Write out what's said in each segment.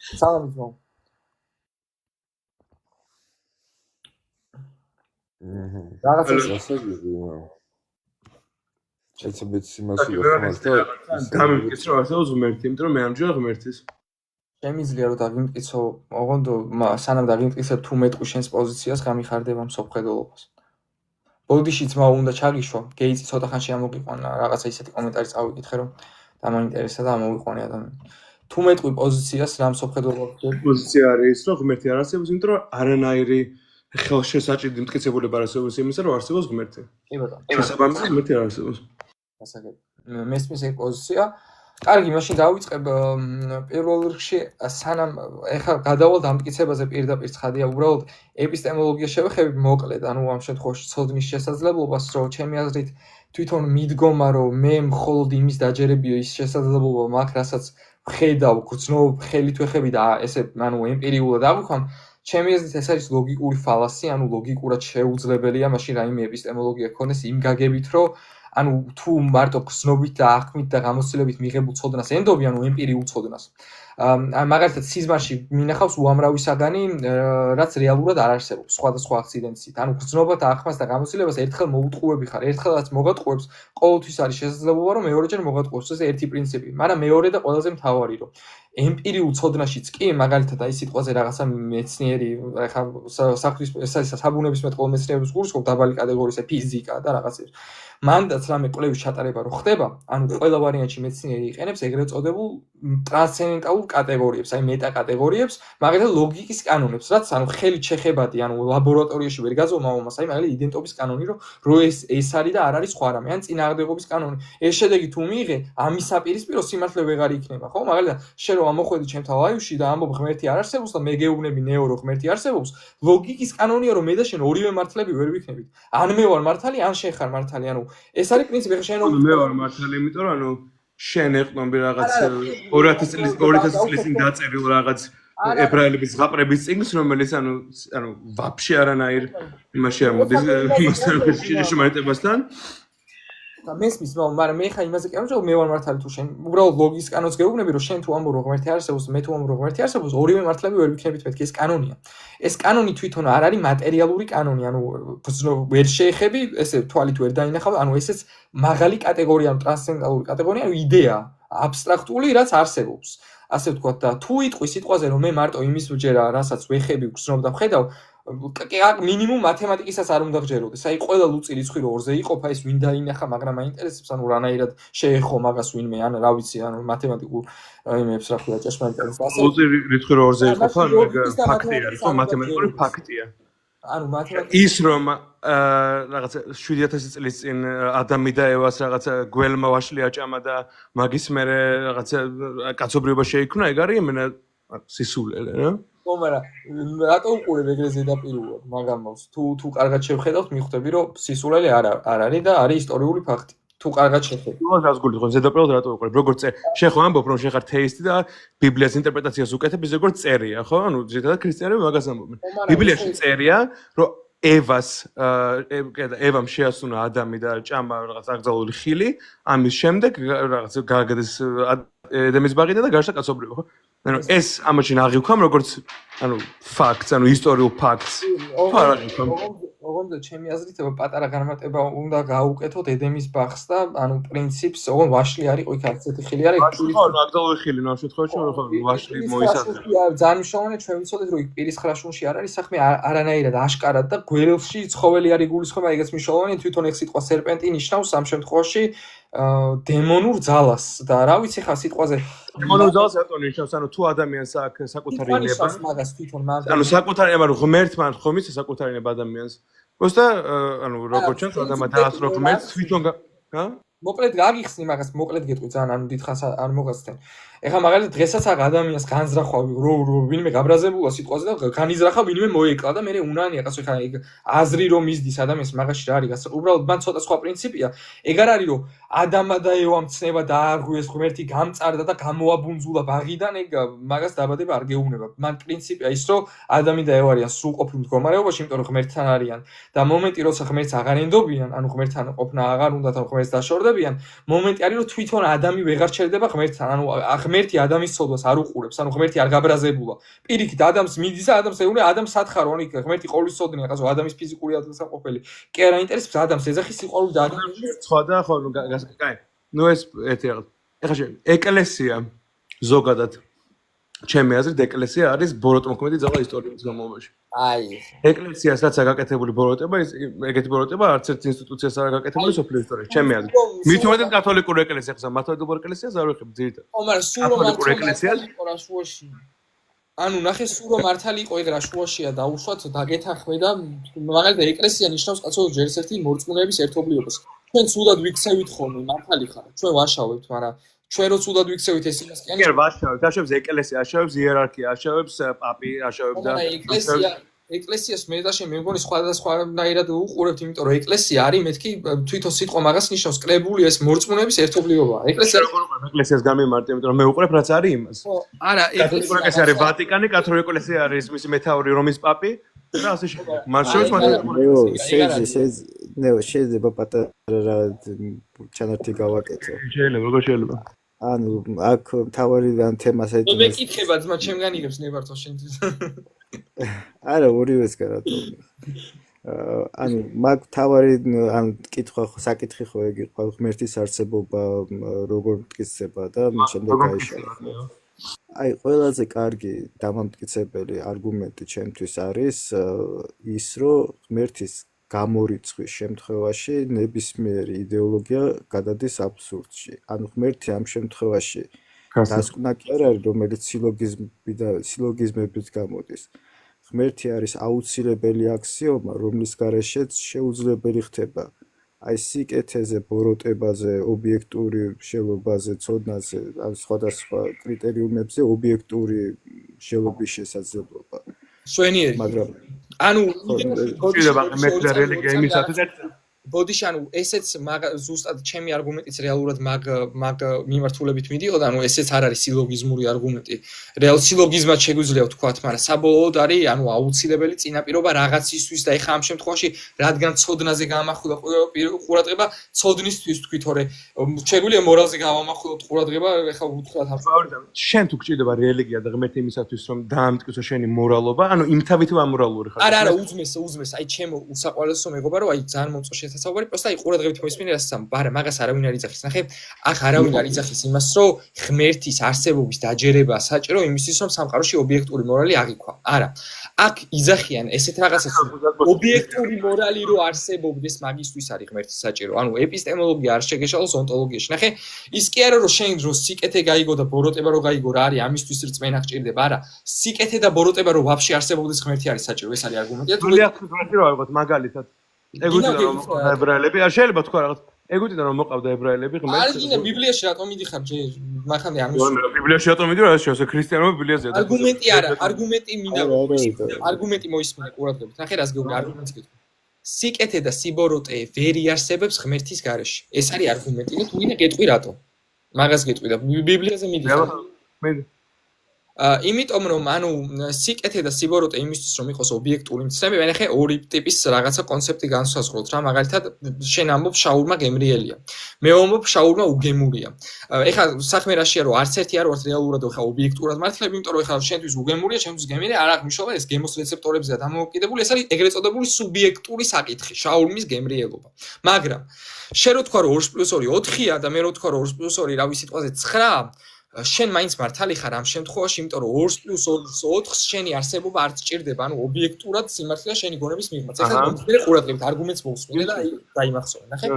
სალამი ძმაო. რაღაცა შეცებეთ იმაში ხმალთა დამიმტკიც რომ არსებობს ღმერთი, იმიტომ რომ მე ამჯერა ღმერთის. შემიძლია რომ დაგიმტკიცო, ოღონდ სანამ დაგიმტკიცებ თუ მეტყვი შენს პოზიციას გამიხარდება მსოფლმხედველობას. ბოდიში ძმაო უნდა ჩაგიშვა, გეიცი ცოტა ხანში ამოგიყვანა რაღაცა ისეთი კომენტარი წავიკითხე რომ დამაინტერესა და ამოვიყვანე ადამიანი. თუ მეტყვი პოზიციას რა მსოფლმხედველობა პოზიცია არის რომ ღმერთი არ არსებობს, იმიტომ რომ არანაირი ხელშესაჭიდი მტკიცებულება არ არსებობს იმისა რომ არსებობს ღმერთი. კი ბატონო. შესაბამისად ღმერთი არ არსებობს. გასაგები. მესმის ეს პოზიცია. კარგი, მაშინ დავიწყებ პირველ რიგში სანამ ეხლა გადავალ დამტკიცებაზე პირდაპირ ცხადია, უბრალოდ ეპისტემოლოგია შევეხები მოკლედ, ანუ ამ შემთხვევაში ცოდნის შესაძლებლობას, რომ ჩემი აზრით თვითონ მიდგომა, რომ მე მხოლოდ იმის დაჯერებიო ის შესაძლებლობა მაქვს, რასაც ვხედავ, გრძნობ, ხელით ვეხები და ესე, ანუ ემპირიულად აღვიქვამ, ჩემი აზრით ეს არის ლოგიკური ფალასი, ანუ ლოგიკურად შეუძლებელია მაშინ რაიმე ეპისტემოლოგია გქონდეს იმ გაგებით, რომ ანუ თუ მარტო გრძნობით და აღქმით და გამოცდილებით მიღებულ ცოდნას ენდობი, ანუ ემპირიულ ცოდნას. მაგალითად სიზმარში მინახავს უამრავი საგანი, რაც რეალურად არ არსებობს სხვადასხვა აქციდენტით. ანუ გრძნობა და აღქმას და გამოცდილებას ერთხელ მოუტყუები ხარ, ერთხელაც მოგატყუებს, ყოველთვის არის შესაძლებლობა, რომ მეორეჯერ მოგატყუებს. ეს ერთი პრინციპი. მაგრამ მეორე და ყველაზე მთავარი, რომ ემპირიულ ცოდნაშიც კი, მაგალითად აი სიტყვაზე რაღაცა მეცნიერი, ეხა საბუნებისმეტყველო მეცნიერების გულისხმობ დაბალი კატეგორიის ფიზიკა და რაღაცა. მანდაც რამე კვლევის ჩატარება რო ხდება, ანუ ყველა ვარიანტში მეცნიერი იყენებს ეგრეთ წოდებულ ტრანსცენდენტალურ კატეგორიებს, აი მეტაკატეგორიებს, მაგალითად ლოგიკის კანონებს, რაც ანუ ხელით შეხებადი, ანუ ლაბორატორიაში ვერ გაძვმა მომას, აი მაგალითად იდენტობის კანონი, რომ ეს არის და არ არის სხვა რამე, ან წინააღმდეგობის კანონი. ეს შედეგი თუ მიიღე, ამის საპირისპირო სიმართლე ვეღარ იქნება, ხო? მაგალითად, შენ რომ ამოხვედი ჩემთან ლაივში და ამბობ ღმერთი არ არსებობს და მე გეუბნები ნეო რომ ღმერთი არსებობს, ლოგიკის კანონია რომ მე და შენ ორივე მართლები ვერ ვიქნებით. ან მე ვარ მართალი, ან შენ ხარ მართალი, ანუ ეს არის პრინციპი, ხა შენ რომ მე ვარ მართალი, იმიტომ რომ ანუ შენ ეყნობი რაღაც 2000 წლის წინ დაწერილ რაღაც ებრაელების ზღაპრების წიგნს, რომელიც ანუ ვაფშე არანაირ იმაში არ მოდის იმასთან შედარებასთან. და მესმის, მაგრამ მე ხა იმაზე კი ამბობ, მე ვარ მართალი თუ შენ უბრალოდ ლოგიკის კანონს გეუბნები, რომ შენ თუ ამბობ რომ ღმერთი არსებობს, მე თუ ამბობ რომ ღმერთი არსებობს, ორივე მართლები ვერ ვიქნებით მეთქი, ეს კანონია. ეს კანონი თვითონ არ არის მატერიალური კანონი, ანუ ვერ შეეხები, ესე თვალით ვერ დაინახავ, ანუ ესეც მაღალი კატეგორია, ანუ ტრანსცენდენტალური კატეგორია, ანუ იდეა, აბსტრაქტული, რაც არსებობს. ასე ვთქვათ და თუ იტყვი სიტყვაზე რომ მე მარტო იმის ვჯერა, რასაც ვეხები, ვგრძნობ და ვხედავ, მინიმუმ მათემატიკისაც არ უნდა გჯეროდეს. აი ყველა ლუწი რიცხვი რო 2-ზე იყოფა, ეს ვინ დაინახა, მაგრამ აინტერესებს, ანუ რანაირად შეეხო მაგას ვინმე, ან რა ვიცი, ანუ მათემატიკურ იმებს რა ქვია, ჭეშმარიტად. ლუწი რიცხვი რო 2-ზე იყოფა, ფაქტია, ხო, მათემატიკური ფაქტია. ანუ მათემატიკა ის რომ რაღაცა 7000 წლის წინ ადამი და ევას რაღაცა გველმა ვაშლი აჭამა და მაგის მერე რაღაცა კაცობრიობა შეიქმნა, ეგ არის იმენა სისულელე, რა? მაგრამ რატო უყურებ ეგრე ზედაპირულად მაგამავს? თუ კარგად შევხედავთ, მიხვდები რომ სისულელე არ არის და არის ისტორიული ფაქტი. თუ კარგად შევხედავთ. ნუ გასგულით ხო ზედაპირულად რატო უყურებ? როგორც შენ ხო ამბობ რომ შენ ხარ თეისტი და ბიბლიას ინტერპრეტაციას უკეთებ, ის როგორც წერია, ხო? ანუ ზედაპირულად ქრისტიანები მაგას ამბობენ. ბიბლიაში წერია, რომ ევამ შეასუნა ადამი და ჭამა რაღაც აკრძალული ხილი, ამის შემდეგ რაღაც გააგდეს ედემის ბაღიდან და გარშა კაცობრიობა, ხო? ანუ ეს ამაში აღიქვამ როგორც ანუ ფაქტს, ანუ ისტორიულ ფაქტს. თუ არ აღიქვამ. ოღონდ ჩემი აზრით პატარა განმარტება უნდა გაუკეთოთ ედემის ბაღს და ანუ პრინციპს, ოღონდ ვაშლი არ იყო იქ არცეთი ხილი არ იყო. ხო, აკრძალული ხილი ნუ ამ შემთხვევაში ვაშლი მოისახა. ძალიან მნიშვნელოვანია ჩვენ ვიცოდეთ რომ იქ პირის ხრაშუნში არ არის საქმე არანაირად აშკარად და გველში ცხოველი არის გულისხმობა, ეგეც მნიშვნელოვანია, თვითონ ეს სიტყვა სერპენტი ნიშნავს ამ შემთხვევაში დემონურ ძალას და რა ვიცი ხა სიტყვაზე დემონურ ძალას რატო ნიშნავს? ანუ თუ ადამიანს აქვს საკუთარი ნება, მაგას თვითონ მაგას ანუ საკუთარი ნება რომ ღმერთმა ხომ ის საკუთარი ნება ადამიანს. просто ანუ როგორც ჩანს ადამიანმა დაასრულა ღმერთს თვითონ ჰა? მოკლედ გაგიხსნი მაგას, მოკლედ გეტყვი ძალიან, ანუ დიდხანს არ მოგაცდენ. ეხლა მაგალითად დღესაც აქ ადამიანს განზრახვა ვინმე გაბრაზებულა სიტყვაზე და განიზრახა ვინმე მოეკლა და მე უნანია კაცო ხა ეგ აზრი რომ მისდის ადამიანს მაგაში რა არის უბრალოდ მან ცოტა სხვა პრინციპია ეგ არ არის რომ ადამა და ევა მცნება და არღვიეს ღმერთი გამწარდა და გამოაბუნძულა ბაღიდან ეგ მაგას დაბადება არ გეუბნება მან პრინციპია ის რომ ადამი და ევა არიან სრულყოფილ მდგომარეობაში იმიტომ რომ ღმერთთან არიან და მომენტი როცა ღმერთს აღარ ენდობიან ანუ ღმერთთან ყოფნა აღარ უნდათ ან ღმერთს დაშორდებიან მომენტი არის რომ თვითონ ადამი ვეღარ ჩერდება ღმერთთან ანუ ღმერთი ადამიანის ცოდვას არ უყურებს, ანუ ღმერთი არ გაბრაზებულა. პირიქით ადამიანს მიდის და ადამიანს ეუბნება ადამიანს სათხარო, ანუ ღმერთი ყოვლის ცოდნია, ყაზო ადამიანის ფიზიკური ადგილსამყოფელი. კი არა ინტერესებს ადამიანს ეძახის სიყვარული და ადამიანის სხვა და ხო კაი. ნუ ეს ერთი რაღაც. ეხლა შენ ეკლესია ზოგადად ჩემი აზრით ეკლესია არის ბოროტმოქმედი ძალა ისტორიის განმავლობაში. აი ეკლესიას რაც აგაკეთებული ბოროტება, ეგეთი ბოროტება არც ერთ ინსტიტუციას არ აგაკეთებული სოფლის ისტორიაში, ჩემი აზრით. მით უმეტეს კათოლიკური ეკლესია, ხსა მართლმადიდებლურ ეკლესიას არ ვეხებ ძირითადად. ხო, მაგრამ სულ რომ მართალი იყო რა შუაში. ანუ ნახე სულ რომ მართალი იყო ეგ რა შუაშია დაუშვათ დაგეთანხმე და მაგალითად ეკლესია ნიშნავს კაცო ჯერს ერთი მორწმუნეების ერთობლიობას. ჩვენ სულად ვიქცევით ხოლმე მართალი ხარ. ჩვენ ვაშავებთ, მაგრამ ჩვენ რო სულად ვიქცევით ეს იმას კი კი არა ვაშავებთ, აშავებს ეკლესია, აშავებს იერარქია, აშავებს პაპი, აშავებს და ეკლესიას მე და შენ მე მგონი სხვადასხვანაირად უყურებთ, იმიტომ რომ ეკლესია არის მეთქი თვითონ სიტყვა მაგას ნიშნავს კრებული ეს მორწმუნეების ერთობლიობა. ეკლესიას გამიმარტე, იმიტომ რომ მე უყურებ რაც არის იმას. ხო, არა, კათოლიკური ეკლესია არის ვატიკანი, კათოლიკური ეკლესია არის მისი მეთაური რომის პაპი და ასე შემდეგ. მარშალს შეიძლება პატარა ჩანართი გავაკეთო. შეიძლება, როგორ შეიძლება? ანუ აქ თავარი ან თემას მე მეკითხება ძმა ჩემგან იღებს ნებართო შენთვის. არა ორივეს კარათო. ანუ მაგ თავარი ან კითხვა საკითხი ხო ეგ იყო ღმერთის არსებობა როგორ მტკიცება და შემდეგ გაიშალა. აი ყველაზე კარგი დამამტკიცებელი არგუმენტი ჩემთვის არის ის რომ ღმერთის გამორიცხვის შემთხვევაში ნებისმიერი იდეოლოგია გადადის აბსურდში. ანუ ღმერთი ამ შემთხვევაში დასკვნა კი არ არის, რომელიც სილოგიზმებით გამოდის. ღმერთი არის აუცილებელი აქსიომა, რომლის გარეშეც შეუძლებელი ხდება. აი სიკეთეზე, ბოროტებაზე, ობიექტური მშელობაზე, ცოდნაზე, ან სხვადასხვა კრიტერიუმებზე ობიექტური მშელობის შესაძლებლობა. შვენიერი. მაგრამ ანუ მე რელიგია იმისათვის ბოდიში ანუ ესეც ზუსტად ჩემი არგუმენტიც რეალურად მაგ მიმართულებით მიდიოდა, ანუ ესეც არ არის სილოგიზმური არგუმენტი. რეალ სილოგიზმად შეგვიძლია ვთქვათ, მაგრამ საბოლოოდ არის ანუ აუცილებელი წინაპირობა რაღაცისთვის და ეხა ამ შემთხვევაში რადგან ცოდნაზე გამახვილა ყურადღება, ცოდნისთვის თქვი თორე შეგვიძლია მორალზე გამახვილოთ ყურადღება, ეხა ვუთხრათ ამ შენ თუ გჭირდება რელიგია და ღმერთი იმისათვის რომ დაამტკიცო შენი მორალობა, ანუ იმთავით ამორალური ხარ. არა, უძმეს, აი ჩემო უსაყვარლესო მეგობა რომ აი ძალიან მომწონს საუბარი, просто აი ყურადღებით მოისმინე რასაც მაგას არავინ არ იძახის. ნახე, აქ არავინ არ იძახის იმას, რომ ღმერთის არსებობის დაჯერება საჭირო იმისთვის, რომ სამყაროში ობიექტური მორალი აღიქვა. არა. აქ იძახიან ესეთ რაღაცას, ობიექტური მორალი რო არსებობდეს, მაგისთვის არის ღმერთის საჭირო. ანუ ეპისტემოლოგია არ შეგეშალოს ონტოლოგიაში. ნახე, ის კი არა რომ შენ რო სიკეთე გაიგო და ბოროტება რო გაიგო რა არის, ამისთვის რწმენა გჭირდება. არა, სიკეთე და ბოროტება რო ვაფშე არსებობდეს ღმერთი არის საჭირო. ეს არის არგუმენტი. თუ ღმერთი რო ავიღოთ მაგალითად ეგუთიდან რომ მოყავდა ებრაელები, არ შეიძლება თქვა რაღაც. ეგუთიდან რომ მოყავდა ებრაელები ღმერთს. არ გინდა ბიბლიაში რატომ მიდიხარ მახანე ანუ ბიბლიაში რატომ მიდიხარ ეს შეოსე ქრისტიანობა ბიბლიაზეა. არგუმენტი არა, არგუმენტი მინდა. არგუმენტი მოისმინე ყურადღებით. ნახე რას გეუბნები არგუმენტს გეტყვი. სიკეთე და სიბოროტე ვერ იარსებებს ღმერთის გარეშე. ეს არის არგუმენტი და თუ გინდა გეტყვი რატომ. მაგას გეტყვი და ბიბლიაზე მიდიხარ. იმიტომ რომ ანუ სიკეთე და სიბოროტე იმისთვის რომ იყოს ობიექტური მცნები, მე ნახე ორი ტიპის რაღაცა კონცეფტი განსაზღვროთ რა, მაგალითად შენ ამბობ შაურმა გემრიელია. მე ვამბობ შაურმა უგემურია. ეხლა საქმე რაშია რომ არც ერთი არ ვართ რეალურად ეხლა ობიექტურად მართლები, იმიტომ რომ ეხლა შენთვის უგემურია, შენთვის გემრიელია, არ აქვს მნიშვნელობა ეს გემოს რეცეპტორებზეა დამოკიდებული, ეს არის ეგრეთ წოდებული სუბიექტური საკითხი, შაურმის გემრიელობა. მაგრამ შენ რო თქვა რომ 2+2 4-ია და მე რო თქვა რომ 2+2 რავი სიტყვაზე 9 შენ მაინც მართალი ხარ ამ შემთხვევაში, იმიტომ რომ 2+2 შენი არსებობა არ სჭირდება, ანუ ობიექტურად სიმართლეა შენი გონების მიღმაც. ეხლა მე ყურადღებით არგუმენტს მოვსმინე და აი დაიმახსოვრე. ნახე.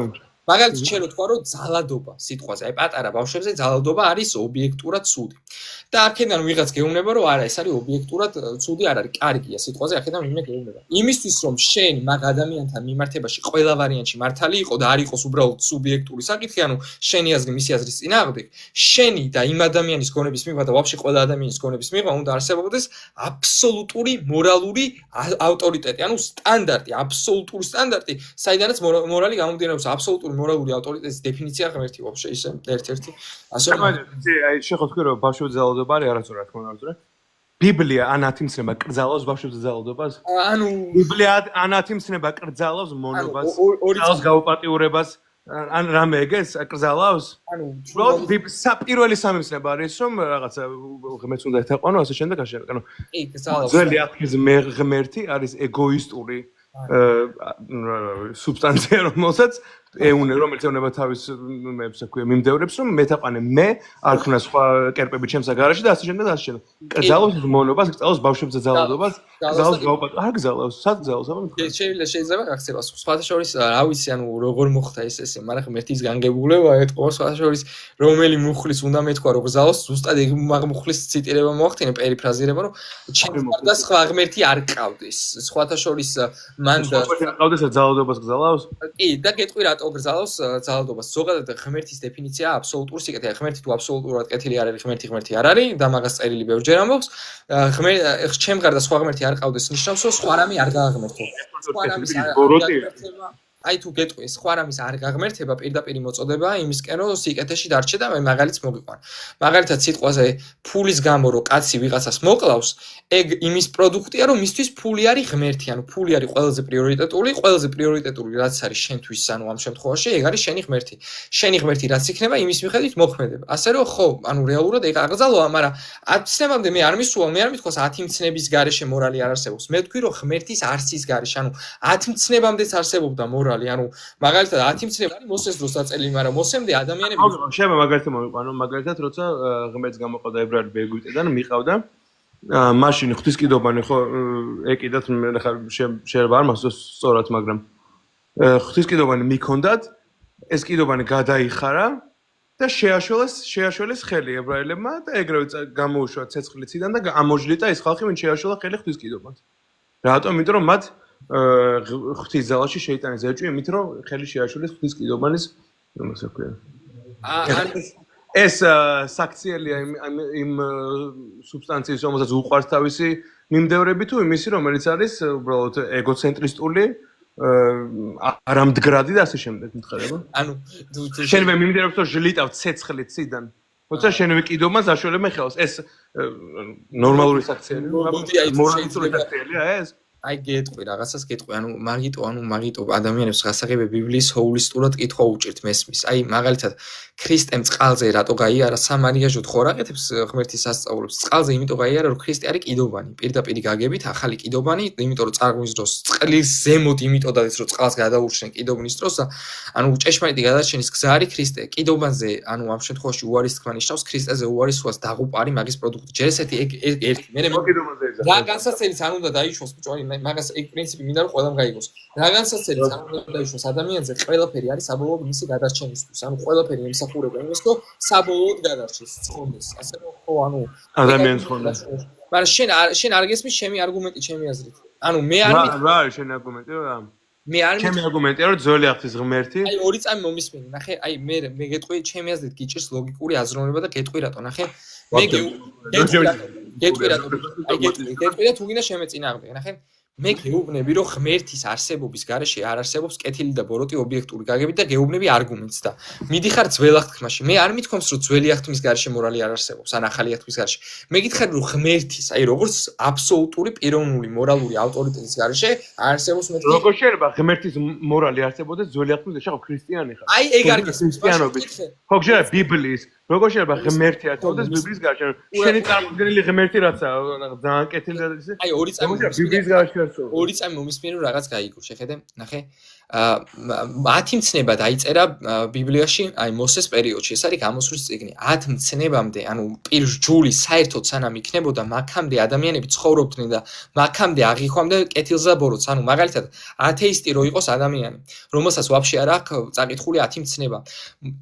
მაგალითად შენ რო თქვა რომ ძალადობა სიტყვაზე, აი პატარა ბავშვებზე ძალადობა არის ობიექტურად ცუდი. და აქედან ვიღაც გეუბნება რომ არა, ეს არის ობიექტურად ცუდი არ არის, კარგია სიტყვაზე, აქედან ვინმე გეუბნება. იმისთვის რომ შენ მაგ ადამიანთან მიმართებაში ყველა ვარიანტში მართალი იყო და არ იყოს უბრალოდ სუბიექტური საკითხი, ანუ შენი აზრი მისი აზრის წინააღმდეგ, შენი და იმ ადამიანის გონების მიღმა და ვაფშე ყველა ადამიანის გონების მიღმა უნდა არსებობდეს აბსოლუტური მორალური ავტორიტეტი, ანუ სტანდარტი, აბსოლუტური სტანდარტი, საიდანაც მორალი გამომდინარეობს, აბსოლუტური მორალური ავტორიტეტის დეფინიცია ღმერთი ვაფშე ისე ერთ-ერთი. ასე აი შეხოთქვი რომ ბავშვებზე ძალადობა არის არასწორად თქო ნაძრე. ბიბლია ანათიმცნება კრძალავს ბავშვებზე ძალადობას? ანუ ბიბლია ანათიმცნება კრძალავს მონობას, ძალას გაუპატიურებას ან რამე ეგეს აკრძალავს? ანუ უბრალოდ პირველი სამეცნიერო არის რომ რაღაცა ღმერთს უნდა ეთაყვანო ასე შემდეგ ასე ანუ კი გზალავს ძველი ათქის ღმერთი არის ეგოისტური სუბსტანცია რომელსაც რომელიც ეუბნება თავის მეებს აქვია მიმდევრებს რომ მეთაყვანე მე არ ქნა სხვა კერპები ჩემსა გარაში და ასე შემდეგ და ასე შემდეგ კრძალავს მონობას კრძალავს ბავშვებზე ძალადობას კრძალავს გაუპატო არ გძალავს სად გძალავს აბა შეიძლება გახსება სხვათა შორის რა ვიცი ანუ როგორ მოხდა ეს მაგრამ ღმერთის განგებულება ეთყობა სხვათა შორის რომელი მუხლის უნდა მეთქვა რომ გძალავს ზუსტად ეგ მუხლის ციტირება მოახდინე პერიფრაზირება რომ ჩემს და სხვა ღმერთი არ ყავდეს სხვათა შორის მან და ყავდეს ძალადობას გძალავს კი და გეტყვი რატო გძალავს ძალადობას ზოგადად ღმერთის დეფინიცია აბსოლუტურ სიკეთეა ღმერთი თუ აბსოლუტურად კეთილი არ არის ღმერთი არ არის და მაგას წერილი ბევრჯერ ამბობს ჩემგარ და სხვა ღმერთი არ ყავდეს ნიშნავს რომ სხვა რამე არ გააღმერთო სხვა რამის აი თუ გეტყვი სხვა რამის არ გაღმერთება პირდაპირ მოწოდება იმისკენ რომ სიკეთეში დარჩე და მაგალითს მოგიყვან მაგალითად სიტყვაზე ფულის გამო რომ კაცი ვიღაცას მოკლავს ეგ იმის პროდუქტია რომ მისთვის ფული არის ღმერთი ანუ ფული არის ყველაზე პრიორიტეტული რაც არის შენთვის ანუ ამ შემთხვევაში ეგ არის შენი ღმერთი რაც იქნება იმის მიხედვით მოქმედება ასე რომ ხო ანუ რეალურად ეგ აკრძალვა მაგრამ 10 მცნებამდე მე არ მისულა მე არ მithქოს 10 მცნების გარეშე მორალი არ არსებობს მე თქვი რომ ღმერთის არსის გარეშე ანუ 10 მცნებამდეც არსებობდა მორალი ანუ მაგალითად 10 მცნები არის მოსეს დროს დაწელი მაგრამ მოსემდე ადამიანები შეიძლება მაგალითად მოვიყვანო მაგალითად როცა ღმერთს გამოყავდა ებრაელი ეგვიპტედან მიყავდა მაშინ ღვთისმკიდობანი ხო ეკიდათ ხა შეიძლება არ მახსოვს სწორად მაგრამ ღვთისმკიდობანი მიქონდათ ეს კიდობანი გადაიხარა და შეაშველეს ხელი ებრაელებმა და ეგრევე გამოუშვა ცეცხლი ციდან და ამოჟლიტა ეს ხალხი ვინ შეაშველა ხელი ღვთისმკიდობანს რატომ იმიტომ რომ მათ ღვთის ძალაში შეიტანეს ეჭვი იმით რომ ხელი შეაშველეს ღვთისმკიდობანის რომელს ექვია ეს საქციელია იმ სუბსტანციის რომელსაც უყვარს თავისი მიმდევრები თუ იმისი რომელიც არის უბრალოდ ეგოცენტრისტული არამდგრადი და ასე შემდეგ მითხარება ანუ შენვე მიმდევრებს რომ ჟლიტავ ცეცხლი ციდან როცა შენვე კიდობმას აშველებენ ხელს ეს ნორმალური საქციელია მორალური საქციელია ეს აი გეტყვი რაღაცას გეტყვი ანუ მაგიტო ადამიანებს გასაღები ბიბლიის ჰოულისტურად კითხვა უჭირთ მესმის აი მაგალითად ქრისტემ წყალზე რატო გაიარა სამარიაჟოდ ხო რაკეთებს ღმერთის სასწაულებს წყალზე იმიტომ გაიარა რომ ქრისტე არის კიდობანი პირდაპირ გაგებით ახალი კიდობანი იმიტომ რომ წარღვნის დროს წყლის ზემოთ იმიტომ დადეს რომ წყალს გადაურჩნენ კიდობნის დროს და ანუ ჭეშმარიტი გადარჩენის გზა არის ქრისტე კიდობანზე ანუ ამ შემთხვევაში უარის თქმა ნიშნავს ქრისტეზე უარისობას დაღუპარი მაგის პროდუქტი ჯერ ესეთი ერთი მე რა განსაცდელიც არ უნდა დაიშვოს ბჭორი მაგას ეგ პრინციპი მინდა რომ ყველამ გაიგოს რა განსაცდელიც არ უნდა დაიშვოს ადამიანზე ყველაფერი არის საბოლოოდ მისი გადარჩენისთვის ანუ quelაფერი ემსახურება იმის რომ საბოლოოდ გადარჩეს ცხონდეს ასე რომ ხო ანუ ადამიანს ხონდეს მაგრამ შენ არ გესმის ჩემი არგუმენტი ჩემი აზრით ანუ მე არ რა არის შენი არგუმენტი რა მე არ ჩემი არგუმენტია რომ ძველი აღთის ღმერთი აი ორი წამი მომისმენი ნახე აი მე გეტყვი ჩემი აზრით გიჭირს ლოგიკური აზროვნება და გეტყვი რატო ნახე მე გეტყვი რატო აი გეტყვი და თუ გინდა შემეწინააღმდეგე ნახე მე გეუბნები რომ ღმერთის არსებობის გარეშე არ არსებობს კეთილი და ბოროტი ობიექტური გაგებით და გეუბნები არგუმენტს და მიდიხარ ძველ აღთქმაში მე არ მithქვამს რომ ძველი აღთქმის გარეშე მორალი არ არსებობს ან ახალი აღთქმის გარეშე მე გითხარ რომ ღმერთის აი როგორც აბსოლუტური პიროვნული მორალური ავტორიტეტის გარეშე არ არსებობს მეთქი როგორ შეიძლება ღმერთის მორალი არსებობდეს ძველი აღთქმის გარეშე ხო ქრისტიანი ხარ აი ეგ არ გესმის ხო შეიძლება ბიბლიის როგორ შეიძლება ღმერთი არსებობდეს ბიბლიის გარეშე შენი წარმოდგენილი ღმერთი რაცა ძალიან კეთილი და ისე აი ორი წამი ბიბლიის გარეშე ორი წამი მომისმენი რომ რაღაც გაიგო შეხედე ნახე 10 მცნება დაიწერა ბიბლიაში აი მოსეს პერიოდში ეს არის გამოსვლის წიგნი 10 მცნებამდე ანუ პირჯული საერთოდ სანამ იქნებოდა მაქამდე ადამიანები ცხოვრობდნენ და მაქამდე აღიქვამდა კეთილსა და ბოროტს ანუ მაგალითად ათეისტი რო იყოს ადამიანი რომელსაც ვაფშე არ აქვს წაკითხული 10 მცნება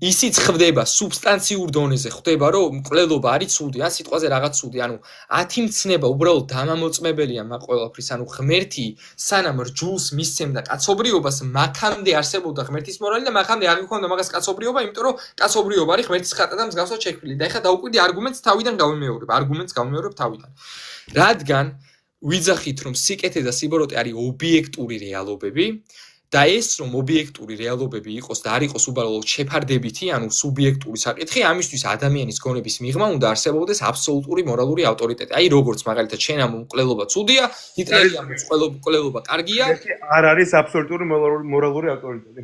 ისიც ხდება სუბსტანციურ დონეზე ხდება რომ მკვლელობა არის ცუდი ან სიტყვაზე რაღაც ცუდი ანუ 10 მცნება უბრალოდ დამამოწმებელია მაგ ყველაფრის ანუ ღმერთი სანამ რჯულს მისცემდა კაცობრიობას მაქამდე არსებობდა ღმერთის მორალი და მაქამდე არ გიქონდა მაგას კაცობრიობა, იმიტომ რომ კაცობრიობა არის ღმერთის ხატა და მსგავსად შექმნილი. და ეხლა დაუკვირდი არგუმენტს თავიდან გავიმეორებ თავიდან. რადგან ვიძახით რომ სიკეთე და სიბოროტე არის ობიექტური რეალობები და ეს რომ ობიექტური რეალობები იყოს და არ იყოს უბრალოდ შეფარდებითი, ანუ სუბიექტური საკითხი, ამისთვის ადამიანის გონების მიღმა უნდა არსებობდეს აბსოლუტური მორალური ავტორიტეტი. აი როგორც მაგალითად შენ ამ მკვლელობა ცუდია, ჰიტლერი ამ მკვლელობა კარგია. არ არის აბსოლუტური მორალური ავტორიტეტი.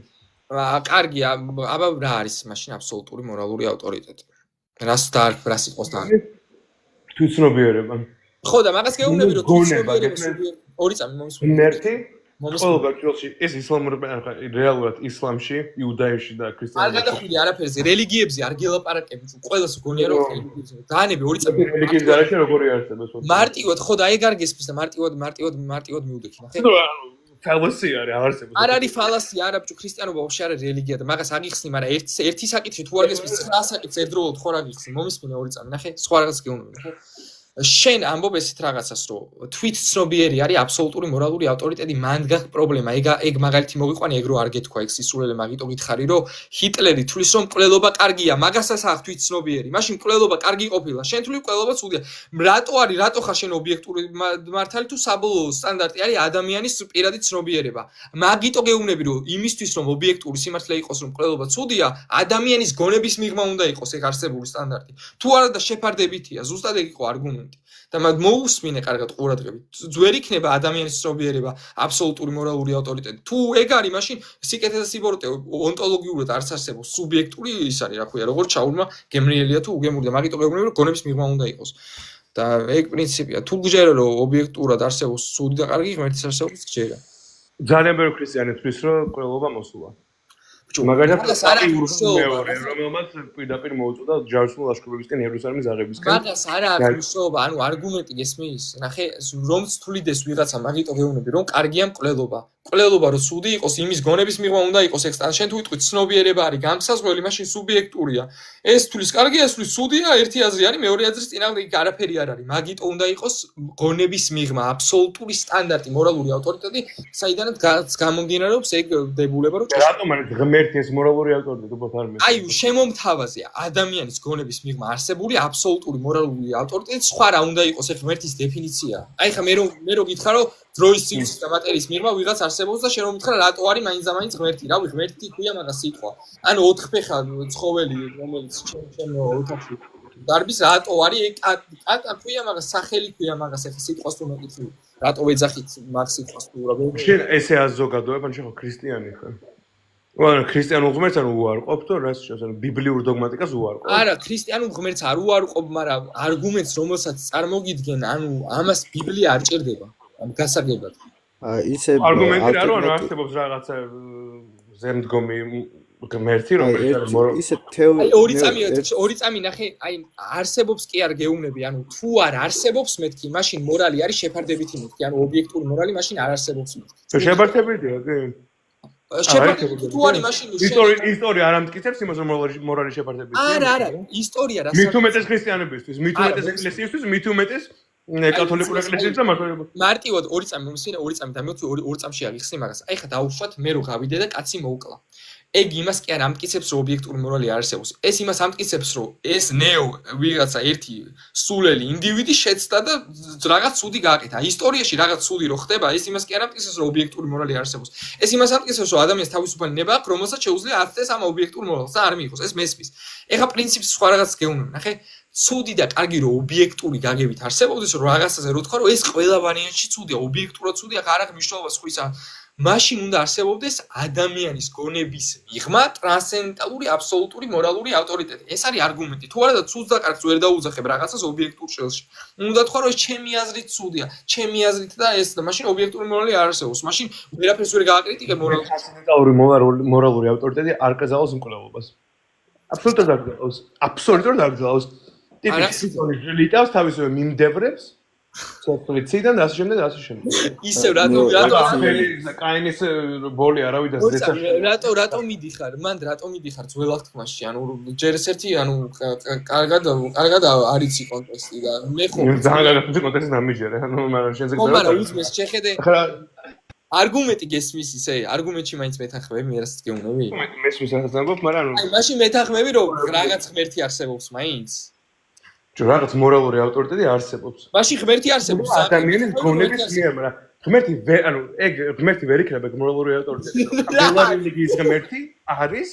კარგი, აბა რა არის მაშინ აბსოლუტური მორალური ავტორიტეტი? რას იყოს და თვითცნობიერება. ხო და მაგას გეუბნები რომ თვითცნობიერება ორი წამი მომისმენთ. ნერთი ყოველ გაჭრილში ეს ისლამური რეალურად ისლამში, იუდაიზმში და არ ქრისტიანობაში. გადახვიდე არაფერზე, რელიგიებზე არ გელაპარაკები, ყველას გონია რომ რელიგიებზე. დაანები ორი წამი. რელიგიის გარეშე როგორი არსებობს? მარტივად ხო და ეგ არ გესმის და მარტივად მივდექი, ნახე. ფალოსი არის, არ არსებობს. არ არის ფალასი, არა ბჭო, ქრისტიანობა ვაფშე არა რელიგია და მაგას აგიხსნი, მაგრამ ერთი საკითხი თუ არ გესმის, 9 საკითხს ერთდროულად ხო რა გიხსნი, მომისმინე ორი წამი, ნახე, სხვა რაღაც გეუბნები, ნახე. შენ ამბობ ესეთ რაღაცას, რომ თვით ცნობიერი არის აბსოლუტური მორალური ავტორიტეტი, მან გაქვს პრობლემა. ეგ მაგალითი მოგიყვანი, ეგ რო არ გეთქვა, ეგ სისულელე მაგიტო გითხარი, რომ ჰიტლერი თulis რომ მკვლელობა კარგია, მაგასაც აქვს თვით ცნობიერი. მაშინ მკვლელობა კარგი ყოფილა, შენ თვლი მკვლელობა ცუდია. რატო ხარ შენ ობიექტური მართალი თუ საბოლოო სტანდარტი არის ადამიანის პირადი ცნობიერება. მაგიტო გეუბნები, რომ იმისთვის რომ ობიექტური სიმართლე იყოს, რომ მკვლელობა ცუდია, ადამიანის გონების მიღმა უნდა იყოს ეგ არსებული სტანდარტი. თუ არა და შეფარდებითია, ზუსტად ეგ იყო არგუმენტი. და მოусმინე კარგად ყურადღებით. ძვერ იქნება ადამიანის ცნობიერება აბსოლუტური მორალური ავტორიტეტი. თუ ეგ არის, მაშინ სიკეთე და სიბოროტე ონტოლოგიურად არც არსებობს, სუბიექტური ის არის, რა ქვია, როგორც ჩაურმა გემრიელია თუ უგემური და მაგიტო გეუბნები, რომ გონების მიღმა უნდა იყოს. და ეგ პრინციპია. თუ გჯერა რომ ობიექტურად არსებობს სუდი და კარგი, ღმერთის არსებობს გჯერა. ძალიან ბევრი ქრისტიანი თვლის, რომ ყველობა მოსულა. მაგალითად მეორე რომელმაც პირდაპირ მოუწოდა ჯარისმულ ლაშქრობებისკენ იერუსალიმის აღებისკენ. მაგას არა აქვს მნიშვნელობა, ანუ არგუმენტი გესმის? ნახე, რომც თulides ვიღაცა მაგიტო გეუბნები, რომ კარგია მკვლელობა. მკვლელობა რო სუდი იყოს, იმის გონების მიღმა უნდა იყოს ეგ სტანდარტი. შენ თუ ვიტყვი ცნობიერება არის გამსაზღვრელი, მაშინ სუბიექტურია. ეს თulis კარგია, ეს თulis სუდია, ერთი აზრი არის, მეორე აზრის წინააღმდეგ იქ არაფერი არ არის. მაგიტო უნდა იყოს გონების მიღმა, აბსოლუტური სტანდარტი, მორალური ავტორიტეტი, საიდანაც გამომდინარეობს ეგ დებულება, რომ რატომ არის ღმერთი ეს მორალური ავტორიტეტი უბრალოდ არ მესმის? აი, შემომთავაზია ადამიანის გონების მიღმა არსებული აბსოლუტური მორალური ავტორიტეტი, სხვა რა უნდა იყოს ეს ღმერთის დეფინიცია. აი ხა მე რო გითხრა რომ დროის სივრცის და მატერიის მიღმა ვიღაც არსებობს და შენ რომ მითხრა რატო არის მაინც და მაინც ღმერთი. რავი, ღმერთი ქვია მაგას სიტყვა. ანუ ოთხფეხა ცხოველი, რომელიც შენ ოთახში დარბის რატო არის ეგ კატა ქვია მაგას, სახელი ქვია მაგას, ეხა სიტყვას თუ მეკითხი. რატო ეძახით მაგ სიტყვას თუ რა? შენ ესე აზოგადოებ, ან შენ ხო ქრისტიანი ხარ? ანუ ქრისტიანულ ღმერთს არ უარყოფ თუ რას შევს, ანუ ბიბლიურ დოგმატიკას უარყოფ? არა, ქრისტიანულ ღმერთს არ უარყოფ, მაგრამ არგუმენტს რომელსაც წარმოგიდგენ, ანუ ამას ბიბლია არ ჭირდება. ამ გასაგებად. ისე არგუმენტი რა, რომ არსებობს რაღაცა ზემდგომი ღმერთი, რომელიც არის მორალური. ისე თეორია. აი ორი წამი ნახე, აი არსებობს კი არ გეუბნები, ანუ თუ არ არსებობს მეთქი, მაშინ მორალი არის შეფარდებითი მეთქი, ანუ ობიექტური მორალი მაშინ არ არსებობს მეთქი. შეფარდებითია, კი. შეფარდებითი თუ არის მაშინ ისტორია არ ამტკიცებს იმას, რომ მორალი შეფარდებითია. არა, ისტორია რა. მით უმეტეს ქრისტიანებისთვის, მით უმეტეს ეკლესიისთვის, მით უმეტეს კათოლიკურ ეკლესიებს და მართლმადიდებლობას. მარტივად ორი წამი მომისმინე, ორი წამი დამეოცი, ორი წამში აღიხსნი მაგას. აი ხა დაუშვათ მე რო გავიდე და კაცი მოუკლა. ეგ იმას კი არ ამტკიცებს, რომ ობიექტური მორალი არ არსებობს. ეს იმას ამტკიცებს, რომ ეს ნეო ვიღაცა ერთი სულელი ინდივიდი შეცდა და რაღაც ცუდი გააკეთა. ისტორიაში რაღაც ცუდი რო ხდება, ეს იმას კი არ ამტკიცებს, რომ ობიექტური მორალი არ არსებობს. ეს იმას ამტკიცებს, რომ ადამიანს თავისუფალი ნება აქვს, რომელსაც შეუძლია აცდეს ამ ობიექტურ მორალს და არ მიიღოს. ეს მესმის. ეხა პრინციპს სხვა რაღაც გეუბნები, ნახე. ცუდი და კარგი რო ობიექტური გაგებით არსებობდეს, რომ რაღაცაზე რო თქვა, რომ ეს ყველა ვარიანტში ცუდია, ობიექტურად ცუდია, არ აქვს მნიშვნელობა სხვისა. მაშინ უნდა არსებობდეს ადამიანის გონების მიღმა ტრანსცენდენტალური აბსოლუტური მორალური ავტორიტეტი. ეს არის არგუმენტი. თუ არა და ცუდს და კარგს ვერ დაუძახებ რაღაცას ობიექტურ შელში. უნდა თქვა, რომ ეს ჩემი აზრით ცუდია, ჩემი აზრით და ეს და მაშინ ობიექტური მორალი არ არსებობს. მაშინ ვერაფერს ვერ გააკრიტიკებ მორალს. ტრანსცენდენტალური მორალური ავტორიტეტი არ კაზავს მკვლელობას. აბსოლუტურად არ გზავს. აბსოლუტურად არ გზავს. ტიპიკი ლიტავს თავისივე მიმდევრებს სოფლიციდან და ასე შემდეგ და ასე შემდეგ. ისევ რატო კაინის ბოლი არავი და რატო მიდიხარ? მან რატო მიდიხარ ძველად თქმაში? ანუ ჯერ ერთი ანუ კარგად არიცი კონტექსტი და მე ხო ძალიან კარგი კონტექსტი დამიჯერე. ანუ მაგრამ შენზე გძებნა. მაგრამ უძმეს შეხედე არგუმენტი გესმის ისე, არგუმენტში მაინც მეთანხმები, მე რასაც გეუბნები? მესმის რასაც ამბობ, მაგრამ აი მაშინ მეთანხმები, რომ რაღაც ღმერთი არსებობს მაინც? რაღაც მორალური ავტორიტეტი არსებობს. მაშინ ღმერთი არსებობს ადამიანის გონების მიერ, მაგრამ ღმერთი ანუ ეგ ღმერთი ვერ იქნება მორალური ავტორიტეტი. ყველა რელიგიის ღმერთი არის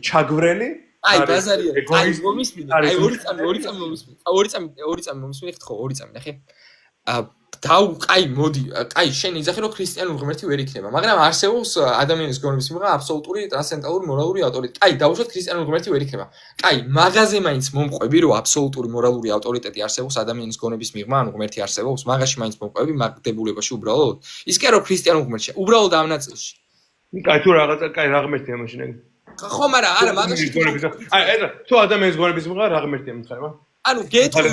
ჩაგვრელი. აი ბაზარია. აი მომისმინე. აი ორი წამი მომისმინე. ორი წამი მომისმინე ხო, ორი წამი ნახე. კაი, მოდი, კაი, შენ იძახი რომ ქრისტიანული ღმერთი ვერ იქნება, მაგრამ არსებობს ადამიანის გონების მიღება აბსოლუტური ტრანსცენდენტალური მორალური ავტორიტეტი. კაი, დავუშვათ ქრისტიანული ღმერთი ვერ იქნება. კაი, მაგაზე მაინც მომყვები რომ აბსოლუტური მორალური ავტორიტეტი არსებობს ადამიანის გონების მიღება, ანუ ღმერთი არსებობს, მაგაში მაინც მომყვები მაგ დებულებაში უბრალოდ. ის კი არა რომ ქრისტიანულ ღმერთში, უბრალოდ ამ ნაწილში. კაი, თუ რაღაცა, კაი, რა ღმერთია მაშინ ეგ? ხო, მაგრამ არა, მაგაში თუ ადამიანის გონების მიღება რა ღმერთია მითხარება? ანუ გეტყვი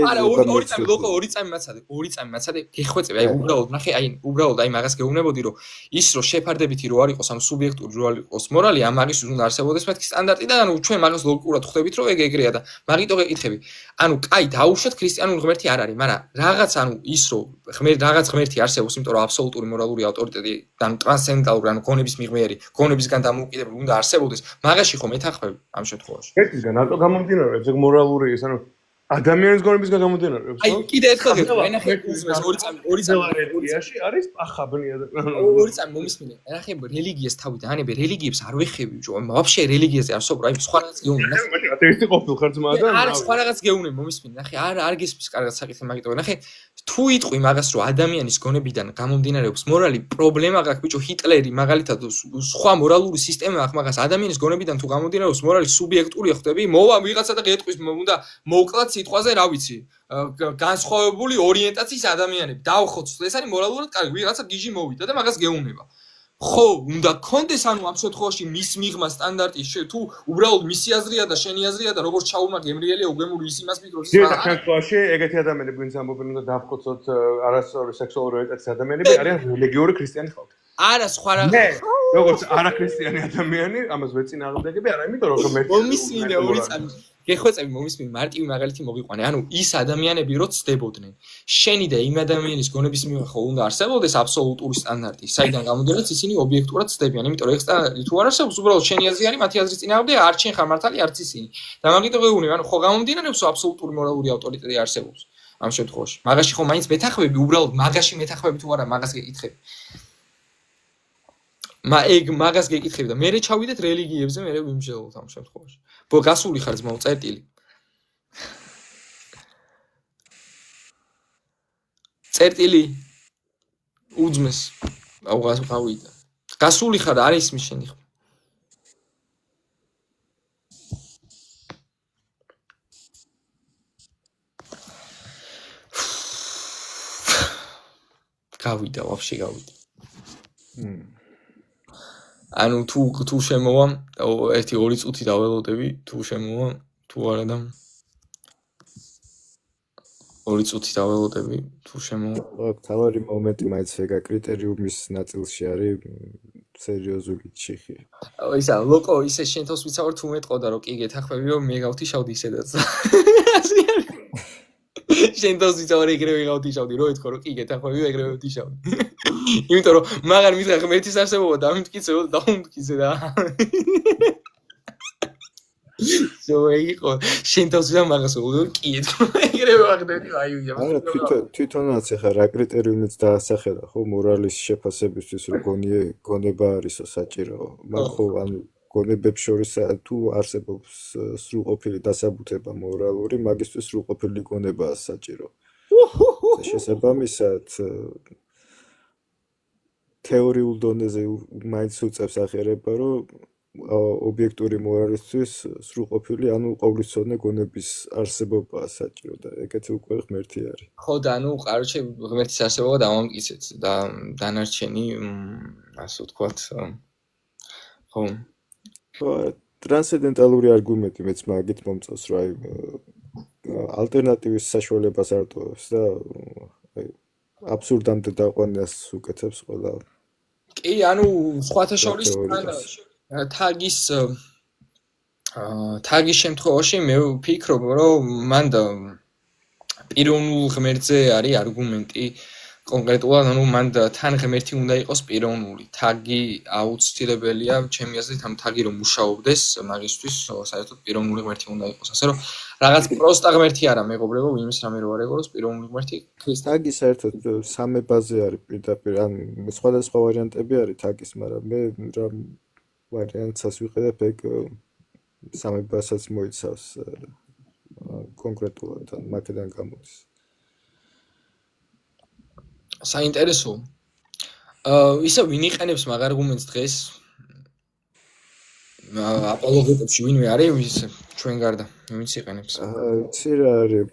არა შეიძლება ორი წამი მაცადე გეხვეწები აი უბრალოდ ნახე აი უბრალოდ აი მაგას გეუბნებოდი რომ ის რომ შეფარდებითი რო არ იყოს ანუ სუბიექტური რო არ იყოს მორალი ამ მაგის უნდა არსებობდეს მეთქი სტანდარტი და ანუ ჩვენ მაგას ლოგიკურად ხვდებით რომ ეგ ეგრეა და მაგიტო გეკითხები ანუ კაი დაუშვათ ქრისტიანული ღმერთი არ არის მაგრამ რაღაც ანუ ის რომ რაღაც ღმერთი არსებობს იმიტომ რომ აბსოლუტური მორალური ავტორიტეტი და ტრანსცენდენტალური ანუ გონების მიღმეერი გონებისგან დამოუკიდებელი უნდა არსებობდეს მაგაში ხომ ეთანხმები ამ შემთხვევაში ერთისგან რატო გამომდინარეობს ეგ მორალური ის ანუ ადამიანის გონებისგან გამომდინარეობს აი კიდე ერთხელ ენახე უზმეს ორი წამი არის პახაბნია და ორი წამი მომისმინე ენახე რელიგიას თავიდან ანები რელიგიებს არ ვეხები ჯო ვაფშე რელიგიაზე არ ვსაუბრობ აი სხვა რაღაც გეუბნები ნახე ათეისტი ყოფილ ხარ ძმა და არა სხვა რაღაც გეუბნები მომისმინე ნახე არ გესმის კარგად საკითხი მაგიტო ნახე თუ იტყვი მაგას რომ ადამიანის გონებიდან გამომდინარეობს მორალი პრობლემა გაქვს ბიჭო ჰიტლერი მაგალითად სხვა მორალური სისტემა აქვს მაგას ადამიანის გონებიდან თუ გამომდინარეობს მორალი სუბიექტურია ხვდები მოვა ვიღაცა და გეტყვის უნდა მოუკლათ სიტყვაზე რა ვიცი განსხვავებული ორიენტაციის ადამიანები დავხოცოთ ეს არის მორალურად კარგი ვიღაცა გიჟი მოვიდა და მაგას გეუბნება ხო უნდა კონდეს ანუ ამ შემთხვევაში მის მიღმა სტანდარტი თუ უბრალოდ მისი აზრია და შენი აზრია და როგორც ჩაულმა გემრიელია უგემური ის იმას ფიქრობს ამ შემთხვევაში ეგეთი ადამიანები ვინც ამბობენ უნდა დავხოცოთ არასწორი სექსუალური ორიენტაციის ადამიანები არიან რელიგიური ქრისტიანი ხალხი არა სხვა რაღაც როგორც არაქრისტიანი ადამიანი ამას ვეწინააღმდეგები არა იმიტომ რომ მომისმინე ორი წამი გეხვეწები მომისმინე მარტივი მაგალითი მოგიყვანე ანუ ის ადამიანები რო ცდებოდნენ შენი და იმ ადამიანის გონების მიღება ხო უნდა არსებობდეს აბსოლუტური სტანდარტი საიდან გამომდინარეობს ისინი ობიექტურად ცდებიან იმიტომ რომ ეს სტანდარტი თუ არ არსებობს უბრალოდ შენი აზრი არის მათი აზრის წინააღმდეგ არ შენ ხარ მართალი არც ისინი და მაგიტო გეუბნები ანუ ხო გამომდინარეობს აბსოლუტური მორალური ავტორიტეტი არსებობს ამ შემთხვევაში მაგაში ხო მაინც მეთანხმები უბრალოდ მაგაში მეთანხმები თუ არა მაგას გეკითხები ეგ მაგას გეკითხები და მე ჩავიდეთ რელიგიებზე მე ვიმსჯელოთ ამ შემთხვევაში. ბო გასული ხარ ძმაო წერტილი. წერტილი უძმეს აუღას გავიდა. გასული ხარ არ ისმის შენი ხმა. გავიდა ვაფშე გავიდა. ანუ თუ შემოვა ერთი 2 წუთი დაველოდები თუ შემოვა თუ არა და 2 წუთი დაველოდები თუ შემოვა თავარი მომენტი მაინც ეგა კრიტერიუმის ნაწილში არის სერიოზული ჩიხი ისა ლოკო ისე შენ თავს ვიცავარ თუ მეტყოდა რომ კი გეთახმები რომ მე გავთიშავდი ისედაც შენ თავს ვიცავარ ეგრევე გავთიშავდი რო ეთქო რომ კი გეთახმები ეგრევე ვთიშავდი იმიტომ რომ მაგარ მითხრა ღმერთის არსებობა დამიმტკიცე და ზოეიყო შენ თავს ვიდა მაგას უყურებ კი ეთქო ეგრევე ვახდები აი არა თვითონაც ახლა რა კრიტერიუმიც დაასახელა ხო მორალის შეფასებისთვის რომ გონება არისო საჭირო მაგრამ ხო ანუ გონებებს შორის თუ არსებობს სრულყოფილი დასაბუთება მორალური მაგისთვის სრულყოფილი გონებაა საჭირო შესაბამისად თეორიულ დონეზე მაინც უწევს აღიარება რომ ობიექტური მორალისთვის სრულყოფილი ანუ ყოვლისწოდნე გონების არსებობაა საჭირო და ეგეთი უკვე ღმერთი არის ხო და ანუ კაროჩე ღმერთის არსებობა დავამტკიცეთ და დანარჩენი ასე ვთქვათ ხო ტრანსცენდენტალური არგუმენტი მეც მაგით მომწონს რომ აი ალტერნატივის საშუალებას არ ტოვებს და აი აბსურდამდე დაყვანას უკეთებს ყველა კი ანუ სხვათა შორის თაგის შემთხვევაში მე ვფიქრობ რომ მან პიროვნულ ღმერთზე არის არგუმენტი კონკრეტულად ანუ მან თან ღმერთი უნდა იყოს პიროვნული თაგი აუცილებელია ჩემი აზრით ამ თაგი რომ მუშაობდეს მაგისთვის საერთოდ პიროვნული ღმერთი უნდა იყოს ასე რომ რაღაც პროსტა ღმერთი არა მეგობრებო ვინმეს რამე რო არ ეგოროს პიროვნული ღმერთი თაგი საერთოდ სამებაზე არის პირდაპირ ან სხვადასხვა ვარიანტები არის თაგის მაგრამ მე რა ვარიანტსაც ვიყიდებ ეგ სამებასაც მოიცავს კონკრეტულად ან მაგიდან გამოდის საინტერესო. ისა ვინ იყენებს მაგ არგუმენტს დღეს? აპოლოგეტებში ვინმე არის ის ჩვენ გარდა, ვინც იყენებს? იცი რა არის,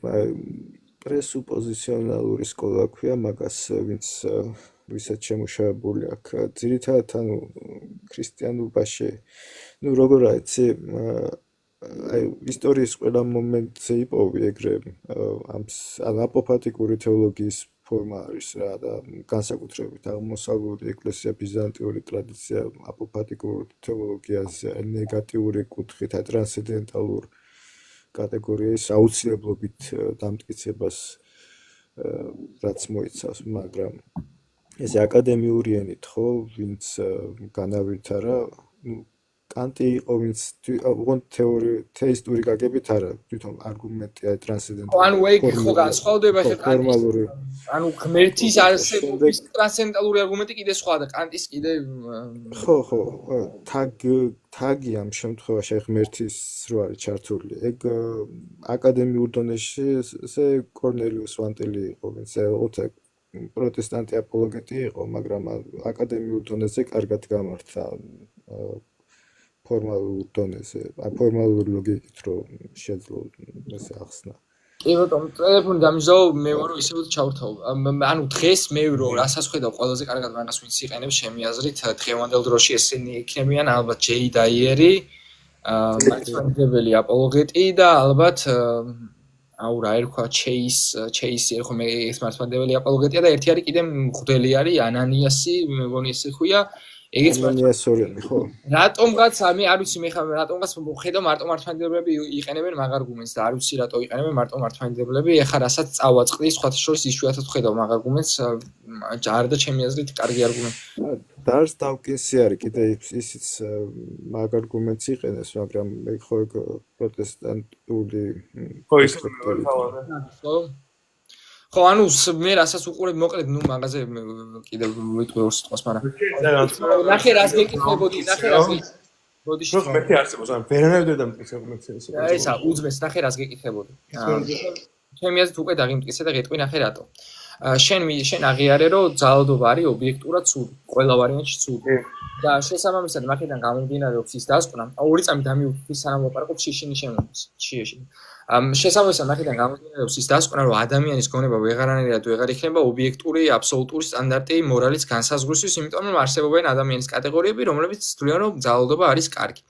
პრესუპოზიციონალური სკოლა ქვია მაგას, ვისაც შემუშავებული აქვს. ძირითადად ანუ ქრისტიანობაში, როგორ არის, იცი, ისტორიის ყველა მომენტზე იპოვი ეგრე ამ აპოფატიკური თეოლოგიის ფორმა არის რა და განსაკუთრებით აღმოსავლური ეკლესია ბიზანტიური ტრადიცია აპოფატიკურ თეოლოგიაზე ნეგატიური კუთხით ტრანსცენდენტალურ კატეგორიის აუცილებლობით დამტკიცებას რაც მოიცავს, მაგრამ ეს აკადემიური ენით ხო, ვინც განავითარა, კანტი იყო, ვინც უღონდ თეისტური გაგებით არა, თვითონ არგუმენტია ტრანსცენდენტალური. ანუ ეგ ხო განსხვავდება ხე კანტის. ანუ ღმერთის არსებობის ტრანსცენდენტალური არგუმენტი კიდე სხვა და კანტის კიდე ხო, თაგი ამ შემთხვევაში ღმერთის რო არის ჩართული. ეგ აკადემიურ დონეში ესე კორნელიუს ვანტელი იყო, ვინც ოთე პროტესტანტი აპოლოგეტი იყო, მაგრამ აკადემიურ დონეზე კარგად გამართა ფორმალურ დონეზე, ფორმალურ ლოგიკით რო შეძლო ესე ახსნა. კი ბატონო, ტელეფონი დამიზაო, მე ვარ რომ ისევ ჩავრთავ. ანუ დღეს მე რო რასაც ხედავ ყველაზე კარგად მაგას ვინც იყენებს ჩემი აზრით, დღევანდელ დროში ესენი იქნებიან ალბათ ჯეი დაიერი, მართლმადიდებელი აპოლოგეტი და ალბათ აუ რა ერქვა ჩეისი ერქვა მე ეს მართლმადიდებელი აპოლოგეტია და ერთი არის კიდე მღვდელი არის ანანიასი, მე მგონი ესე ხუია. ეგეც ანანიასორიანი ხო? რატომღაც მე არ ვიცი მე ხა რატომღაც ხედავ მარტო მართლმადიდებლები იყენებენ მაგ არგუმენტს და არ ვიცი რატო იყენებენ მარტო მართლმადიდებლები, ეხა რასაც წავაწყდი სხვათა შორის იშვიათად ხედავ მაგ არგუმენტს, არა და ჩემი აზრით კარგი არგუმენტი. დარს დავკინსი არის კიდე ისიც მაგ არგუმენტს იყენებს, მაგრამ მე ხო ეგ პროტესტანტული ხო ის ხო ხო, ანუ მე რასაც უყურებ, მოკლედ, ნუ მაგაზე კიდევ ვიტყვი ორ სიტყვას, მაგრამ ნახე რას გეკითხებოდი, ნახე რას ბოდიში. რო ღმერთი არსებობს, ან ვერანაირ ვერ დამტკიცე ღმერთს. ესა უძმეს, ნახე რას გეკითხებოდი. ჩემი აზრით უკვე დაგიმტკიცე და გეტყვი ნახე რატო. შენ აღიარე რომ ძალადობა არის ობიექტურად ცუდი, ყველა ვარიანტში ცუდი. და შესაბამისად მაქედან გამომდინარეობს ის დასკვნა, ორი წამი დამივუქვის სანამ ვაპარაკობ შიშინის შემოქმედში. შესაბამისად მაქედან გამომდინარეობს ის დასკვნა, რომ ადამიანის გონება ვეღარანაირად ვეღარ იქნება ობიექტური, აბსოლუტური სტანდარტი მორალის განსაზღვრისთვის, იმიტომ რომ არსებობენ ადამიანის კატეგორიები, რომლებიც თვლიან, რომ ძალადობა არის კარგი.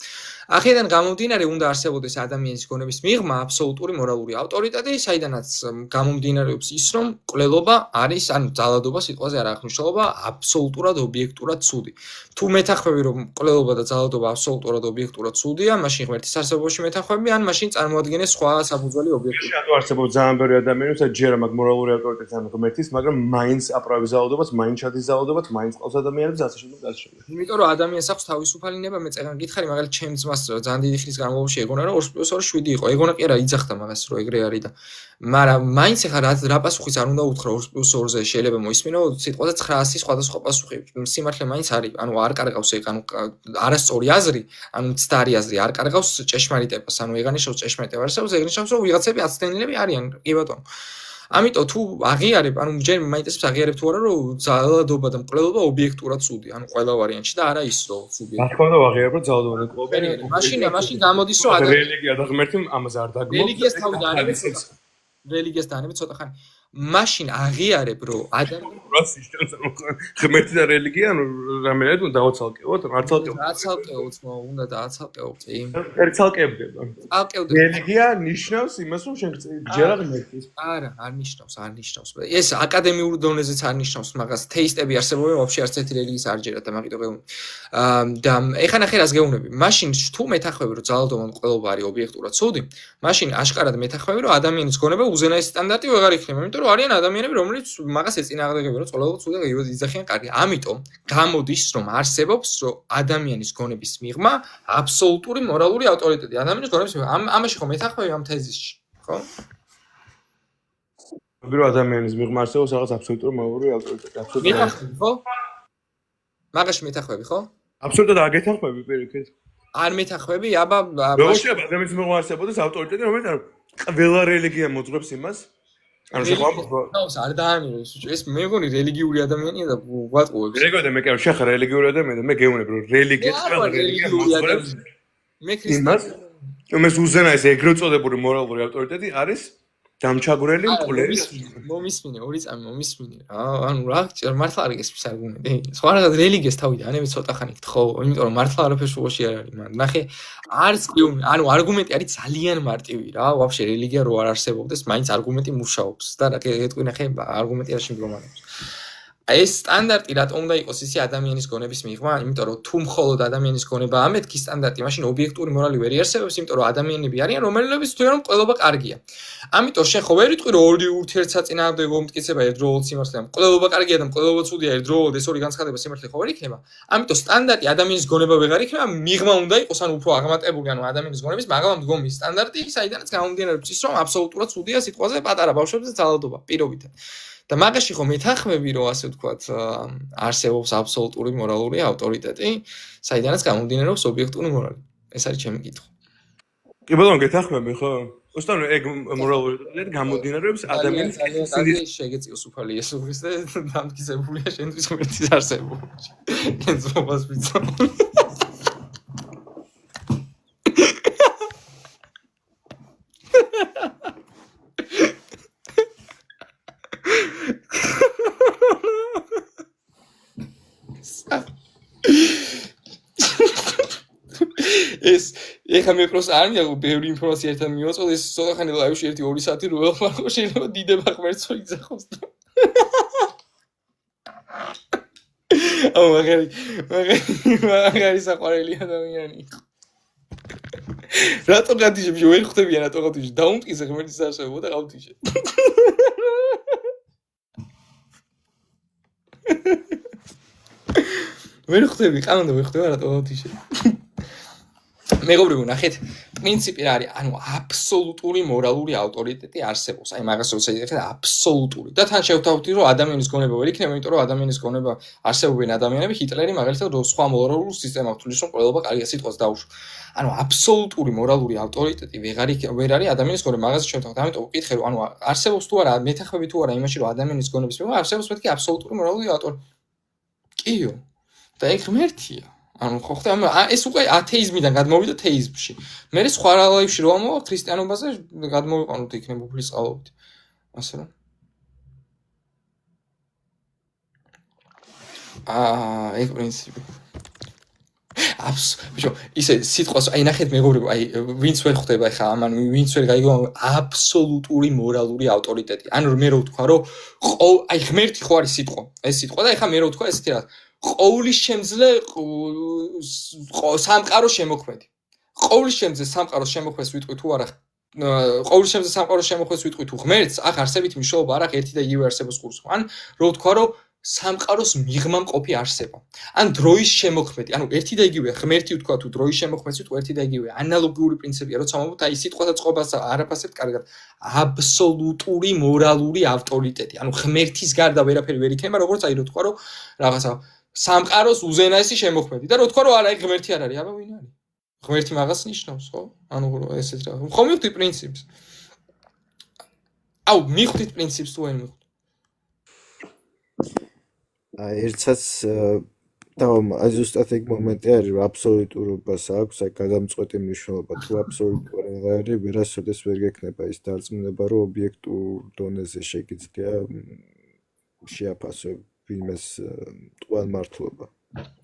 აქედან გამომდინარე უნდა არსებობდეს ადამიანის გონების მიღმა აბსოლუტური მორალური ავტორიტეტი, საიდანაც გამომდინარეობს ის, რომ კვლელობა არის, ანუ ძალადობა სიტყვაზე არ აქვს მნიშვნელობა, აბსოლუტურად ობიექტურად ცუდი. თუ მეთახვები რომ კვლელობა და ძალადობა აბსოლუტურად ობიექტურად ცუდია, მაშინ ღმერთის არსებობაში მეთახვები, ან მაშინ წარმოადგენენ სხვა საფუძველი ობიექტები. შენ არსებობს ძალიან ბევრი ადამიანი, ვისაც ჯერა მაგ მორალური ავტორიტეტს ან ღმერთის, მაგრამ მაინც აპრავის ძალადობას, მაინც ჩადის ძალადობას, მაინც ყავს ადამიანებს ასე შემდეგ. იმიტომ რომ ადამიანს აქვს თავისუფალი ნება, მე წეგან გითხარი, მაგალითად ჩემ ძმას ძალიან დიდი ხნის განმავლობაში ეგონა რომ 2+2=7 იყო. ეგონა კი არა იძახდა მაგას რომ ეგრე არის და მაგრამ მაინც ახლა რა პასუხიც არ უნდა უთხრა 2+2-ზე შეიძლება მოისმინო სიტყვაზე 900 სხვადასხვა პასუხი. სიმართლე მაინც არის, ანუ არ კარგავს ეგ, ანუ არასწორი აზრი, ანუ მცდარი აზრი არ კარგავს ჭეშმარიტებას, ანუ ეგ ნიშნავს ჭეშმარიტება არსებობს, ეგ ნიშნავს რომ ვიღაცები აცდენილები არიან, კი ბატონო. ამიტომ თუ აღიარებ, ანუ ჯერ მაინტერესებს აღიარებ თუ არა რომ ძალადობა და მკვლელობა ობიექტურად ცუდი, ანუ ყველა ვარიანტში და არა ის რომ ცუდი. რა თქმა უნდა აღიარებ რომ ძალადობა და მკვლელობა. მაშინ გამოდის რომ რელიგია და ღმერთი ამაზე არ დაგმო. რელიგიას თავი დაანებეთ. რელიგიას დაანებეთ ცოტა ხანი. მაშინ აღიარებ რომ ღმერთი და რელიგია ანუ რამენად უნდა დავაცალკევოთ, არ ცალკევთ. დაცალკევოთ, უნდა დააცალკევოთ, კი. ცალკევდება. ცალკევდება. რელიგია ნიშნავს იმას რომ შენ გჯერა ღმერთის. არა, არ ნიშნავს. ეს აკადემიურ დონეზეც არ ნიშნავს მაგას. თეისტები არსებობენ, ვაფშე არც ერთი რელიგიის არ ჯერათ და მაგიტო გეუბნები. და ეხა ნახე რას გეუბნები. მაშინ თუ მეთახვები რომ ძალადობა მკვლელობა არის ობიექტურად ცუდი, მაშინ აშკარად მეთახვები რომ ადამიანის გონება უზენაესი სტანდარტი ვეღარ იქნება, იმიტომ რომ არიან ადამიანები, რომლებიც მაგას ეწინააღმდეგებენ, რომ წვეულობა ცუდი და იძახიან კარგი. ამიტომ გამოდის, რომ არსებობს, რომ ადამიანის გონების მიღმა აბსოლუტური მორალური ავტორიტეტი. ადამიანის გონების მიღმა. ამაში ხო მეთახვები ამ თეზისში, ხო? რომ ადამიანის მიღმა არსებობს რაღაც აბსოლუტური მორალური ავტორიტეტი. მეთახვები, ხო? მაგაში მეთახვები, ხო? აბსოლუტურად არ გეთახვები პირიქით. არ მეთახვები, აბა როგორ შეიძლება ადამიანის მიღმა არსებობდეს ავტორიტეტი, რომელიც ყველა რელიგია მოძღვებს იმას ანუ შეყვარ ნავს არ დაანიროს ეს მე მგონი რელიგიური ადამიანია და ვატყუებს რეგოდა მე კი შეხარ რელიგიური ადამიანი და მე გეუბნები რომ რელიგია ყველა რელიგია მოსწორებს მე ქრისტიანი იმას უზენა ეს ეგრეთ წოდებული მორალური ავტორიტეტი არის დამჩაგვრელი მკვლელი მომისმინე ორი წამი მომისმინე ანუ რა მართლა არ იგესმის არგუმენტი სხვა რაღაც რელიგიას თავიდან ანები ცოტა ხანი გთხოვ იმიტომ რომ მართლა არაფერს უოში არ არის მან ნახე არის ანუ არგუმენტი არის ძალიან მარტივი რა ვაფშე რელიგია რო არ არსებობდეს მაინც არგუმენტი მუშაობს და რა გეტყვი ნახე არგუმენტი არ შემდგომარეობს ეს სტანდარტი რატომ უნდა იყოს ისე ადამიანის გონების მიღმა იმიტომ რომ თუ მხოლოდ ადამიანის გონებაა მეთქი სტანდარტი მაშინ ობიექტური მორალი ვერ იარსებობს იმიტომ რომ ადამიანები არიან რომლებიც თვითონ რომ ყველობა კარგია ამიტომ შენ ხო ვერ იტყვი რომ ორი ურთიერთსაწინააღმდეგო მტკიცება ერთდროულად სიმართლეა ყველობა კარგია და ყველობა ცუდია ერთდროულად ეს ორი განცხადება სიმართლე ხო ვერ იქნება ამიტომ სტანდარტი ადამიანის გონება ვეღარ იქნება მიღმა უნდა იყოს ანუ უფრო აღმატებული ანუ ადამიანის გონების მაღლა მდგომი სტანდარტი საიდანაც გამომდინარეობს ის რომ აბსოლუტურად ცუდია სიტყვაზე პატარა ბავშვებზე ძალადობა პირობითად და მაგაში ხო მეთანხმები რომ ასე ვთქვათ არსებობს აბსოლუტური მორალური ავტორიტეტი საიდანაც გამომდინარეობს ობიექტური მორალი ეს არის ჩემი კითხვა კი ბატონო გეთანხმები ხო უსტანო ეგ მორალური ავტორიტეტი გამომდინარეობს ადამიანის ძალიან შეგეწიოს უფალი იესო ქრისტე დამტკიცებულია შენთვის ღმერთის არსებობაში ენძობას ვიცო ეს ეხლა მე პროს არ მიაღო ბევრი ინფორმაცია ერთად მივაწოდე ეს ცოტა ხანი ლაივში 1-2 საათი რო ელხმარო შეიძლება დიდება ღმერთს რო იგზახოს მაგარი საყვარელი ადამიანი რატო გადიშები ვერ ხვდებიან რატო გავთიშე დაუმტკიცე ღმერთის არსებობა და გავთიშე ვერ ხვდები ყანონდა ვერ ხვდება რატო გავთიშე მეგობრებო ნახეთ პრინციპი რა არის ანუ აბსოლუტური მორალური ავტორიტეტი არსებობს აი მაგას როცა იხეთ აბსოლუტური და თან შევთავაზეთ რომ ადამიანის გონება ვერ იქნება იმიტომ რომ ადამიანის გონება არსებობენ ადამიანები ჰიტლერი მაგალითად სხვა მორალურ სისტემას თulis რომ ყველობა კარგია სიტყვას დაუშვა ანუ აბსოლუტური მორალური ავტორიტეტი ვერ არის ადამიანის გონება მაგას შევთავაზეთ ამიტომ ვკითხე რომ ანუ არსებობს თუ არა მეთანხმები თუ არა იმაში რომ ადამიანის გონების მიღმა არსებობს მეთქი აბსოლუტური მორალური ავტორიტეტი კიო და ეგ ღმერთია ანუ ხო ხდა ეს უკვე ათეიზმიდან გადმოვიდა თეიზმში. მე სხვა ლაივში რომ ამოვა ქრისტიანობაზე გადმოვიყვანოთ იქნებ უფლის წყალობით. ასე რომ ეგ პრინციპი. ბიჭო, ისე სიტყვას აი ნახეთ მეგობრებო, აი ვინც ვერ ხვდება ხა ამან ვინც ვერ გაიგო აბსოლუტური მორალური ავტორიტეტი. ანუ მე რო ვთქვა რომ აი ღმერთი ხო არის სიტყვა. ეს სიტყვა და ეხა მე რო ვთქვა ესეთი რა ყოვლის შემძლე სამყაროს შემოქმედი. ყოვლის შემძლე სამყაროს შემოქმედს ვიტყვი თუ არა ყოვლის შემძლე სამყაროს შემოქმედს ვიტყვი თუ ღმერთს, ახ არსებით მნიშვნელობა არ აქვს ერთი და იგივე არსებობს კურსს. ან რო ვთქვა რომ სამყაროს მიღმა მყოფი არსება. ან დროის შემოქმედი, ანუ ერთი და იგივე ღმერთი ვთქვა თუ დროის შემოქმედს ვიტყვი ერთი და იგივე ანალოგიური პრინციპია, როცა მომოთ აი სიტყვათა წყობას არ აფასებთ კარგად. აბსოლუტური მორალური ავტორიტეტი. ანუ ღმერთის გარდა ვერაფერი ვერ იქნება, როგორც აი რო ვთქვა რომ რაღაცა სამყაროს უზენაესი შემოქმედი და რო თქვა რომ არა ეგ ღმერთი არ არის, აბა ვინ არის? ღმერთი მაგას ნიშნავს, ხო? ანუ ესეთ რა. ხომ მივხვდით პრინციპს? აუ, მივხვდით პრინციპს თუ ვერ მივხვდით? აი ერთსაც და ზუსტად ეგ მომენტი არის რომ აბსოლუტურობას აქვს აი გადამწყვეტი მნიშვნელობა თუ აბსოლუტური არ არის ვერასოდეს ვერ გექნება ის დარწმუნება რომ ობიექტურ დონეზე შეგიძლია შეაფასო ვინმეს ტყუილ მართლობა.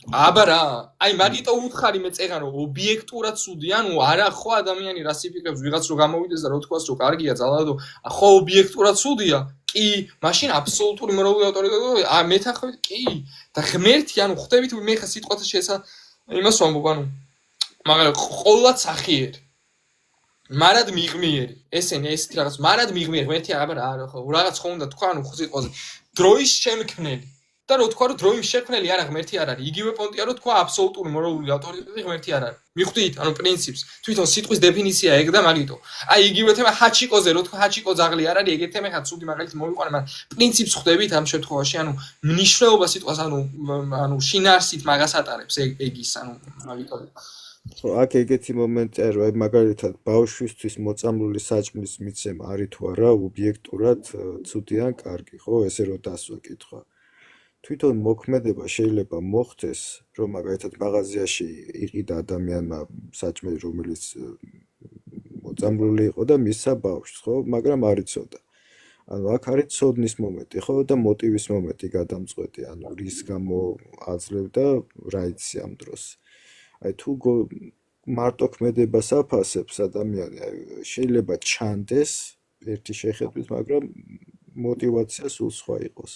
აბა რა, აი მაგიტო უთხარი მე წეღან რომ ობიექტურად ცუდი, ანუ არა ხო ადამიანი რას იფიქრებს ვიღაც რო გამოვიდეს და რო თქვას რომ კარგია ძალადო, ხო ობიექტურად ცუდია? კი, მაშინ აბსოლუტური მორალური ავტორიტეტი მეთანხმებით კი და ღმერთი ანუ ხვდებით მე ხა სიტყვათა შესა იმას ვამბობ ანუ მაგრამ ყოველად სახიერი მარად მიღმიერი ესენი ესეთი რაღაც მარად მიღმიერი ღმერთი აბა რა ხო რაღაც ხო უნდა თქვა ანუ სიტყვაზე დროის შემქმნელი და რო თქვა რომ დროის შემქმნელი არა ღმერთი არ არის იგივე პონტია რომ თქვა აბსოლუტური მორალური ავტორიტეტი ღმერთი არ არის მივხვდით ანუ პრინციპს თვითონ სიტყვის დეფინიცია ეგ და მაგიტო აი იგივე თემა ჰაჩიკოზე რო თქვა ჰაჩიკო ძაღლი არ არის ეგეთ თემა ხა ცუდი მაგალითი მოვიყვანე მაგრამ პრინციპს ხვდებით ამ შემთხვევაში ანუ მნიშვნელობა სიტყვას ანუ შინაარსით მაგას ატარებს ეგ ის ანუ მაგიტო ხო, აქ ეგეთი მომენტია, რომ აი მაგალითად ბავშვისთვის მოწამლული საჭმლის მიცემა არის თუ არა ობიექტურად ცუდი ან კარგი, ხო, ესე რომ დასვა კითხვა. თვითონ მოქმედება შეიძლება მოხდეს, რომ მაგალითად მაღაზიაში იყიდა ადამიანმა საჭმელი, რომელიც მოწამლული იყო და მისცა ბავშვს, ხო, მაგრამ არ იცოდა. ანუ აქ არის ცოდნის მომენტი, ხო, და მოტივის მომენტი გადამწყვეტი, ანუ რის გამო აძლევდა რა იცი ამ დროს. აი თუ მარტო ქმედებას აფასებს ადამიანი, შეიძლება ჩანდეს ერთი შეხედვით, მაგრამ мотивация სულ სხვა იყოს.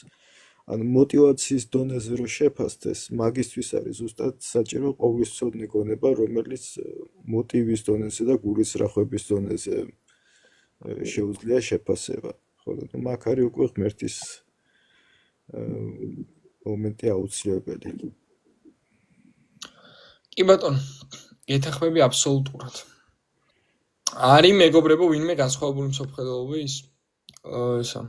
ანუ мотивაციის დონეზე რო შეფასდეს, მაგისთვის არის ზუსტად საჭირო ყოვლისწოდნი გონება, რომელიც мотиვის დონეზე და გულისრახვების დონეზე შეუძლია შეფასება. ხო, და მაგ არის უკვე ღმერთის მომენტი აუცილებელი. კი ბატონო, გეთახმები აბსოლუტურად. არის მეგობრებო, ვინმე განსხვავებული მსოფლმხედველობის ისა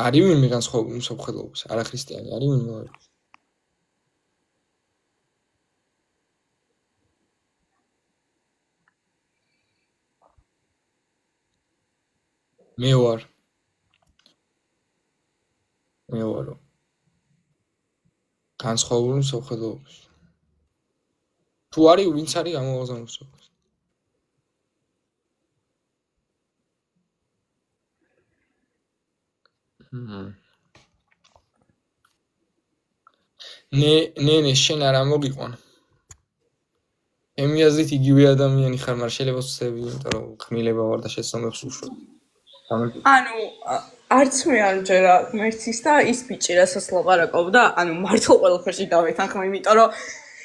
არის ვინმე განსხვავებული მსოფლმხედველობის, არა ქრისტიანი, არის ვინმე? მე ვარ. განსხვავებული მსოფლმხედველობის. თუ არის, ვინც არის გამოვაზრებული მსოფლმხედველობის? ნე, შენ არ ამოგიყვან. ემი აზრით იგივე ადამიანი ხარ, მაგრამ შეიძლება ვცდები, იმიტომ რომ ხმილება ვარ და შეცდომებს უშვა. ანუ არც მე არ ჯერა ღმერთის და ის ბიჭი რასაც ლაპარაკობდა, ანუ მართლა ყველაფერში დავეთანხმე, იმიტომ რომ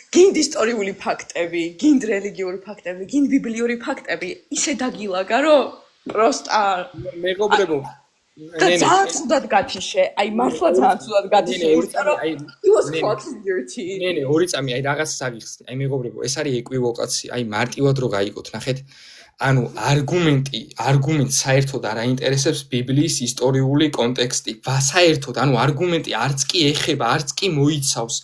გინდ ისტორიული ფაქტები, გინდ რელიგიური ფაქტები, გინდ ბიბლიური ფაქტები ისე დაგილაგა, რომ პროსტა მეგობრებო, და ძალიან ცუდად გათიშე, აი მართლა ძალიან ცუდად გათიშე, იმიტომ რომ he was fucking dirty. ნე, ორი წამი, აი რაღაცას აგიხსნი. აი მეგობრებო, ეს არის ეკვივოკაცია, აი მარტივად რო გაიგოთ, ნახეთ. ანუ არგუმენტს საერთოდ არ აინტერესებს ბიბლიის ისტორიული კონტექსტი. საერთოდ, ანუ არგუმენტი არც კი ეხება, არც კი მოიცავს,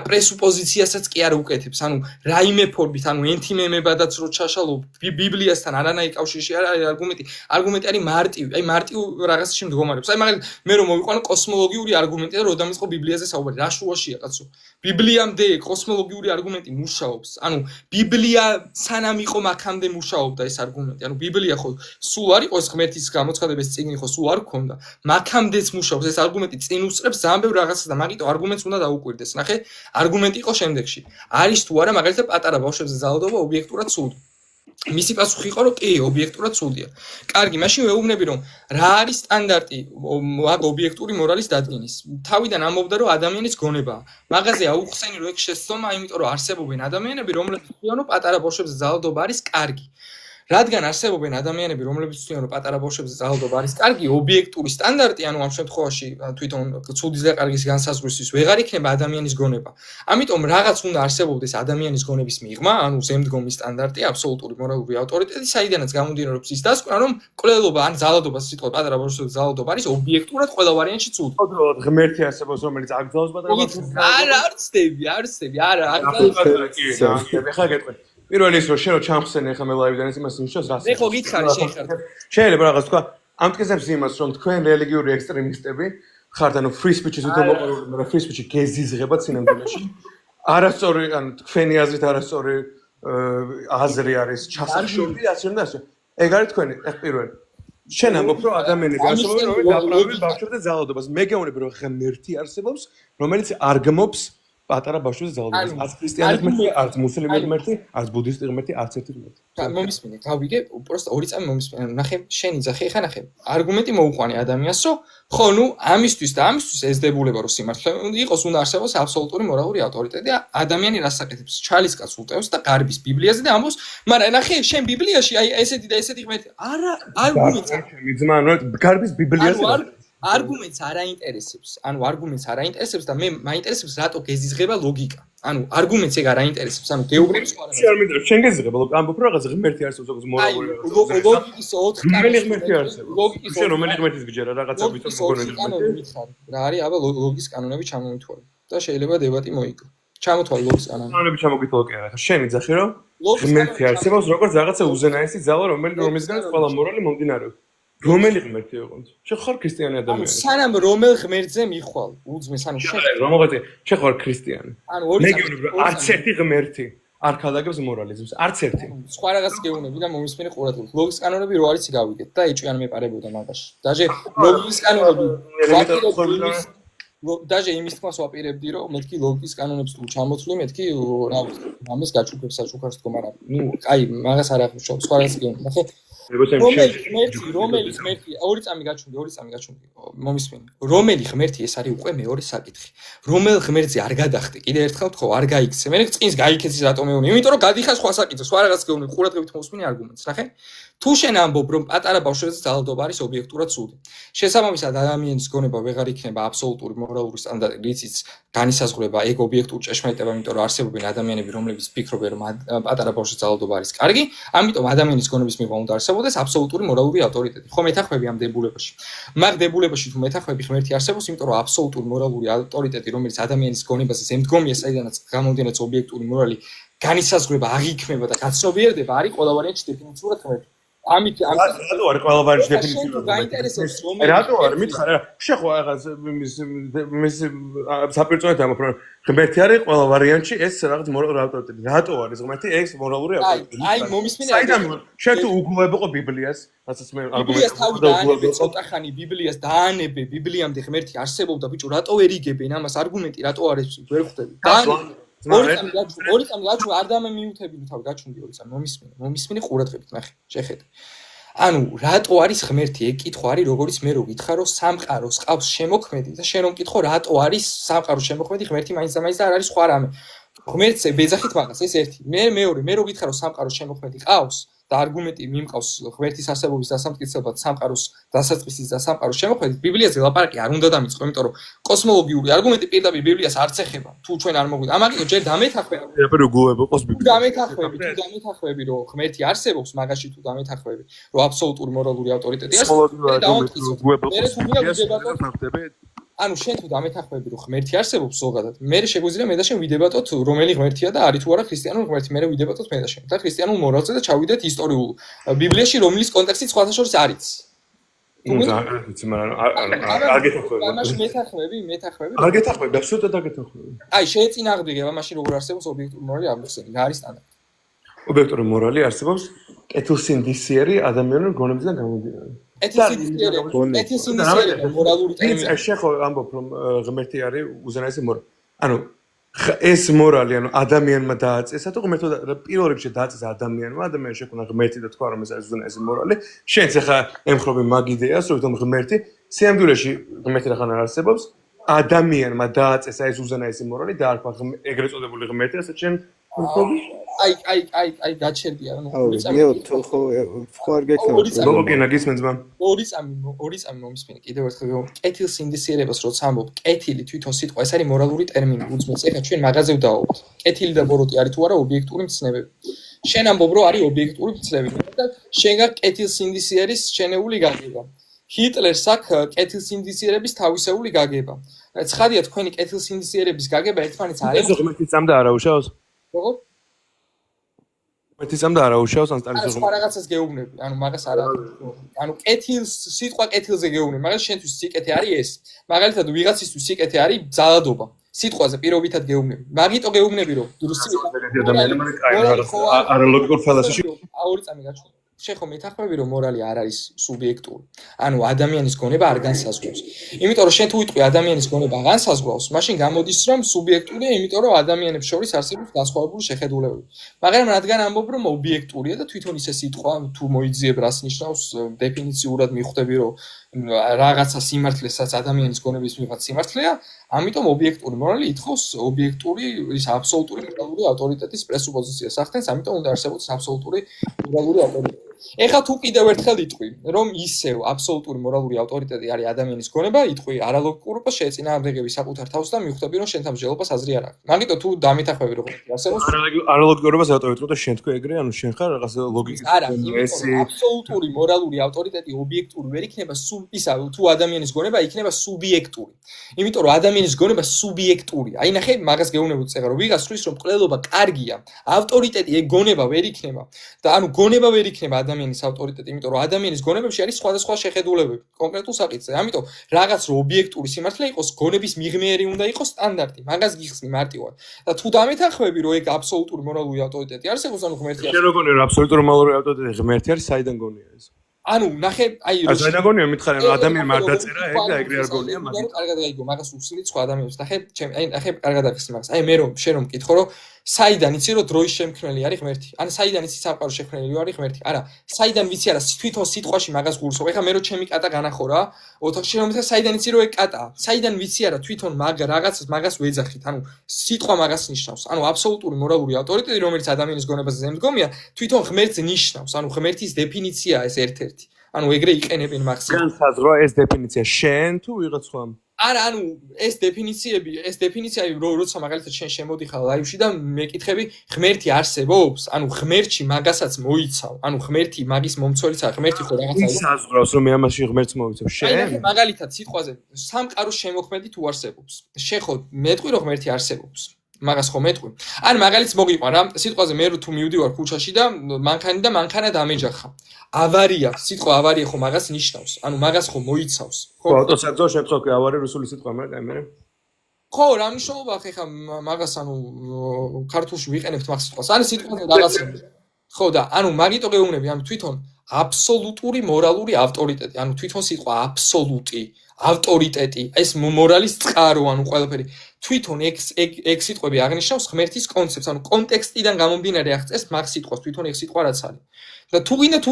პრესუპოზიციასაც კი არ უკეთებს. ანუ რაიმე ფორმით, ანუ ენთიმემებადაც რო ჩაშალო ბიბლიასთან არანაირი კავშირი არ არის არგუმენტი. არგუმენტი არის მარტივი, აი მარტივ რაღაცაში მდგომარეობს. აი მაგალითად, მე რომ მოვიყვანო კოსმოლოგიური არგუმენტი და რო დამიწყო ბიბლიაზე საუბარი, რა შუაშია კაცო? ბიბლიამდე კოსმოლოგიური არგუმენტი მუშაობს. ანუ ბიბლია სანამ იყო მაქამდე მუშაობდა ეს არგუმენტი. ანუ ბიბლია ხო სულ არ იყოს ღმერთის გამოცხადების წიგნი ხო სულ არ გქონდა. მაქამდეც მუშაობს ეს არგუმენტი წინ უსწრებს ძალიან ბევრ რაღაცას და მაგიტო არგუმენტს უნდა დაუკვირდეს. ნახე, არგუმენტი იყო შემდეგში. არის თუ არა მაგალითად პატარა ბავშვებზე ძალადობა ობიექტურად ცუდი. მისი პასუხი იყო რომ კი, ობიექტურად ცუდია. კარგი, მაშინ ვეუბნები რომ რა არის სტანდარტი აქ ობიექტური მორალის დადგენის. თავიდან ამბობდა რომ ადამიანის გონებაა. მაღაზე აუხსენი რომ ეგ შეცდომა, იმიტომ რომ არსებობენ ადამიანები, რომლებიც ცდილობენ პატარა ბავშვებზე ძალადობა არის კარგი. რადგან არსებობენ ადამიანები, რომლებიც ცდილობენ რომ პატარა ბავშვებზე ძალადობა არის კარგი, ობიექტური სტანდარტი, ანუ ამ შემთხვევაში თვითონ ცუდის და კარგის განსაზღვრისთვის ვეღარ იქნება ადამიანის გონება. ამიტომ რაღაც უნდა არსებობდეს ადამიანის გონების მიღმა, ანუ ზემდგომი სტანდარტი, აბსოლუტური მორალური ავტორიტეტი, საიდანაც გამომდინარეობს ის დასკვნა, რომ კვლელობა ან ძალადობა, სიტყვა პატარა ბავშვებზე ძალადობა არის ობიექტურად ყველა ვარიანტში ცუდი. ოდროდ ღმერთი არსებობს, რომელიც აგძალოს პატარა ბავშვებს. არ ვცდები, არა, ეხლა გეტყვი. პირველი ის რომ შენ რო ჩამხსენე ხა მე ლაივიდან ეს იმას ნიშნავს რას. მე ხო გითხარი შენ ხარ. შეიძლება რაღაც თქვა, ამტკიცებს იმას რომ თქვენ რელიგიური ექსტრემისტები ხართ, ანუ free speech-ის უთმობარული, მაგრამ free speech-ი გეზიზღება ცინამდვილეში. არასწორი, ანუ თქვენი აზრით არასწორი აზრი არის ჩასახშობილი, ასე და ასე. ეგ არის თქვენი, ეხ პირველი. შენ ამბობ რომ ადამიანები არსებობენ, რომლებიც დაყრდნობენ ბავშვებზე ძალადობას. მე გეუბნები რომ ღმერთი არსებობს, რომელიც არ გმობს პატარა ბავშვებზე ძალადობას. არც ქრისტიანი ღმერთი, არც მუსლიმი ღმერთი, არც ბუდისტი ღმერთი, არც ერთი ღმერთი. მომისმინე, გავიგე, უბრალოდ ორი წამი მომისმინე. ნახე, შენი ძახი, ხა ნახე. არგუმენტი მოუყვანე ადამიანს, რომ ხო, ნუ ამისთვის და ამისთვის ეს დებულება რომ სიმართლე იყოს, უნდა არსებობს აბსოლუტური მორალური ავტორიტეტი. ადამიანი რას აკეთებს? ჩალის კაც უტევს და გარბის ბიბლიაზე და ამბობს, მაგრამ ნახე, შენ ბიბლიაში აი ესეთი და ესეთი ღმერთი. არა, არ გულიწა. ჩემი ძმა, ანუ გარბის ბიბლიაზე. არგუმენტს არ აინტერესებს. ანუ არგუმენტს არ აინტერესებს და მე მაინტერესებს რატო გეზიზღება ლოგიკა. ანუ არგუმენტს ეგ არ აინტერესებს. ანუ გეუბნები სხვა რაღაცა. არ მინდა შენ გეზიღება ამბობ რა რაღაცა ღმერთი არსებობს როგორც მორალური. ლოგიკის 4 რომელი ღმერთი არსებობს? ლოგიკის შენ რომელი ღმერთის გიჯერა რაღაცა ვიტყვი მოგონელი ღმერთი. რა არის აბა ლოგიკის კანონები ჩამომითვალე და შეიძლება დებატი მოიგო. ჩამოთვალე ლოგის კანონები. კანონები ჩამოგითვალე კი არა. შენ იძახი რომ ღმერთი არსებობს როგორც რაღაცა უზენაესი ძალა რომლისგანაც ყველა მორალი მომდინარეობს. რომელი ღმერთი იყო? შენ ხარ ქრისტიანი ანუ ადამიანი. სანამ რომელ ღმერთზე მიხვალ უძმეს ანუ შენ რომელღაც შენ ხარ ქრისტიანი. ანუ ორი მე გეუბნები რომ არც ერთი ღმერთი არ ქადაგებს მორალიზმს. არც ერთი. სხვა რაღაც გეუბნები და მომისმენი ყურადღებით. ლოგის კანონები რო არიცი გავიგეთ და ეჭვიან მეპარებოდა მაგაში. დაჟე ლოგის კანონები დაჟე იმის თქმას ვაპირებდი რომ მეთქი ლოგის კანონებს თუ ჩამოთვლი მეთქი რა ვიცი ამას გაჩუქებს საჩუქარს თქო მაგრამ ნუ აი მაგას არ აღნიშნავს სხვა რაღაც გეუბნები. ნახე რომელი ღმერთი ორი წამი გაჩვენდი მომისმენი რომელი ღმერთი ეს არის უკვე მეორე საკითხი რომელ ღმერთზე არ გადახტე კიდე ერთხელ თქო არ გაიქცე მე წინს გაიქეცის რატომ მეუბნე იმიტომ რომ გადიხარ სხვა საკითხს სხვა რაღაც გეუბნები ყურადღებით მოსმენი არგუმენტს ნახე თუ შენ ამბობ რომ პატარა ბავშვებზე ძალადობა არის ობიექტურად ცუდი შესაბამისად ადამიანის გონება ვეღარ იქნება აბსოლუტური მორალური სტანდარტი რიციც განისაზღვრება ეგ ობიექტური ჭეშმარიტება იმიტომ რომ არსებობენ ადამიანები რომლებიც ფიქრობენ რომ პატარა ბავშვის ძალადობა არის კარგი ამიტომ ადამიანის გონების მიღმა უნდა არსებობდეს აბსოლუტური მორალური ავტორიტეტი ხო მეთახვები ამ დებულებაში მაგ დებულებაში თუ მეთახვები ღმერთი არსებობს იმიტომ რომ აბსოლუტური მორალური ავტორიტეტი რომელიც ადამიანის გონებაზე ზემდგომია საიდანაც გამომდინარე ობიექტური მორალი განისაზღვრება აღიქმება და გაცნობიერდება არის ყველა ვარიანტში დეფინიციურად ღმერთი ამით რატო არის ყველა ვარიანტში დეფინიციურად გაინტერესებს რომ რატო არის მითხარ რა შეხო რაღაც მის საპირწონეთ ამბობ რომ ღმერთი არის ყველა ვარიანტში ეს რაღაც მორალური ავტორიტეტი რატო არის ღმერთი ეს მორალური ავტორიტეტი აი მომისმენი საიდან შენ თუ უგულებო ბიბლიას რასაც მე ბიბლიას თავი დაანებე ცოტა ხანი ბიბლიას დაანებე ბიბლიამდე ღმერთი არსებობდა ბიჭო რატო ვერ იგებენ ამას არგუმენტი რატო არის ვერ ხვდები ორი წამი გაჩვენ არ დამემიუთებინო თავი გაჩვენდი ორი წამი მომისმენი ყურადღებით ნახე შეხედე ანუ რატო არის ღმერთი ეგ კითხვა არის როგორც მე რო გითხრა რომ სამყაროს ყავს შემოქმედი და შენ რომ კითხო რატო არის სამყაროს შემოქმედი ღმერთი მაინც და მაინც და არ არის სხვა რამე ღმერთზე ბეძახით მაგას ეს ერთი მე მეორე მე რო გითხრა რომ სამყაროს შემოქმედი ყავს და არგუმენტი მიმყავს ღმერთის არსებობის დასამტკიცებლად სამყაროს დასაწყისის და სამყაროს შემოქმედით ბიბლიაზე ლაპარაკი არ უნდა დამიწყო იმიტომ რომ კოსმოლოგიური არგუმენტი პირდაპირ ბიბლიას არ ეხება თუ ჩვენ არ მოგვიდა ამაგიო ჯერ დამეთახვები პირდაპირ უგულებო ყოს ბიბლია დამეთახვები რომ ღმერთი არსებობს მაგაში თუ დამეთახვები რომ აბსოლუტური მორალური ავტორიტეტი არის ანუ შენ თუ დამეთახვები რომ ღმერთი არსებობს ზოგადად მე შეგვიძლია მე და შენ ვიდებატოთ რომელი ღმერთია და არის თუ არა ქრისტიანული ღმერთი მე ვიდებატოთ მე და შენ და ქრისტიანულ მორალზე და ჩავიდეთ ისტორიულ ბიბლიაში რომლის კონტექსტი სხვათა შორის არის არ გეთახვები აბსოლუტურად არ გეთახვები აი შეეწინააღმდეგე ამაში როგორ არსებობს ობიექტური მორალი ამბობსენი რა არის სტანდარტი ობიექტური მორალი არსებობს კეთილსინდისიერი ადამიანური გონებიდან გამომდინარე ეთისინდისიერი მორალური ტერმინი შეხო ამბობ რომ ღმერთი არის უზენაესი მორალი ანუ ეს მორალი ანუ ადამიანმა დააწესა თუ ღმერთო პირველ რიგში დააწესა ადამიანმა ადამიანს შექმნა ღმერთი და თქვა რომ ეს არის უზენაესი მორალი შენც ახლა ემხრობი მაგ იდეას რომ ღმერთი სიამდვილეში ღმერთი რახან არ არსებობს ადამიანმა დააწესა ეს უზენაესი მორალი და არ თქვა ეგრეთ წოდებული ღმერთი რასაც შენ აი გაჩერდია ანუ ხო არ გეკეთა მოგენა გისმენს მან ორი წამი მომისმენი კიდევ ერთხელ კეთილსინდისიერებას როცა ამბობ კეთილი თვითონ სიტყვა ეს არის მორალური ტერმინი უძმეს ეხლა ჩვენ მაღაზე ვდაობთ კეთილი და ბოროტი არის თუ არა ობიექტური მცნებები შენ ამბობ რომ არის ობიექტური მცნებები და შენგან კეთილსინდისიერის შენეული გაგება ჰიტლერს აქვს კეთილსინდისიერების თავისეული გაგება ცხადია თქვენი კეთილსინდისიერების გაგება ერთმანეთს არ ემოწმება ღმერთის წამდა არა უშავს როგორ ღმერთის წამდა არა უშავს ან სტალის სხვა რაღაცას გეუბნები ანუ მაგას არა ანუ კეთილს სიტყვა კეთილზე გეუბნები მაგრამ შენთვის სიკეთე არის ეს მაგალითად ვიღაცისთვის სიკეთე არის ძალადობა სიტყვაზე პირობითად გეუბნები მაგიტო გეუბნები რომ არალოგიკურ ფალასიაში ორი წამი გაჩვენე შეხო მეთახვები რომ მორალი არ არის სუბიექტური ანუ ადამიანის გონება არ განსაზღვრავს იმიტომ რომ შენ თუ ვიტყვი ადამიანის გონება განსაზღვრავს მაშინ გამოდის რომ სუბიექტურია იმიტომ რომ ადამიანებს შორის არსებობს განსხვავებული შეხედულებები მაგრამ რადგან ამბობ რომ ობიექტურია და თვითონ ისე სიტყვა თუ მოიძიებ რას ნიშნავს დეფინიციურად მიხვდები რომ რაღაცა სიმართლესაც ადამიანის გონების მიღაც სიმართლეა ამიტომ ობიექტური მორალი ითხოვს ობიექტური ის აბსოლუტური მორალური ავტორიტეტის პრესუპოზიციას ახდენს ამიტომ უნდა არსებობდეს აბსოლუტური მორალური ავტორიტეტი ეხლა თუ კიდევ ერთხელ იტყვი, რომ ისევ აბსოლუტური მორალური ავტორიტეტი არის ადამიანის გონება, იტყვი არალოგიკურობა შეეწინააღმდეგები საკუთარ თავს და მიხვდები, რომ შენთან მსჯელობას აზრი არ აქვს. მაგიტო თუ დამეთახმები როგორ არსებობს არალოგიკურობას ეტყვი და შენ თქვი ეგრე, ანუ შენ ხარ რაღაც ლოგიკის არა, აბსოლუტური მორალური ავტორიტეტი ობიექტური ვერ იქნება, ისა თუ ადამიანის გონება იქნება სუბიექტური. იმიტომ რომ ადამიანის გონება სუბიექტურია. აი ნახე, მაგას გეუბნებოდი წეგა, რომ ვიღაც თვლის რომ ყლელობა კარგია, ავტორიტეტი ეგ გონება ვერ იქნება. და ანუ გონება ვერ იქნება ადამიანის ავტორიტეტი, იმიტომ რომ ადამიანის გონებებში არის სხვადასხვა შეხედულებები კონკრეტულ საკითხზე. ამიტომ რაღაც რო ობიექტური სიმართლე იყოს, გონების მიღმეერი უნდა იყოს სტანდარტი. მაგას გიხსნი მარტივად. და თუ დამეთანხმები, რომ ეგ აბსოლუტური მორალური ავტორიტეტი არსებობს, ანუ ღმერთი შენ როგორ გონია აბსოლუტური მორალური ავტორიტეტი ღმერთი არის, საიდან გონია ეს? ანუ ნახე, აი რა საიდან გონია მითხარი, რომ ადამიანმა არ დაწერა ეგ და ეგრე არ გონია მაგით. კარგად გაიგო, მაგას უსმენთ სხვა ადამიანებს. ნახე, აი ნახე, კარგად აღხსნი მაგას. აი მე რომ შენ რომ მკითხო, რომ საიდან იცი რომ დროის შემქმნელი არის ღმერთი? ან საიდან იცი სამყაროს შექმნელი არის ღმერთი? არა, საიდან ვიცი არა, თვითონ სიტყვაში მაგას გულსო. ეხლა მე რო ჩემი კატა განახო რა, ოთახში რომ მითხა საიდან იცი რომ ეგ კატაა? საიდან ვიცი არა, თვითონ რაღაცას მაგას ვეძახით. ანუ სიტყვა მაგას ნიშნავს. ანუ აბსოლუტური მორალური ავტორიტეტი, რომელიც ადამიანის გონებაზე ზემდგომია, თვითონ ღმერთს ნიშნავს. ანუ ღმერთის დეფინიციაა ეს ერთ-ერთი. ანუ ეგრე იყენებენ მაქსიმუმ. განსაზღვრა ეს დეფინიცია შენ თუ ვიღაც ხომ? არა, ანუ ეს დეფინიცია როცა მაგალითად შენ შემოდიხარ ლაივში და მეკითხები ღმერთი არსებობს? ანუ ღმერთში მაგასაც მოიცავ. ანუ ღმერთი მაგის მომცველიცაა, ღმერთი ხო რაღაცა ის საზღვრავს რომ მე ამაში ღმერთს მოვიცავ შენ? აი მაგალითად სიტყვაზე სამყაროს შემოქმედი თუ არსებობს. შენ ხო მეტყვი რომ ღმერთი არსებობს. მაგას ხო მეტყვი. ან მაგალითს მოგიყვან რა, სიტყვაზე მე თუ მივდივარ ქუჩაში და მანქანა დამეჯახა. ავარია, სიტყვა ავარია ხო მაგას ნიშნავს. ანუ მაგას ხო მოიცავს. ხო, ავტოსადგურში შემთხვევით ავარია რუსული სიტყვა მაგრამ მე. ხო, რა მნიშვნელობა აქვს ეხა მაგას ანუ ქართულში ვიყენებთ მაგ სიტყვას. ან სიტყვაზე რაღაცა. ხო და ანუ მაგიტო გეუბნები, ანუ თვითონ აბსოლუტური მორალური ავტორიტეტი, ანუ თვითონ სიტყვა აბსოლუტი ავტორიტეტი, ეს მორალის წყარო, ანუ ყველაფერი. თვითონ ეგ სიტყვები აღნიშნავს ღმერთის კონცეფტს, ანუ კონტექსტიდან გამომდინარე აღწეს მაგ სიტყვას, თვითონ ეგ სიტყვა რაც არის. და თუ გინდა თუ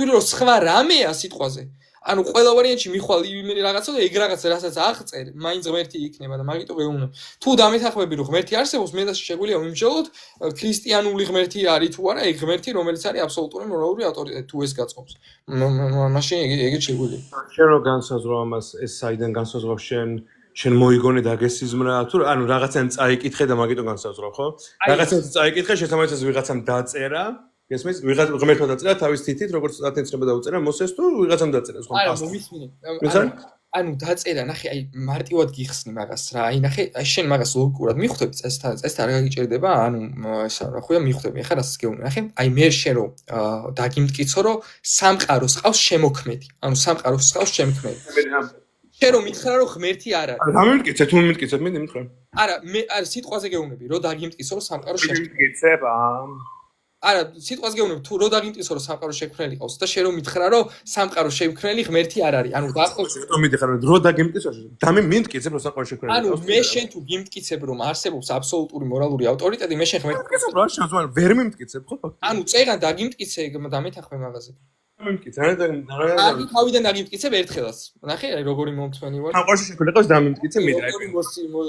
რომ სხვა რამეა სიტყვაზე, ანუ ყველა ვარიანტში მიხვალ იმენი რაღაცა და ეგ რაღაცა რასაც აღწერ, მაინც ღმერთი იქნება და მაგიტო გეუბნებ. თუ დამეთანხმები რომ ღმერთი არსებობს, მე და შეგვიძლია ვიმსჯელოთ ქრისტიანული ღმერთი არის თუ არა, ეგ ღმერთი რომელიც არის აბსოლუტური მორალური ავტორიტეტი, თუ ეს გაწყობს. მაშინ ეგეც შეგვიძლია. შენ რო განსაზღვრა ამას, ეს საიდან განსაზღვრავს შენ მოიგონე და გესიზმრა თუ ანუ რაღაცან წაიკითხე და მაგიტო განსაზღვრა, ხო? რაღაცან წაიკითხე, შესაბამისად ვიღაცამ დაწერა, გესმის? ვიღაც ღმერთმა დაწერა თავის თითით, როგორც ათენცრება დაუწერა მოსეს თუ ვიღაცამ დაწერა, ხო? არა, მომისმინე. ანუ დაწერა, ნახე, აი მარტივად გიხსნი მაგას რა. აი ნახე, შენ მაგას ლოგიკურად მიხვდები წესთან არ გაგიჭირდება, ანუ ესა რა ხოია მიხვდები. ახლა რასაც გეუბნები, ნახე, აი მე შენ რო დაგიმტკიცო, რომ სამყაროს ყავს შემოქმედი. ანუ სამყაროს ყავს შემქმედი. შენ რომ მითხრა რომ ღმერთი არ არის. რა მიმტკიცე, თუ მიმტკიცებ, მე მითხრა. არა, მე არა სიტყვაზე გეუბნები, რომ დაგიმტკიცო, რომ სამყაროს შემქმედი. არა, სიტყვაზე გეუბნები, თუ რო დაგიმტკიცო, რომ სამყაროს შემქმნელი ყავს და შენ რომ მითხრა, რომ სამყაროს შემქმნელი ღმერთი არ არის. ანუ დაახლოებით რატომ მიდიხარ, რომ დრო დაგიმტკიცო, მიმტკიცებ, რომ სამყაროს შემქმნელი ყავს. ანუ მე შენ თუ გიმტკიცებ, რომ არსებობს აბსოლუტური მორალური ავტორიტეტი, მე შენ ღმერთს მტკიცებ, რა შეიძლება ვერ მიმტკიცებ, ხო? ანუ წეგან დაგიმტკიცე დამეთანხმე მაგაზე. მიმტკიცე, არა ანუ თავიდან დაგიმტკიცებ ერთხელაც. ნახე, აი როგორი მომთმენი ვარ. სამყაროს შემქმნელი ყავს დამიმტკიცე მე და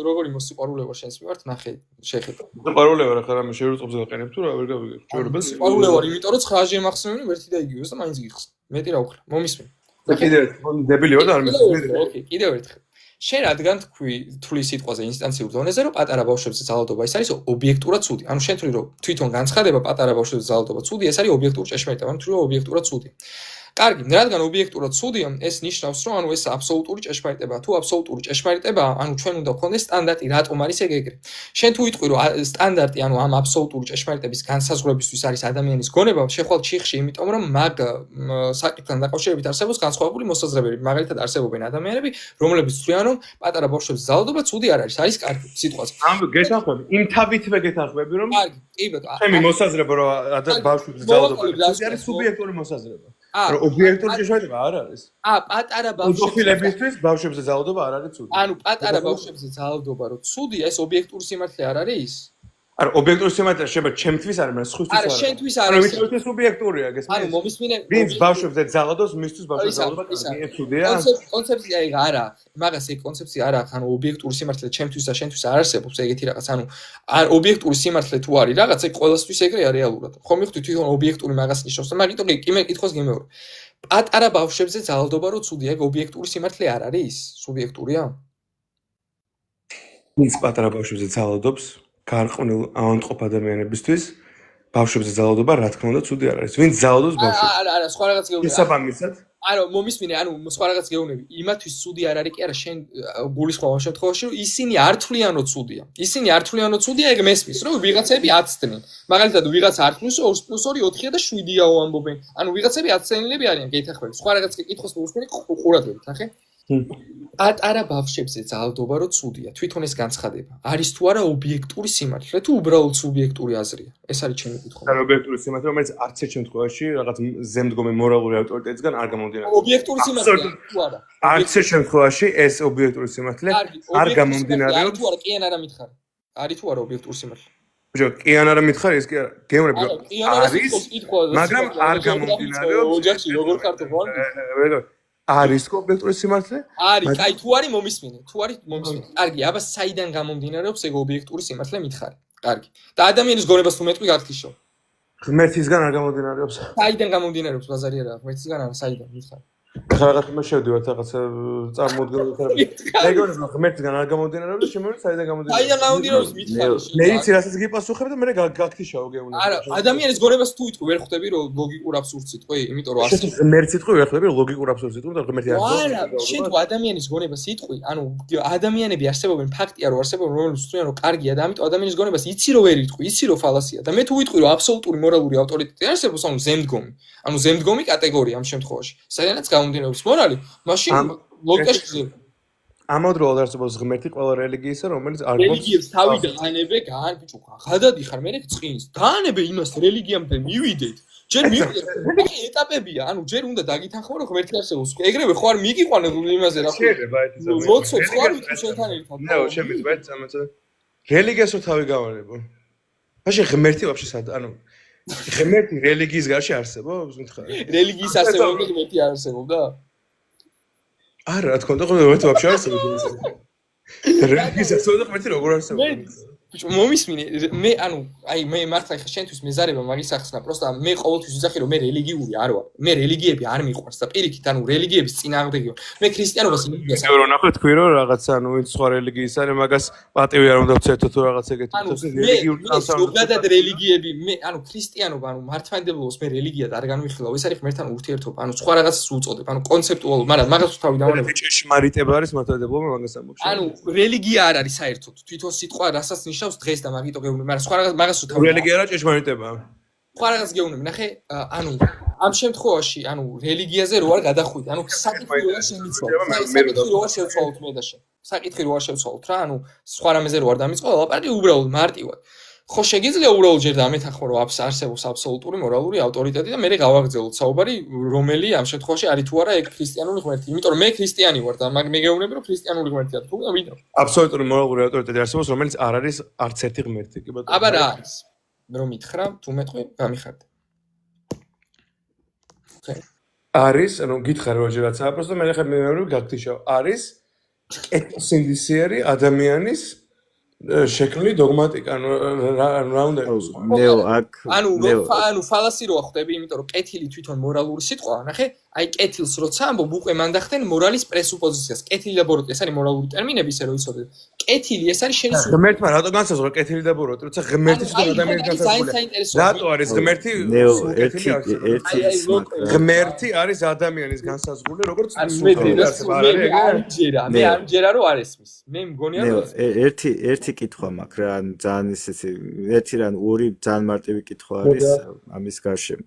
როგორი მოსიყვარულე ვარ შენს მიმართ, ნახე, შეხედე. სიყვარულე ვარ ახლა რამე შეურწყობზე გაყენებ თუ რა ვერ გავიგებ. შეურობელს. სიყვარულე ვარ, იმიტომ რომ 9-ჟე მახსნევინი ერთი და იგივეს და მაინც გიხსნი. მეტი რა უხრა, მომისმენ. კიდევ დებილი ვარ და არ მესმის. ოკეი, კიდევ ერთხელ. შენ რადგან თქვი სიტყვაზე ინსტანციურ დონეზე, რომ პატარა ბავშვებზე ძალადობა ის არის ობიექტურად ცუდი. ანუ შენ თქვი რომ თვითონ განცხადება პატარა ბავშვებზე ძალადობა ცუდი, ეს არის ობიექტური ჭეშმარიტება, ანუ თქვი რომ ობიექტურად ცუდი. კარგი, რადგან ობიექტურად ცუდია, ეს ნიშნავს, რომ ანუ ეს აბსოლუტური ჭეშმარიტებაა. თუ აბსოლუტური ჭეშმარიტებაა, ანუ ჩვენ უნდა გქონდეს სტანდარტი, რატომ არის ეგრე. შენ თუ იტყვი, რომ სტანდარტი, ანუ ამ აბსოლუტური ჭეშმარიტების განსაზღვრებისთვის არის ადამიანის გონება, შეხვალ ჩიხში, იმიტომ რომ მაგ საკითხთან დაკავშირებით არსებობს განსხვავებული მოსაზრებები. მაგალითად, არსებობენ ადამიანები, რომლებიც თვლიან, რომ პატარა ბავშვების ძალადობა ცუდი არ არის, არის კარგი სიტყვაზე. ამ გეთანხმები, იმ თავითვე გეთანხმები, რომ კარგი, კი ბატონო. ჩემი მოსაზრება, რომ ბავშვების ძალადობა ცუდი არის სუბიექტური მოსაზრება. რომ ობიექტური ჭეშმარიტება არ არის. პატარა ბავშვებისთვის ბავშვებზე ძალადობა არ არის ცუდი. ანუ პატარა ბავშვებზე ძალადობა რო ცუდია, ეს ობიექტური სიმართლე არ არის? არა, ობიექტური სიმართლე შეიძლება ჩემთვის არ, მაგრამ სხვისთვის არა, შენთვის არ არა, არის. ვისაც სუბიექტურია, ანუ გესმის? მომისმინე ვინც ბავშვებზე ძალადობს, მისთვის ბავშვებზე ძალადობა კარგია, ცუდია. კონცეფცია ეგ არა აქვს. მაგას ეგ კონცეფცია არა აქვს, ანუ ობიექტური სიმართლე ჩემთვის და შენთვის არ არსებობს ეგეთი რაღაც, ანუ ობიექტური სიმართლე თუ არის რაღაც, ეგ ყველასთვის ეგრეა რეალურად. ხომ მივხვდი თვითონ ობიექტური მაგას ნიშნავს და მაგიტომ კი მე კითხოს გიმეორე. პატარა ბავშვებზე ძალადობა რო ცუდია, ეგ ობიექტური სიმართლე არ არის? სუბიექტურია? ვინც პატარა ბავშვებზე ძალადობს, გარყვნილ ავადმყოფ ადამიანებისთვის ბავშვებზე ძალადობა რა თქმა უნდა ცუდი არ არის. ვინც ძალადობს ბავშვებს. არა, სხვა რაღაც გეუბნები. შესაბამისად, არა, მომისმინე, ანუ სხვა რაღაც გეუბნები. იმათვის ცუდი არ არის კი არა, შენ გულისხმობ შემთხვევაში, რომ ისინი არ თვლიანო ცუდია. ისინი არ თვლიანო ცუდია, ეგ მესმის, რომ ვიღაცები აცდნენ. მაგალითად, ვიღაცა 1 + 2 + 2 4-ია და 7-იაო ამბობენ. ანუ ვიღაცები აცდენილები არიან, გეითახმები. სხვა რაღაც კითხოს მოусმენი ყურადღებით, ნახე? პატარა ბავშვებზე ძალადობა რო ცუდია, თვითონ ეს განცხადება. არის თუ არა ობიექტური სიმართლე, თუ უბრალოდ სუბიექტური აზრია? ეს არის ჩემი კითხვა. და ობიექტური სიმართლე, რომელიც არც ერთ შემთხვევაში რაღაც ზემდგომი მორალური ავტორიტეტისგან არ გამომდინარეობს. ობიექტური სიმართლე თუ არა? არც ერთ შემთხვევაში ეს ობიექტური სიმართლე არ გამომდინარეობს. თუ არა, კი ან არა მითხარ. არის თუ არა ობიექტური სიმართლე? ბიჭო, კი ან არა მითხარ, ეს კი არა. გეუბნები არის, მაგრამ არ გამომდინარეობს. ოჯახში როგორ ხარ თუ ხარ? არის ობიექტური სიმართლე? არის, კაი, თუ არის მომისმინე, თუ არის მომისმინე. კარგი, აბა საიდან გამომდინარეობს ეგ ობიექტური სიმართლე მითხარი? კარგი. და ადამიანის გონებას თუ მეტყვი გაქთიშო. ღმერთისგან არ გამომდინარეობს. საიდან გამომდინარეობს ბაზარი არა, ღმერთისგან არა, საიდან მითხარი? ახლა რაღაც მე შევდივართ რაღაც წარმოუდგენელ ეგონებს ღმერთისგან არ გამომდინარეობს და შემოვიდა საიდან გამომდინარეობს. საიდან გამომდინარეობს მითხარი? მეც რასაც გიპასუხებ და მე გაქთიშაო გეუბნები. არა, ადამიანის გონებას თუ იტყვი, ვერ ხვდები რომ ლოგიკურ აბსურდს იტყვი, იმიტომ რომ ასე ღმერთს იტყვი, ვერ ხვდები რომ ლოგიკურ აბსურდს იტყვი და ღმერთი არ არა, შენ თუ ადამიანის გონებას იტყვი, ანუ ადამიანები არსებობენ, ფაქტია რომ არსებობენ, რომლებიც თვლიან რომ კარგია და ამიტომ ადამიანის გონებას იცი რომ ვერ იტყვი, იცი რომ ფალასია და მე თუ ვიტყვი რომ აბსოლუტური მორალური ავტორიტეტი არსებობს, ანუ ზემდგომი. ანუ ზემდგომი კატეგორია ამ შემთხვევაში. საიდანაც გამომდინარეობს მორალი, მაშინ ლოგიკაში ძლებ. ამავდროულად არსებობს ღმერთი ყველა რელიგიისა, რომელიც არ გვაქვს რელიგიებს თავი დაანებე, ბიჭო, გადადიხარ, მე წინს. დაანებე იმას რელიგიამდე მივიდეთ. ჯერ მივიდეთ, ეტაპებია, ანუ ჯერ უნდა დაგითანხმო რომ ღმერთი არსებობს. ეგრევე ხო არ მიგიყვანე იმაზე რა. შეიძლება ეს ისე. ლოცვა ხო არ ვიტყვი შენთან ერთად. ნეო, შემიძლია ეს ამაცა. რელიგიას რო თავი გავანებო. მაშინ ღმერთი ვაფშე სად, ანუ ღმერთი რელიგიის გარშე არსებობს, მითხარი. რელიგიის არსებობა ღმერთი არ არსებობდა? არა, რა თქმა უნდა, ღმერთი ვაფშე არსებობს. რელიგიის არსებობა და ღმერთი როგორ არსებობს? ბიჭო, მომისმინე, მე ანუ, აი მე მართლა ხა შენთვის მეზარება მაგის ახსნა, პროსტა მე ყოველთვის ვიზახი რომ მე რელიგიური არ ვარ. მე რელიგიები არ მიყვარს და პირიქით, ანუ რელიგიების წინააღმდეგი ვარ. მე ქრისტიანობას იმედია. მე რო ნახე თქვი რომ რაღაც ანუ ვინც სხვა რელიგიის არის, მაგას პატივი არ უნდა ვცეთო თუ რაღაც ეგეთი. რელიგიური ზოგადად რელიგიები, მე ანუ ქრისტიანობა, ანუ მართლმადიდებლობას მე რელიგიად არ განვიხილავ. ეს არის ღმერთთან ურთიერთობა. ანუ სხვა რაღაცას უწოდებ, ანუ კონცეპტუალურ, მაგრამ მაგას თუ თავი დავანებო. ჭეშმარიტება არის მართლმადიდებლობა მაგას ამბობს. ანუ რელიგია არ არის საერთოდ. თვითონ სიტყვა რასაც ნიშნავს დღეს და მაგიტო გეუბნები, მაგრამ სხვა რაღაც მაგას თუ თავი. რელიგია რა ჭეშმარიტება? სხვა რაღაც გეუბნები, ნახე, ანუ ამ შემთხვევაში, ანუ რელიგიაზე რო არ გადახვიდე, ანუ საკითხი რო არ შემიცვალოთ. საკითხი რო არ შევცვალოთ მე და შენ. საკითხი რო არ შევცვალოთ რა, ანუ სხვა რამეზე რო არ დამიწყო, ლაპარაკი უბრალოდ მარტივად. ხო შეგიძლია უბრალოდ ჯერ დამეთანხმო რომ არსებობს აბსოლუტური მორალური ავტორიტეტი და მე გავაგრძელოთ საუბარი, რომელი ამ შემთხვევაში არის თუ არა ეგ ქრისტიანული ღმერთი. იმიტომ რომ მე ქრისტიანი ვარ და მე გეუბნები რომ ქრისტიანული ღმერთი არის. თუ ვიდრე აბსოლუტური მორალური ავტორიტეტი არსებობს, რომელიც არ არის არც ერთი ღმერთი, კი ბატონო. აბა რა არის? რომ მითხრა, თუ მეტყვი, გამიხარდე. არის, ანუ გითხარ როჯერაც, აპროსტო მე ხე მე გაგთიშავ. არის ეთნოსინდისიერი ადამიანის შექმნილი დოგმატიკა, ანუ რა უნდა იყოს? ნეო აქ ანუ ფალასი რო ხვდები, იმიტომ რომ კეთილი თვითონ მორალური სიტყვაა, ნახე, აი კეთილს როცა ამბობ, უკვე მან დახტენ მორალის პრესუპოზიციას. კეთილი და ბოროტი, ეს არის მორალური ტერმინები, ისე რომ იცოდეთ. კეთილი ეს არის შენი სულ. ღმერთმა რატო განსაზღვრა კეთილი და ბოროტი, როცა ღმერთი თვითონ ადამიანის განსაზღვრა. რატო არის ღმერთი? ნეო ერთი ღმერთი არის ადამიანის განსაზღვრული, როგორც მე არ მჯერა რომ არ ესმის. მე მგონია რომ ერთი კითხვა მაქვს რა, ძალიან ისეთი, ერთი რა, ორი ძალიან მარტივი კითხვა არის ამის გარშემო.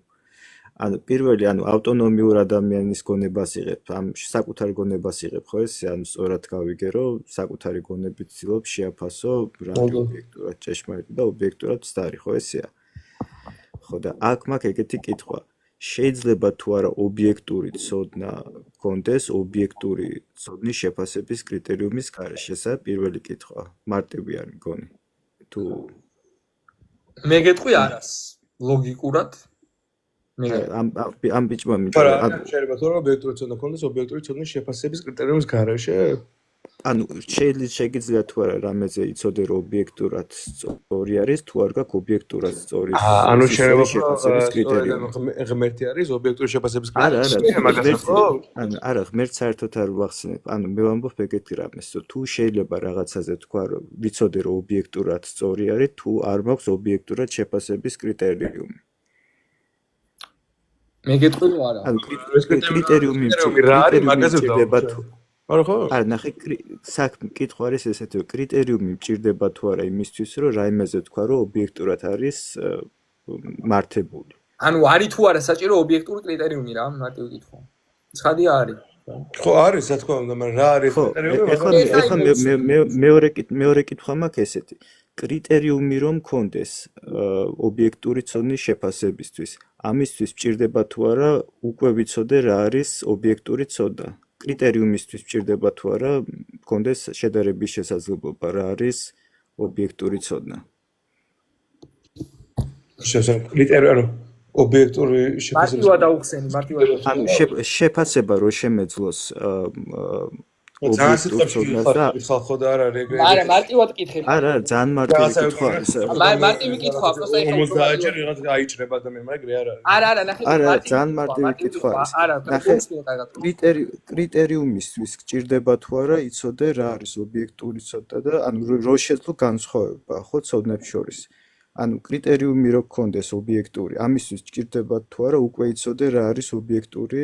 ანუ პირველი, ანუ ავტონომიურ ადამიანის გონებას იღებ, ამ საკუთარ გონებას იღებ, ხო ეს? ანუ სწორად გავიგე, რომ საკუთარი გონებით ცდილობ შეაფასო რა ობიექტურად ჭეშმარიტი და ობიექტურად ცდარი, ხო ესეა? ხო და აქ მაქვს ეგეთი კითხვა. შეიძლება თუ არა ობიექტური ცოდნა კონდეს ობიექტური ცოდნის შეფასების კრიტერიუმის გარეშე, ესაა პირველი კითხვა. მარტივი არ მგონი. თუ მე გეტყვი არას ლოგიკურად მე ამ ბიჭმა არა, მითხრა შეიძლება თორე ობიექტური ცოდნა ქონდეს ობიექტური ცოდნის შეფასების კრიტერიუმის გარეშე. ანუ შეიძლება თუ არა რამეზე იცოდე რომ ობიექტურად სწორი არის თუ არ გაქვს ობიექტურად სწორი ანუ შეიძლება შეფასების კრიტერიუმი ღმერთი არის ობიექტური შეფასების არა კრიტერიუმი, მაგას ხო? არა ღმერთს საერთოდ არ ვახსენებ ანუ მე ვამბობ ეგეთი რამეს თუ შეიძლება რაღაცაზე თქვა რომ ვიცოდე რომ ობიექტურად სწორი არის თუ არ მაქვს ობიექტურად შეფასების კრიტერიუმი მე გეტყვი რომ არა ანუ კრიტერიუმი რა არის მაგაზე მჭირდება თუ არა ხო? არა ნახე საქმე კითხვა არის ესეთი რომ კრიტერიუმი მჭირდება თუ არა იმისთვის რომ რაიმეზე თქვა რომ ობიექტურად არის მართებული ანუ არის თუ არა საჭირო ობიექტური კრიტერიუმი რა მარტივი კითხვა ცხადია არის ხო არის რა თქმა უნდა მაგრამ რა არის კრიტერიუმი ეხლა მეორე კითხვა მაქვს ესეთი კრიტერიუმი რომ მქონდეს ობიექტური ცოდნის შეფასებისთვის ამისთვის მჭირდება თუ არა უკვე ვიცოდე რა არის ობიექტური ცოდნა კრიტერიუმისთვის მჭირდება თუ არა მქონდეს შედარების შესაძლებლობა რა არის ობიექტური ცოდნა კრიტერიუმი ობიექტური შეფასების მარტივად აუხსენი მარტივად ანუ შეფასება რო შემეძლოს ობიექტურ ცოდნას და ხალხო და არ არის არა მარტივად კითხები არა ძალიან მარტივი კითხვა არის მარტივი კითხვა просто ეხლა 50 ჯერ რაღაც გაიჭრება ადამიანი მაგრამ ეგრე არ არის არა ნახე არა ძალიან მარტივი კითხვა არის არა ნახე კრიტერიუმისთვის გჭირდება თუ არა იცოდე რა არის ობიექტური ცოდნა და ანუ რო შეძლო განსხვავება ხო ცოდნებს შორის ანუ კრიტერიუმი რო გქონდეს ობიექტური ამისთვის გჭირდება თუ არა უკვე იცოდე რა არის ობიექტური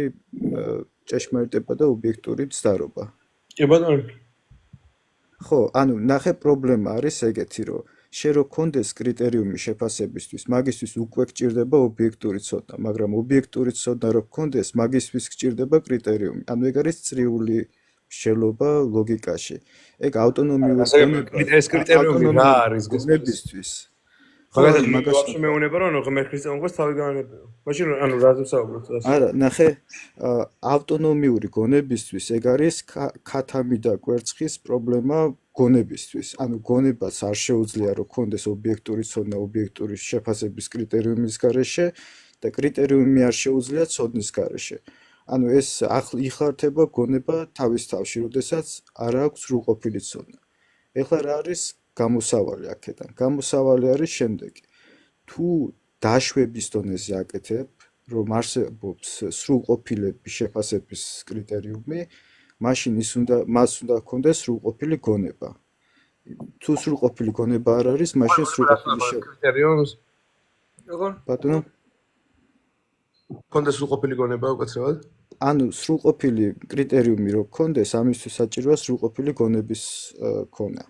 ჭეშმარიტება და ობიექტური ცდარობა კი ბატონო ხო ანუ ნახე პრობლემა არის ეგეთი რომ შე რო გქონდეს კრიტერიუმი შეფასებისთვის მაგისთვის უკვე გჭირდება ობიექტური ცოდნა მაგრამ ობიექტური ცოდნა რო გქონდეს მაგისთვის გჭირდება კრიტერიუმი ანუ ეგ არის წრიული შელობა ლოგიკაში ეგ ავტონომიური ეს კრიტერიუმი რა არის გზნებისთვის მაგას მეუნება რომ ღმერთის წამყვას თავი განებია მაშინ ანუ რაზე საუბრობთ არა ნახე ავტონომიური გონებისთვის ეგ არის ქათამი და კვერცხის პრობლემა გონებისთვის ანუ გონებას არ შეუძლია რომ გქონდეს ობიექტური ცოდნა ობიექტური შეფასების კრიტერიუმის გარეშე და კრიტერიუმი არ შეუძლია ცოდნის გარეშე ანუ ეს იხარდება გონება თავის თავში როდესაც არ აქვს სრულყოფილი ცოდნა ეხლა რა არის გამოსავალი აქედან. გამოსავალი არის შემდეგი. თუ დაშვების დონეზე აკეთებ, რომ არსებობს სრულყოფილების შეფასების კრიტერიუმი, მაშინ მას უნდა ჰქონდეს სრულყოფილი გონება. თუ სრულყოფილი გონება არ არის, მაშინ სრულყოფილი კრიტერიუმს როგორ? ბატონო ჰქონდეს სრულყოფილი გონება უკაცრავად? ანუ სრულყოფილი კრიტერიუმი რო ჰქონდეს, ამისთვის საჭიროა სრულყოფილი გონების ქონა.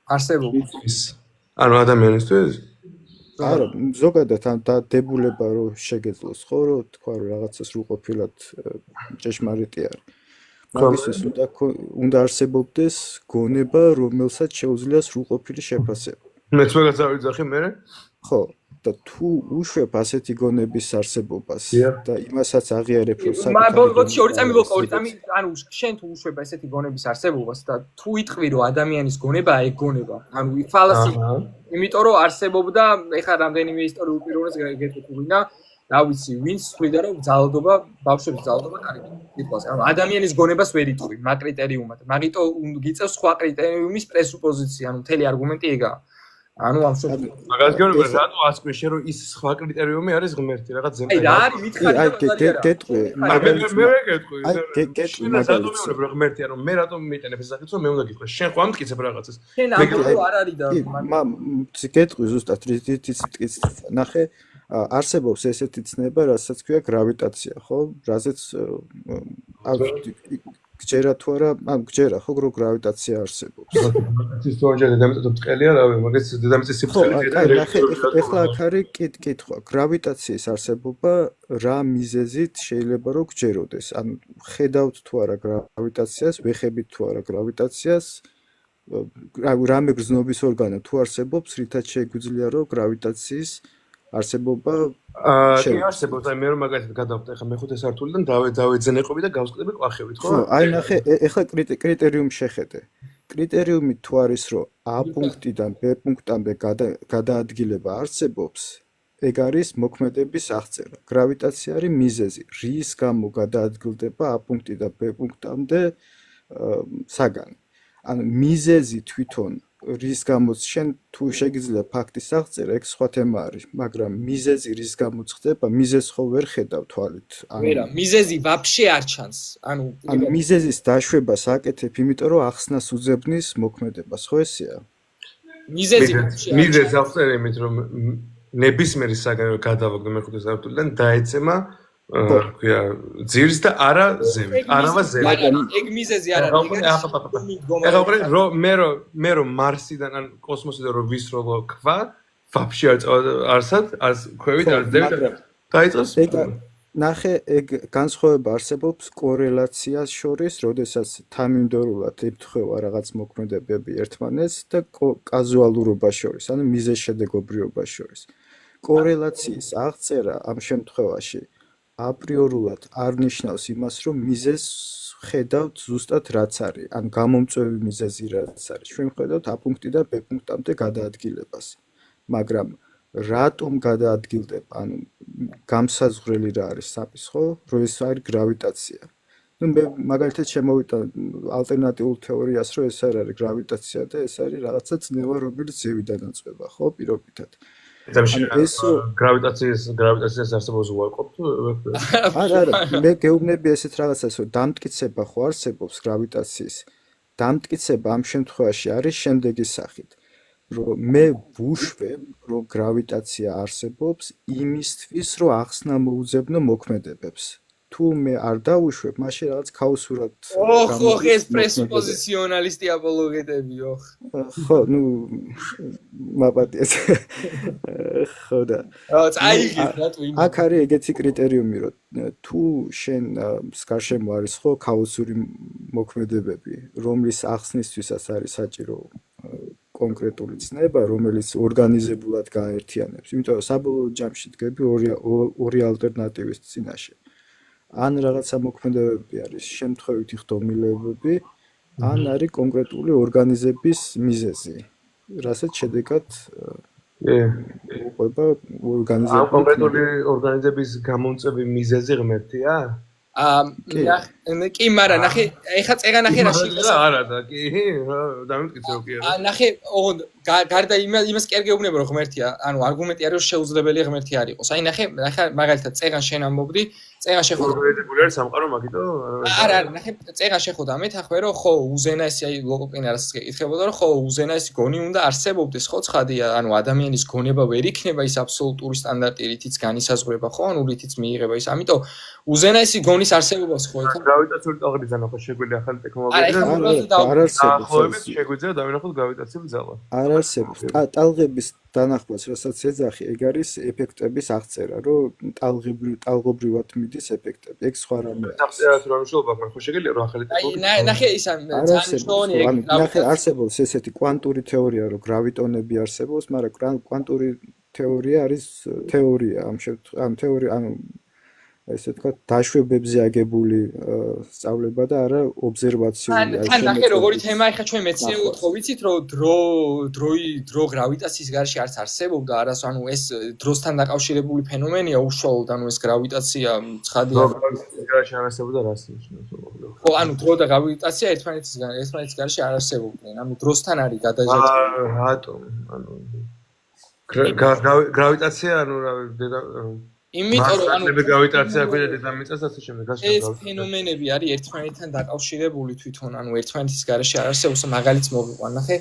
არსებობს ანუ ადამიანისთვის არა ზოგადად ამ დადებულება რო შეგეძლოს ხო რომ თქვა რომ რაღაცა სრულყოფილად ჭეშმარიტი არის მაგისთვის უნდა არსებობდეს გონება რომელსაც შეუძლია სრულყოფილი შეფასება მეც მაგას ავიძახი მე ხო და თუ უშვებ ასეთი გონების არსებობას და იმასაც აღიარებ რომ მაგალითად ორი წამი ანუ შენ თუ უშვებ ასეთი გონების არსებობას და თუ იტყვი რომ ადამიანის გონებაა ეგ გონება ანუ ფალასი იმიტომ რომ არსებობდა ეხლა რამდენიმე ისტორიულ პიროვნებას გეტყვინა რა ვიცი ვინც თვლიდა რომ ძალადობა ბავშვების ძალადობა კარგი სიტყვას ანუ ადამიანის გონებას ვერ იტყვი მაგ კრიტერიუმად მაგიტო გიწევს სხვა კრიტერიუმის პრესუპოზიცია ანუ მთელი არგუმენტი ეგაა ანუ ამ შემთხვევაში მაგას გეუბნები რატო ასკვი შე რომ ის სხვა კრიტერიუმი არის ღმერთი რაღაც ზემო აი რა არის მითხარი გეტყვი მე ვერ გეტყვი რატომ ღმერთი ანუ მე რატომ მიტენებ ეს საკითხს რომ მე უნდა გიტყვი შენ ხო ამტკიცებ რაღაცას შენ ამბობ არ არის და გეტყვი ზუსტად რითიც ნახე არსებობს ესეთი ცნება რასაც ქვია გრავიტაცია ხო რაზეც გჯერა თუ არა ან გჯერა ხო რომ გრავიტაცია არსებობს ის თორჯერ დედამიწა ბრტყელია რავი მაგას დედამიწის სიბრტყელია ეხლა აქ არის კითხვა გრავიტაციის არსებობა რა მიზეზით შეიძლება რომ გჯეროდეს ანუ ხედავთ თუ არა გრავიტაციას ვეხებით თუ არა გრავიტაციას რამე გრძნობის ორგანო თუ არსებობს რითაც შეგვიძლია რომ გრავიტაციის არსებობა კი არსებობს აი მე რომ მაგალითად გადავხდა ეხლა მეხუთე სართულიდან დავეძენეყობი და გავსკდები კვახევით ხო აი ნახე ეხლა კრიტერიუმ შეხედე კრიტერიუმი თუ არის, რომ A პუნქტიდან B პუნქტამდე გადაადგილება არსებობს, ეგ არის მოქმედების აღწერა. გრავიტაცია არის მიზეზი, რის გამო გადაადგილდება A პუნქტიდან B პუნქტამდე საგანი. ანუ მიზეზი თვითონ რის გამოც შენ თუ შეგიძლია ფაქტის აღწერა, ეგ სხვა თემა არის, მაგრამ მიზეზი რის გამოც ხდება, მიზეზს ხო ვერ ხედავ თვალით. ვერა, მიზეზი ვაფშე არ ჩანს. ანუ მიზეზის დაშვებას აკეთებ, იმიტომ რომ ახსნას უძებნის მოქმედებას, ხო ესეა? მიზეზი ვაფშე მიზეზს აღწერე იმით, რომ ნებისმიერი საგანი რომ გადავაგდო მეხუთე სართულიდან დაეცემა ქვია ძირს და არა ზევით, არავა ზევით. ეგ მიზეზი არ არის. ეხლა უყურე მე რომ მარსიდან ან კოსმოსიდან რომ ვისროლო ქვა, ვაფშე არც ქვევით არ ზევით. დაიწყოს ნახე, ეგ განსხვავება არსებობს კორელაციას შორის, როდესაც თანმიმდევრულად ემთხვევა რაღაც მოქმედებები ერთმანეთს და კაზუალურობას შორის, ანუ მიზეზ-შედეგობრიობას შორის. კორელაციის აღწერა ამ შემთხვევაში აპრიორულად არ ნიშნავს იმას, რომ მიზეზს ხედავთ ზუსტად რაც არის, ან გამომწვევი მიზეზი რაც არის. ჩვენ ხედავთ A პუნქტიდან B პუნქტამდე გადაადგილებას. მაგრამ რატომ გადაადგილდება? ანუ გამსაზღვრელი რა არის საპის, ხო? რომ ეს არის გრავიტაცია. ნუ მე მაგალითად შემოვიტან ალტერნატიულ თეორიას, რომ ეს არ არის გრავიტაცია და ეს არის რაღაცა წნევა, რომელიც ზევიდან აწვება, ხო, პირობითად. გრავიტაციას არსებობს უარყოფ თუ? არა, მე გეუბნები ესეთ რაღაცას, რომ დამტკიცება ხო არსებობს გრავიტაციის. დამტკიცება ამ შემთხვევაში არის შემდეგი სახით. რომ მე ვუშვებ, რომ გრავიტაცია არსებობს იმისთვის, რომ ახსნა მოუძებნო მოქმედებებს. თუ მე არ დავუშვებ, მაშინ რაღაც ქაოსურად ოხ, ეს პრესუპოზიციონალისტი აპოლოგეტები, ოხ. ხო, ნუ მაპატიეს. ხო და. წაიღეთ რა თუ იმ. აქ არის ეგეთი კრიტერიუმი, რომ თუ შენ გარშემო არის ხო ქაოსური მოქმედებები, რომლის ახსნისთვისაც არის საჭირო კონკრეტული ცნება, რომელიც ორგანიზებულად გააერთიანებს. იმიტომ რომ საბოლოო ჯამში დგები ორი ალტერნატივის წინაშე. ან რაღაცა მოქმედებები არის შემთხვევითი ხდომილებები, ან არის კონკრეტული ორგანიზების მიზეზი, რასაც შედეგად უყვება ორგანიზებული. ამ კონკრეტული ორგანიზების გამომწვევი მიზეზი ღმერთია? კი, მაგრამ ნახე, ეხლა წეგა ნახე რა შეიძლება. არა და კი, დამიმტკიცე რომ კი არა. ნახე, ოღონდ გარდა იმას კი არ გეუბნება რომ ღმერთია, ანუ არგუმენტი არის რომ შეუძლებელია ღმერთი არ იყოს. აი ნახე, მაგალითად წეგან შენ ამბობდი, წეგან შეხვდა. ორგანიზებული არის სამყარო მაგითო? არა, ნახე, წეგან შეხვდა მეთახვე რომ ხო უზენაესი აი ლოგოკინი რასაც გეკითხებოდა რომ ხო უზენაესი გონი უნდა არსებობდეს, ხო ცხადია, ანუ ადამიანის გონება ვერ იქნება ის აბსოლუტური სტანდარტი, რითიც განისაზღვრება, ხო, ანუ რითიც მიიღება ის. ამიტომ უზენაესი გონის არსებობას ხო ეხლა გრავიტაციული ტალღების ზანა ხო შეგვიძლია ახალი ტექნოლოგია არ არსებობს შეგვიძლია დავინახოთ გრავიტაციული ზალა არ არსებობს ტალღების დანახვაც რასაც ეძახი ეგ არის ეფექტების აღწერა რომ ტალღობრივად მიდის ეფექტები ეგ სხვა რამე აღწერას რა მნიშვნელობა აქვს ხო შეგიძლია რომ ახალი ტექნოლოგია აი ნახე ისა ძალიან ნახე არსებობს ესეთი კვანტური თეორია რომ გრავიტონები არსებობს მაგრამ კვანტური თეორია არის თეორია ამ თეორია ანუ ესე თქვა დაშვებებზე აგებული სწავლება და არა ობსერვაციული აი ნახე როგორი თემა ახლა ჩვენ მეცნიერულად ხო ვიცით რომ დრო გრავიტაციის გარშე არც არსებობდა არას ანუ ეს დროსთან დაკავშირებული ფენომენია უშუალოდ ანუ ეს გრავიტაცია ცხადია გარშე არ არსებობდა რას ნიშნავს ხო ანუ დრო და გრავიტაცია ერთმანეთის გარშე არ არსებობდნენ ანუ დროსთან არის გადაჟაჭრილი რატომ ანუ გრავიტაცია ანუ რა იმიტომ რომ ანუ გრავიტაცია გვერდით დედამიწას ასე შემდეგ ეს ფენომენები არის ერთმანეთთან დაკავშირებული თვითონ ანუ ერთმანეთის გარშე არ არსებობს მაგალითს მოვიყვან ნახე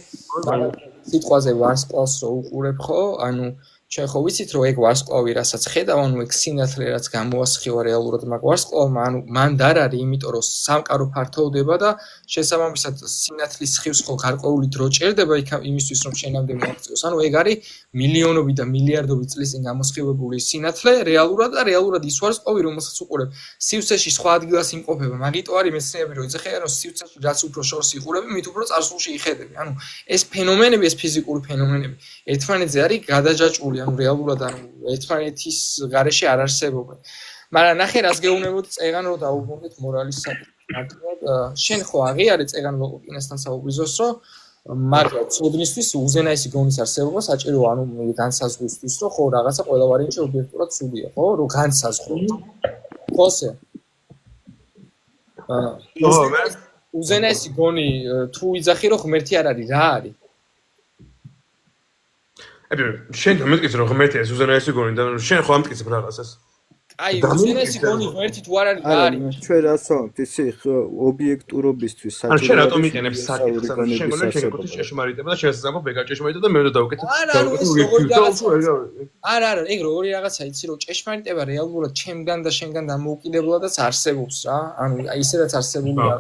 სიტყვაზე ვარსკვლავს რო უყურებ ხო ანუ ჩვენ ხო ვიცით რომ ეგ ვარსკვლავი რასაც ხედავ ანუ ეგ სინათლე რაც გამოასხივა რეალურად მაგ ვარსკვლავმა ანუ მან არ არის იმიტომ რომ სამყარო ფართოვდება და შესაბამისად სინათლის სხივს ხო გარკვეული დრო ჭირდება იმისთვის რომ შენამდე მოაღწიოს ანუ ეგ არის მილიონობით და მილიარდობით წლის წინ გამოსხივებული სინათლე რეალურად ის ვარსკვლავი რომელსაც უყურებ სივრცეში სხვა ადგილას იმყოფება მაგიტო არის მეცნიერები რომ იძახიან რომ სივრცეში რაც უფრო შორს იყურები მით უფრო წარსულში იხედები ანუ ეს ფენომენები ეს ფიზიკური ფენომენები ერთმანეთზე არის გადაჯაჭვული ანუ რეალურად ანუ ერთმანეთის გარეშე არ არსებობენ მაგრამ ნახე რას გეუბნებოდი წეგან რომ დაუბრუნდეთ მორალის საკითხს შენ ხო აღიარე წეგან ლოკოკინასთან საუბრისას რომ მაგრამ ცოდნისთვის უზენაესი გონის არსებობა საჭიროა ანუ განსაზღვრისთვის რომ ხო რაღაცა ყველა ვარიანტი ობიექტურად სულია ხო რომ განსაზღვრო ხოსე უზენაესი გონი თუ ვიძახი რომ ღმერთი არ არის რა არის აი შენ დამეკითხე რომ ღმერთი არის უზენაესი გონი და შენ ხო ამტკიცებ რაღაცას აი უზენაესი გონი ღმერთი თუ არ არის რა არის ჩვენ რას ვამბობთ ისი ობიექტურობისთვის ანუ შენ რატომ იყენებ საკითხს ანუ შენ გონი შენ გქონდეს ჭეშმარიტება და შესაძლოა ბეგა ჭეშმარიტება და მე უნდა დავუკეთო არა ეგ როგორი რაღაცა იცი რომ ჭეშმარიტება რეალურად ჩემგან და შენგან დამოუკიდებლადაც არსებობს რა ანუ ისედაც არსებულია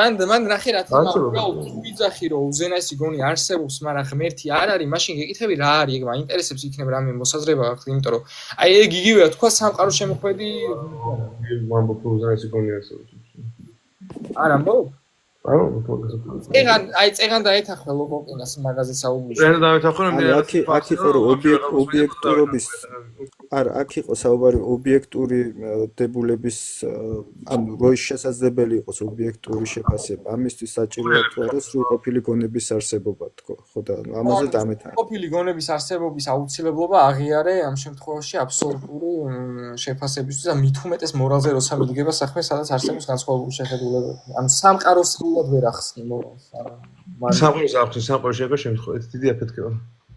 მან ნახე რა თქმა უნდა ვიძახი რომ უზენაესი გონი არსებობს მაგრამ ღმერთი არ არის მაშინ გეკითხები რა არის ეგ მაინტერესებს იქნება რამე მოსაზრება აქვს იმიტომ რომ აი ეგ იგივეა თქვა სამყარო შემოხვედი მამბო უზენაესი გონი არსებობს არა მო არა წეგან დაეთახა ლოკოკინას მაგაზე საუბრში შენ დაეთახა რომ აქ იყო რომ ობიექტურობის არა აქ იყო საუბარი ობიექტური დებულების ანუ როის შესაძლებელი იყოს ობიექტური შეფასება ამისთვის საჭიროა თუ არა სრულყოფილი გონების არსებობა თქო ხო და ამაზე დამეთანხმდა სრულყოფილი გონების არსებობის აუცილებლობა აღიარე ამ შემთხვევაში აბსოლუტური შეფასებისთვის და მით უმეტეს მორალზე როცა მიდგება საქმე სადაც არსებობს განსხვავებული შეხედულებები ანუ სამყაროს სრულად ვერ ახსნი მორალს არა სამყაროს აქვს სამყარო შეიძლება შემთხვევით დიდი აფეთქება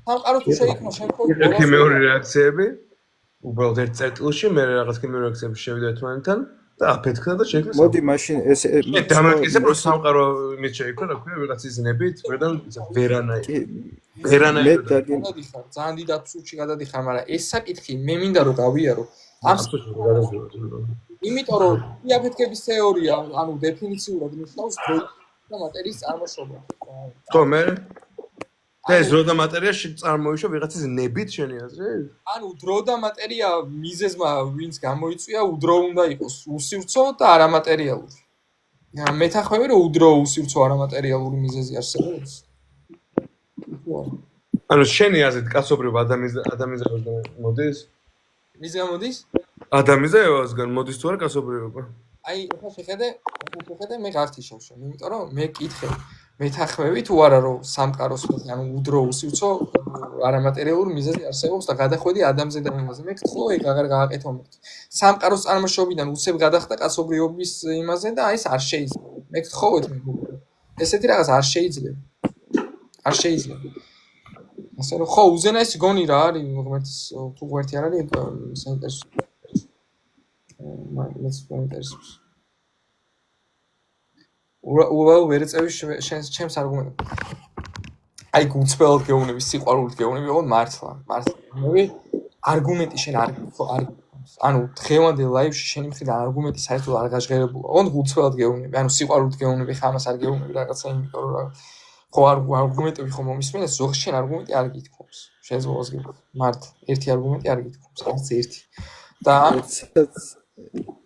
სამყარო თუ შეიქმნა შემთხვევით ერთი მეორე რეაქციები უბრალოდ ერთ წერტილში მე რაღაც კიდევ რეაქციები შევიდა ერთმანეთთან და აფეთქდა და შეიქმნა მოდი მაშინ ეს დამაკისებ რომ სამყარო იმით შეიქმნა რა ქვია ვიღაც იზნებით ვერანაირი ძალიან დიდ აბსურდში გადადიხარ მაგრამ ეს საკითხი მე მინდა რომ გავიარო იმიტომ რომ აფეთქების თეორია ანუ დეფინიციურად ნიშნავს დრო და მატერიის წარმოშობა ხო მე და ეს დრო და მატერია წარმოიშვა ვიღაცის ნებით შენი აზრი? ანუ დრო და მატერია მიზეზმა ვინც გამოიწვია უდრო უნდა იყოს უსივრცო და არამატერიალური. მეთანხმები რომ უდრო უსივრცო არამატერიალური მიზეზი არსებობს? ანუ შენი აზრით კაცობრიობა ადამიანისგან მოდის? მისგან მოდის? ადამიანისგან მოდის თუ არა კაცობრიობა? აი ახლა შეხედე მე გართიშავ შენ, იმიტომ რომ მე კითხე მეთანხმები თუ არა რომ სამყაროს ანუ უდრო უსივრცო არამატერიალური მიზეზი არსებობს და გადახვედი ადამიანზე და იმაზე. მე გთხოვ ეგ აღარ გააკეთო მე. სამყაროს წარმოშობიდან უცებ გადახდა კაცობრიობის იმაზე და აი ეს არ შეიძლება. მე გთხოვეთ მე. ესეთი რაღაც არ შეიძლება. არ შეიძლება. ასე რომ ხო უზენაესი გონი რა არის ღმერთის თუ ღმერთი არ არის საინტერესო. მეც საინტერესო. უბრალოდ ვერ წევი ჩემს არგუმენტებს. აი გუწბელად გეუბნები, სიყვარულით გეუბნები, ოღონდ მართლა. მე არგუმენტი შენ არ ანუ დღევანდელ ლაივში შენი მხრიდან არგუმენტი საერთოდ არ გაჟღერებულა. ოღონდ გუწბელად გეუბნები, ანუ სიყვარულით გეუბნები, ხამას არ გეუბნები რაღაცა იმიტომ რომ რა ხო არგუმენტები ხომ მომისმენს, ზოგ შენ არგუმენტი არ გითხოვს. შეიძლება გიგო. მართლა ერთი არგუმენტი არ გითხოვს, არც ერთი. და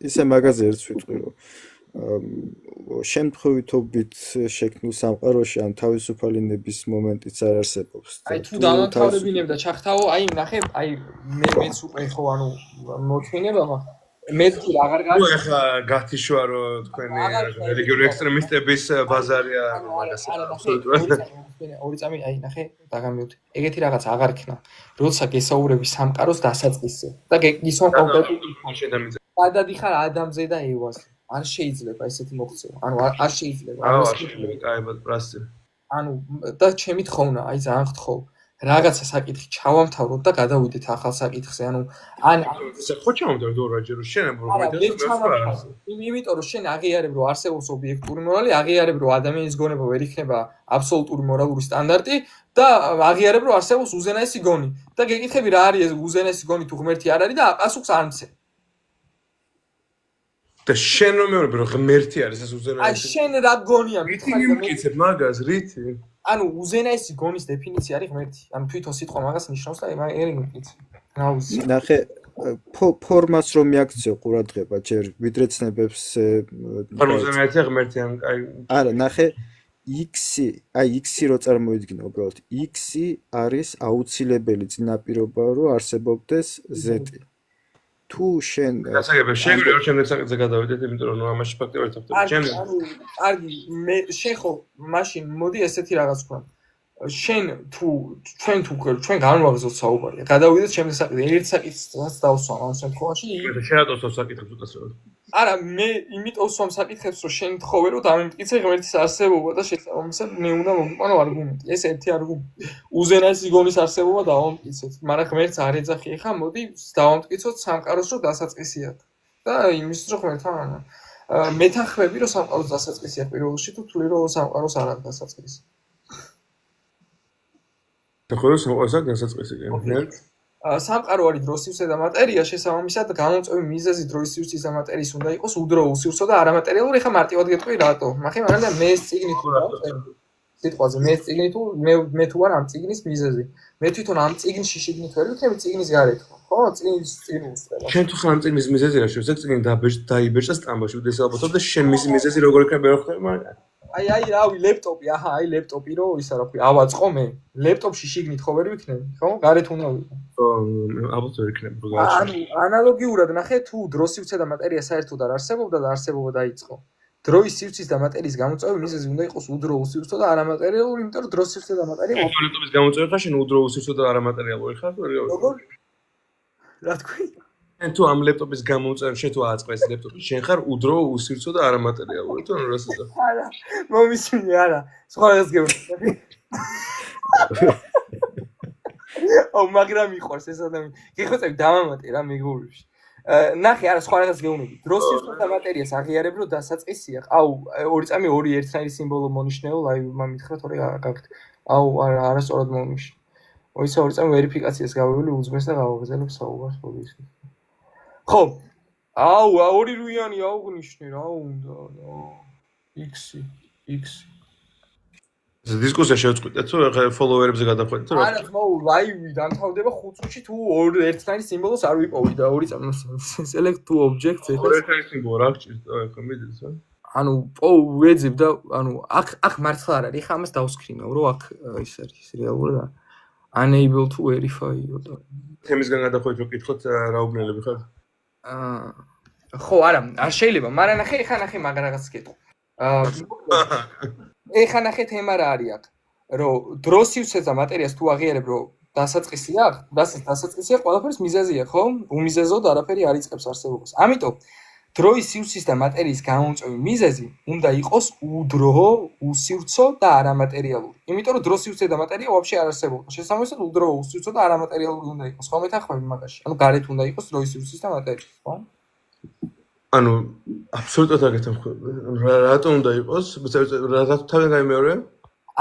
ისე მაგაზე ერთს ვიტყვი რომ შემთხვევითობით შექმნილ სამყაროში ან თავისუფალი ნების მომენტიც არ არსებობს. აი თუ დამთავრებინებ და ჩახთავო, აი ნახე, აი მეც უკვე ხო ანუ მოთმინება, მე თუ აღარ გაიგე. ახლა გათიშვა რომ თქვენი რელიგიური ექსტრემისტების ბაზარია მაგას. ორი წამი აი ნახე დაგამიოთ. ეგეთი რაღაც აღარ იქნა. როცა გესაუბრები სამყაროს დასაწყისზე და გისვან კონკრეტული შედამიძე. გადადიხარ ადამიანზე და ევაზე. არ შეიძლება ესეთი მოქცევა. ანუ არ შეიძლება. არ შეიძლება, კაიბად პრასი. ანუ და ჩემი თხოვნა, აი ძალიან გთხოვ. რაღაცა საკითხი ჩავამთავროთ და გადავიდეთ ახალ საკითხზე. ანუ ან ხო ჩავამთავროთ ორაჯერ შენ იმიტომ რომ შენ აღიარებ რომ არსებობს ობიექტური მორალი, აღიარებ რომ ადამიანის გონება ვერ იქნება აბსოლუტური მორალური სტანდარტი და აღიარებ რომ არსებობს უზენაესი გონი. და გეკითხები რა არის ეს უზენაესი გონი თუ ღმერთი არ არის და პასუხს არ მცემ. და შენ რომ მეუბნები რომ ღმერთი არის ეს უზენაესი. აი შენ რა გონია მითხარი მიკიცებ მაგას რითი? ანუ უზენაესი გონის დეფინიცია არის ღმერთი. ანუ თვითონ სიტყვა მაგას ნიშნავს და ეგ მიკიცებ. ნახე ფორმას რომ მიაქციო ყურადღება ჯერ ვიდრე ცნებებს ანუ უზენაესია ღმერთი აი არა ნახე x-ი რო წარმოიდგინე უბრალოდ x-ი არის აუცილებელი წინაპირობა რომ არსებობდეს z-ი. თუ შენ გასაგებია, შეგვიძლია რომ შემდეგ საკითხზე გადავიდეთ, იმიტომ რომ ამაში ფაქტი ვერ თავს. კარგი, კარგი, მე შენ ხო მაშინ მოდი ესეთი რაღაც ვქნა. შენ ჩვენ განვაგზავნოთ საუბარი. გადავიდეთ შემდეგ საკითხზე. ერთ საკითხს დავსვამ ამ შემთხვევაში. შენ რატოს საკითხებს უკასრებად? არა, მე იმიტომ სვამ საკითხებს, რომ შენ თხოვე რომ დამემტკიცე ღმერთის არსებობა და შესაბამისად მე უნდა მომიყვანო არგუმენტი. ეს ერთი არგუმენტი. უზენაესი გონის არსებობა დავამტკიცეთ. მაგრამ ღმერთს არ ეძახი ხა, მოდი დავამტკიცოთ სამყაროს რომ დასაწყისია. და იმის რომ ღმერთთან მეთანხმები რომ სამყაროს დასაწყისია პირველ რიგში თუ თვლი რომ სამყაროს არ აქვს დასაწყისი. და ხოლმე სამყაროს აქვს დასაწყისი კი? სამყარო არის დროს სივრცე და მატერია, შესაბამისად გამოწვევი მიზეზი დროის სივრცის და მატერიის უნდა იყოს უდროულ სივრცო და არამატერიალური. ეხლა მარტივად გეტყვი რატო? მაგრამ მე ეს წიგნი თუ სიტყვაზე მე ეს წიგნი თუ მე თუ არ ამ წიგნის მიზეზი. მე თვითონ ამ წიგნში შიგნით ვერ ვიქნები წიგნის გარეთ. ხო, წიგნის უსწრება. შენ თუ ხარ ამ წიგნის მიზეზი რა შევსე წიგნი დაიბეჭდა სტამბაში უდეს ალბათობ და შენ მისი მიზეზი როგორ იქნება ვერ ხვდები მაგრამ აი რავი ლეპტოპი, აჰა, აი ლეპტოპი რო ისა რა ქვია, ავაწყო მე. ლეპტოპში შიგნით ხო ვერ ვიქნები, ხო? გარეთ უნდა ვიყო. ხო, ალბათ ვერ იქნები რო გააჩნია. ანუ ანალოგიურად ნახე თუ დროს სივრცე და მატერია საერთოდ არ არსებობდა და არსებობა დაიწყო. დროის სივრცის და მატერიის გამოწვევი მიზეზი უნდა იყოს უდროულ სივრცო და არამატერიალური, იმიტომ რომ დროს სივრცე და მატერია ლეპტოპის გამოწვევი ხარ შენ უდროულ სივრცო და არამატერიალური ხარ? როგორ? რა თქვი? შენ თუ ამ ლეპტოპის გამოწვევი შენ თუ აწყდეს ლეპტოპი შენ ხარ უდროულ სივრცო და არამატერიალური თუ რასაც არა, მომისმინე არა. სხვა რაღაც გეუბნები. მაგრამ მიყვარს ეს ადამიანი. გიხოცები დამამატე რა მეგობრებში. ნახე, არა, სხვა რაღაც გეუბნები. დროს სივრცე და მატერიას აღიარებ რომ დასაწყისია. აუ, 2 ერთნაირი სიმბოლო მონიშნეულ, აი მითხრა თორე გაქვთ. აუ, არასწორად მომნიშნე. ოისა 2 ვერიფიკაციას გავევილი უძმეს და გავაგზავნებ საუბარს პოლიციას. ხო. აუ, 2 რუიანი აუღნიშნე რა უნდა. X. დისკუსია შევწყვიტეთ თუ ახლა ფოლოვერებზე გადახვედით რა? არა, მოუ ლაივი დამთავრდება 5 წუთში თუ ერთნაირი სიმბოლოს არ ვიპოვი და 2 წამოს select two objects ეხლა ერთნაირი სიმბოლო რა გჭირდა ახლა მიდის რა? ანუ ვეძებ და ანუ აქ მართლა არ არის, ხა ამას დავსკრინავ რომ აქ ის არის რეალურად unable to verify და თემისგან გადახვედით რომ კითხოთ რა უბნელები ხარ? ხო, არა, არ შეიძლება, მაგრამ ნახე მაგ რაღაც გეტყვი. ეხლა ნახე თემა რა არის აქ, რომ დროს სივრცეს და მატერიას თუ აღიარებ, რომ დასაწყისია, დასაწყისია ყველაფერს მიზეზია, ხო? უმიზეზოდ არაფერი არ იწყებს არსებობას. ამიტომ დროის სივრცის და მატერიის გამოწვევი მიზეზი უნდა იყოს უდროო, უსივრცო და არამატერიალური. იმიტომ რომ დროს სივრცე და მატერია ვაფშე არ არსებობდა. შესაბამისად უდროო, უსივრცო და არამატერიალური უნდა იყოს. ხო მეთანხმები მაგაში? ანუ გარეთ უნდა იყოს დროის სივრცის და მატერიის, ხო? ანუ აბსოლუტურად არ გეთანხმები. რატომ უნდა იყოს? რატომ თავიდან გამეორე?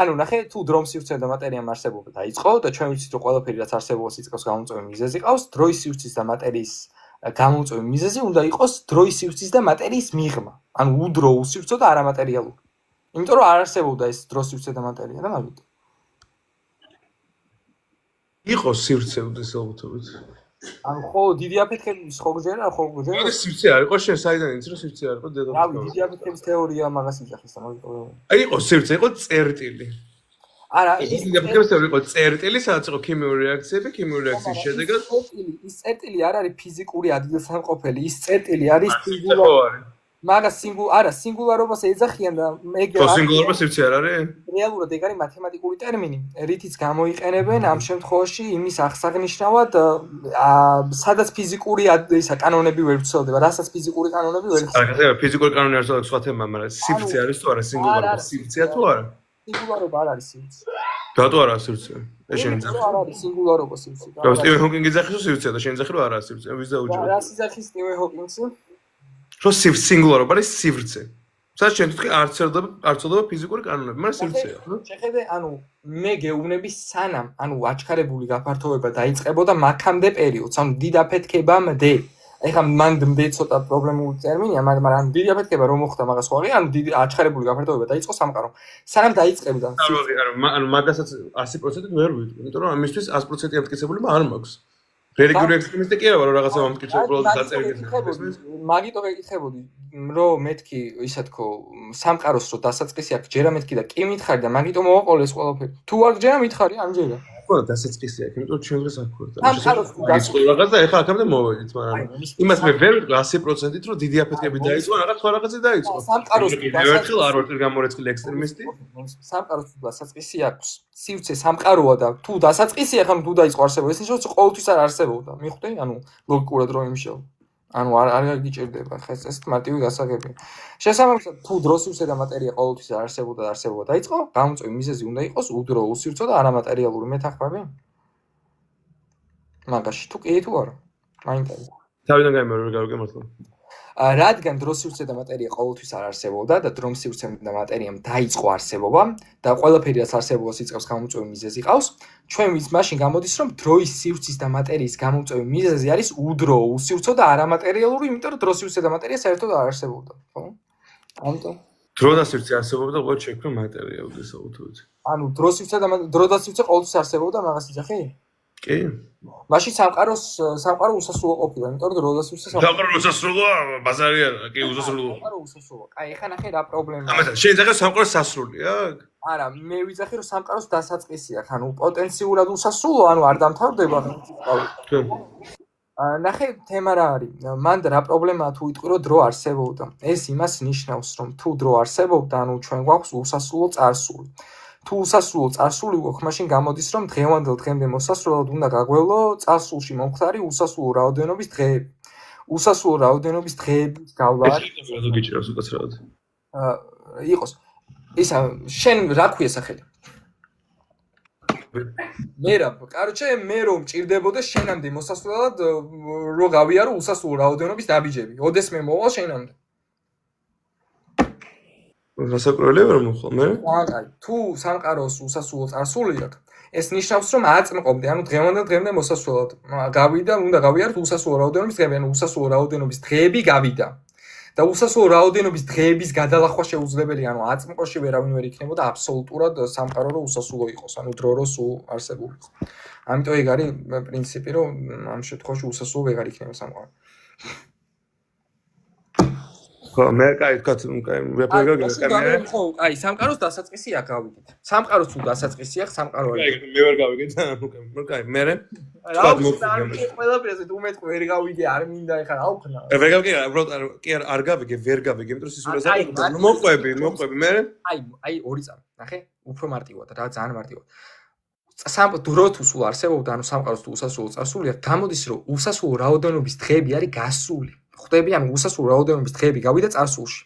ანუ ნახე თუ დროს სივრცე და მატერიამ არსებობა დაიწყო და ჩვენ ვიცით რომ ყველაფერი რაც არსებობას იწყებს გამოწვევი მიზეზი ყავს, დროის სივრცის და მატერიის გამოწვევი მიზეზი უნდა იყოს დროის სივრცის და მატერიის მიღმა. ანუ უდროო, უსივრცო და არამატერიალური. იმიტომ რომ არ არსებობდა ეს დროს სივრცე და მატერია და მაგით. იყოს სივრცე უდეს ალბათობით. ანუ ხო დიდი აფეთქების ხო გჯერა, ხო გჯერა. ეს სივრცე არ იყო შენ საიდან იცი რომ სივრცე არ იყო დედა. რავი, დიდი აფეთქების თეორია მაგას იძახის და მაგიტო. აი იყო სივრცე, იყო წერტილი. არა, ის დიდი აფეთქების თეორია იყო წერტილი, სადაც იყო ქიმიური რეაქციები, ქიმიური რეაქციის შედეგად ის წერტილი არ არის ფიზიკური ადგილსამყოფელი, ის წერტილი არის სინგულარობა. მაგას სინგულარობას ეძახიან და ეგ სინგულარობა სივრცე არ არის? რეალურად ეგ არის მათემატიკური ტერმინი, რითიც გამოიყენებენ ამ შემთხვევაში იმის აღსანიშნავად, სადაც ფიზიკური ისა კანონები ვერ ვრცელდება, რასაც ფიზიკური კანონები ვერ ვრცელდება. არა, ფიზიკური კანონი არ ზოგადად სხვა თემა, მაგრამ სივრცე არის თუ არა, სინგულარობა სივრცეა თუ არა? სინგულარობა არ არის სივრცე. რატო არა სივრცე? ეს შენ არ არის სინგულარობა სივრცე. რა სტივენ ჰოკინგი ძახის რომ სივრცეა და შენ ძახი რომ არა სივრცე. ვის დაუჯერე? რა სიძახის სტივენ ჰოკინგსი? რომ სინგულარობა არის სივრცე. სადაც შენ თვითონ არ ცელდება ფიზიკური კანონები, მაგრამ სივრცეა, ხო? შეხედე, ანუ მე გეუბნები სანამ, ანუ აჩქარებული გაფართოვება დაიწყებოდა მაქამდე პერიოდს, ანუ დიდ აფეთქებამდე. ეხლა მან მდე ცოტა პრობლემური ტერმინია, მაგრამ დიდი აფეთქება რომ მოხდა მაგას ხო არის, ანუ დიდი აჩქარებული გაფართოვება დაიწყო სამყარო. სანამ დაიწყებდა. ანუ მაგასაც 100%-ით ვერ ვიტყვი, იმიტომ რომ ამისთვის 100% ამტკიცებულება არ მაქვს. რელიგიური ექსტრემისტი კი არა, რომ რაღაცა ამტკიცებულება უბრალოდ დაწერილი. მაგიტო გეკითხებოდი, რომ მეთქი, ისა თქო, სამყაროს რო დასაწყისი აქვს, ჯერა მეთქი და კი მითხარი და მაგიტო მოაყოლეს ყველაფერი. თუ არ ჯერა მითხარი, ამჯერა. ხო დასაწყისი აქვს, იმიტომ რომ ჩვენ დღეს აქ ვართ. სამყაროს თუ დაიწყო რაღაც და ეხლა აქამდე მოვედით, მაგრამ იმას მე ვერ ვიტყვი 100%-ით რომ დიდი აფეთქები დაიწყო, რაღაც სხვა რაღაცი დაიწყო. სამყაროს ერთხელ არ ვარ გამორეცხილი ექსტრემისტი. სამყაროს თუ დასაწყისი აქვს, სივრცე სამყაროა და თუ დასაწყისი ახლა თუ დაიწყო არსებობა, ეს ნიშნავს რომ ყოველთვის არ არსებობდა. მიხვდე? ანუ ლოგიკურად რომ იმშევ. ანუ არ გიჭირდება ხა ეს მარტივი გასაგებია. შესაბამისად, თუ დროსივსე და მატერია ყოველთვის არ არსებობდა და არსებობა დაიწყო, გამოწვევი მიზეზი უნდა იყოს უდრო, უსივრცო და არამატერიალური მეთანხმები. მაგაში თუ კი თუ არა. მაინტერესებს. თავიდან გამიმეორე გავიგე მართლა. რადგან დროსივსე და მატერია ყოველთვის არ არსებობდა და დრომსივცემ და მატერიამ დაიწყო არსებობა და ყველაფერი რაც არსებობას იწყებს გამოწვევი მიზეზი ყავს, ჩვენ ვის მაშინ გამოდის რომ დროის სივრცის და მატერიის გამოწვევი მიზეზი არის უდრო, უსივრცო და არამატერიალური, იმიტომ რომ დროსივსე და მატერია საერთოდ არ არსებობდა, ხო? ამიტომ დრო და სივრცე არსებობდა, ყოველ შექმნა მატერია უდესაუთოდ. ანუ დროსივსე და დრო და სივრცე ყოველთვის არსებობდა მაგას იძახი? კი. მაშინ სამყარო უსასრულო ყოფილა, იმიტომ რომ დრო და სივრცე სამყარო უსასრულოა, ბაზარი არა, კი უსასრულოა. სამყარო უსასრულოა. აი, ეხლა ნახე რა პრობლემაა. ამასაც შეიძლება სამყარო სასრულია? არა, მე ვიძახი რომ სამყაროს დასაწყისი აქვს, ანუ პოტენციურად უსასრულო, ანუ არ დამთავრდება. ნახე თემა რა არის. მან რა პრობლემაა თუ იტყვი რომ დრო არსებობდა. ეს იმას ნიშნავს, რომ თუ დრო არსებობდა, ანუ ჩვენ გვაქვს უსასრულო წარსული. თუ უსასრულო წარსული გვაქვს, მაშინ გამოდის რომ დღევანდელ დღემდე მოსასრულოდ უნდა გაგვევლო წარსულში მომხდარი უსასრულო რაოდენობის დღეები. უსასრულო რაოდენობის დღეების გავლა არის. რა გიჭირავს უკაცრავად? იყოს. ისა შენ რა ქვია სახელი? მე რომ მჭირდებოდა შენამდე მოსასვლელად რო გავიარო უსასრულო რაოდენობის დაბიჯები. ოდეს მე მოვალ შენამდე. რასაკროლია ვერ მოხვალ მე? აი, თუ სამყაროს უსასრულო წარსული აქვს, ეს ნიშნავს რომ აწმყობდი, ანუ დღევანდელ დღემდე მოსასვლელად გავიდა, უნდა გავიაროთ უსასრულო რაოდენობის დღეები, ანუ უსასრულო რაოდენობის დღეები გავიდა. და უსასრულო რაოდენობის დღეების გადალახვა შეუძლებელია, ანუ აწმყოში ვერავინ ვერ იქნებოდა აბსოლუტურად სამყარო რო უსასრულო იყოს, ანუ დრო რო სულ არსებულ იყო. ამიტომ ეგ არის პრინციპი, რომ ამ შემთხვევაში უსასრულო ვეღარ იქნება სამყარო. ხო, მე კაი თქვათ, ხო, აი, სამყაროს დასაწყისი აქ გავიგეთ. სამყაროს თუ დასაწყისი აქვს, სამყარო არის. მე ვერ გავიგეთ, კაი, მე რა ყველაფერზე თუ მეტყვი ვერ გავიგე, არ მინდა ეხლა რა ვქნა. ვერ გავიგე, უბრალოდ კი არ გავიგე, ვერ გავიგე, იმიტომ რომ სისულაზე მოყვები, მე. აი, ორი წამი, ნახე, უფრო მარტივად, რა ძალიან მარტივად. დრო თუ სულ არსებობდა, ანუ სამყაროს თუ უსასრულო წარსული აქვს, გამოდის რომ უსასრულო რაოდენობის დღეები არის გასული. ხვდები, ანუ უსასრულო რაოდენობის დღეები გავიდა წარსულში.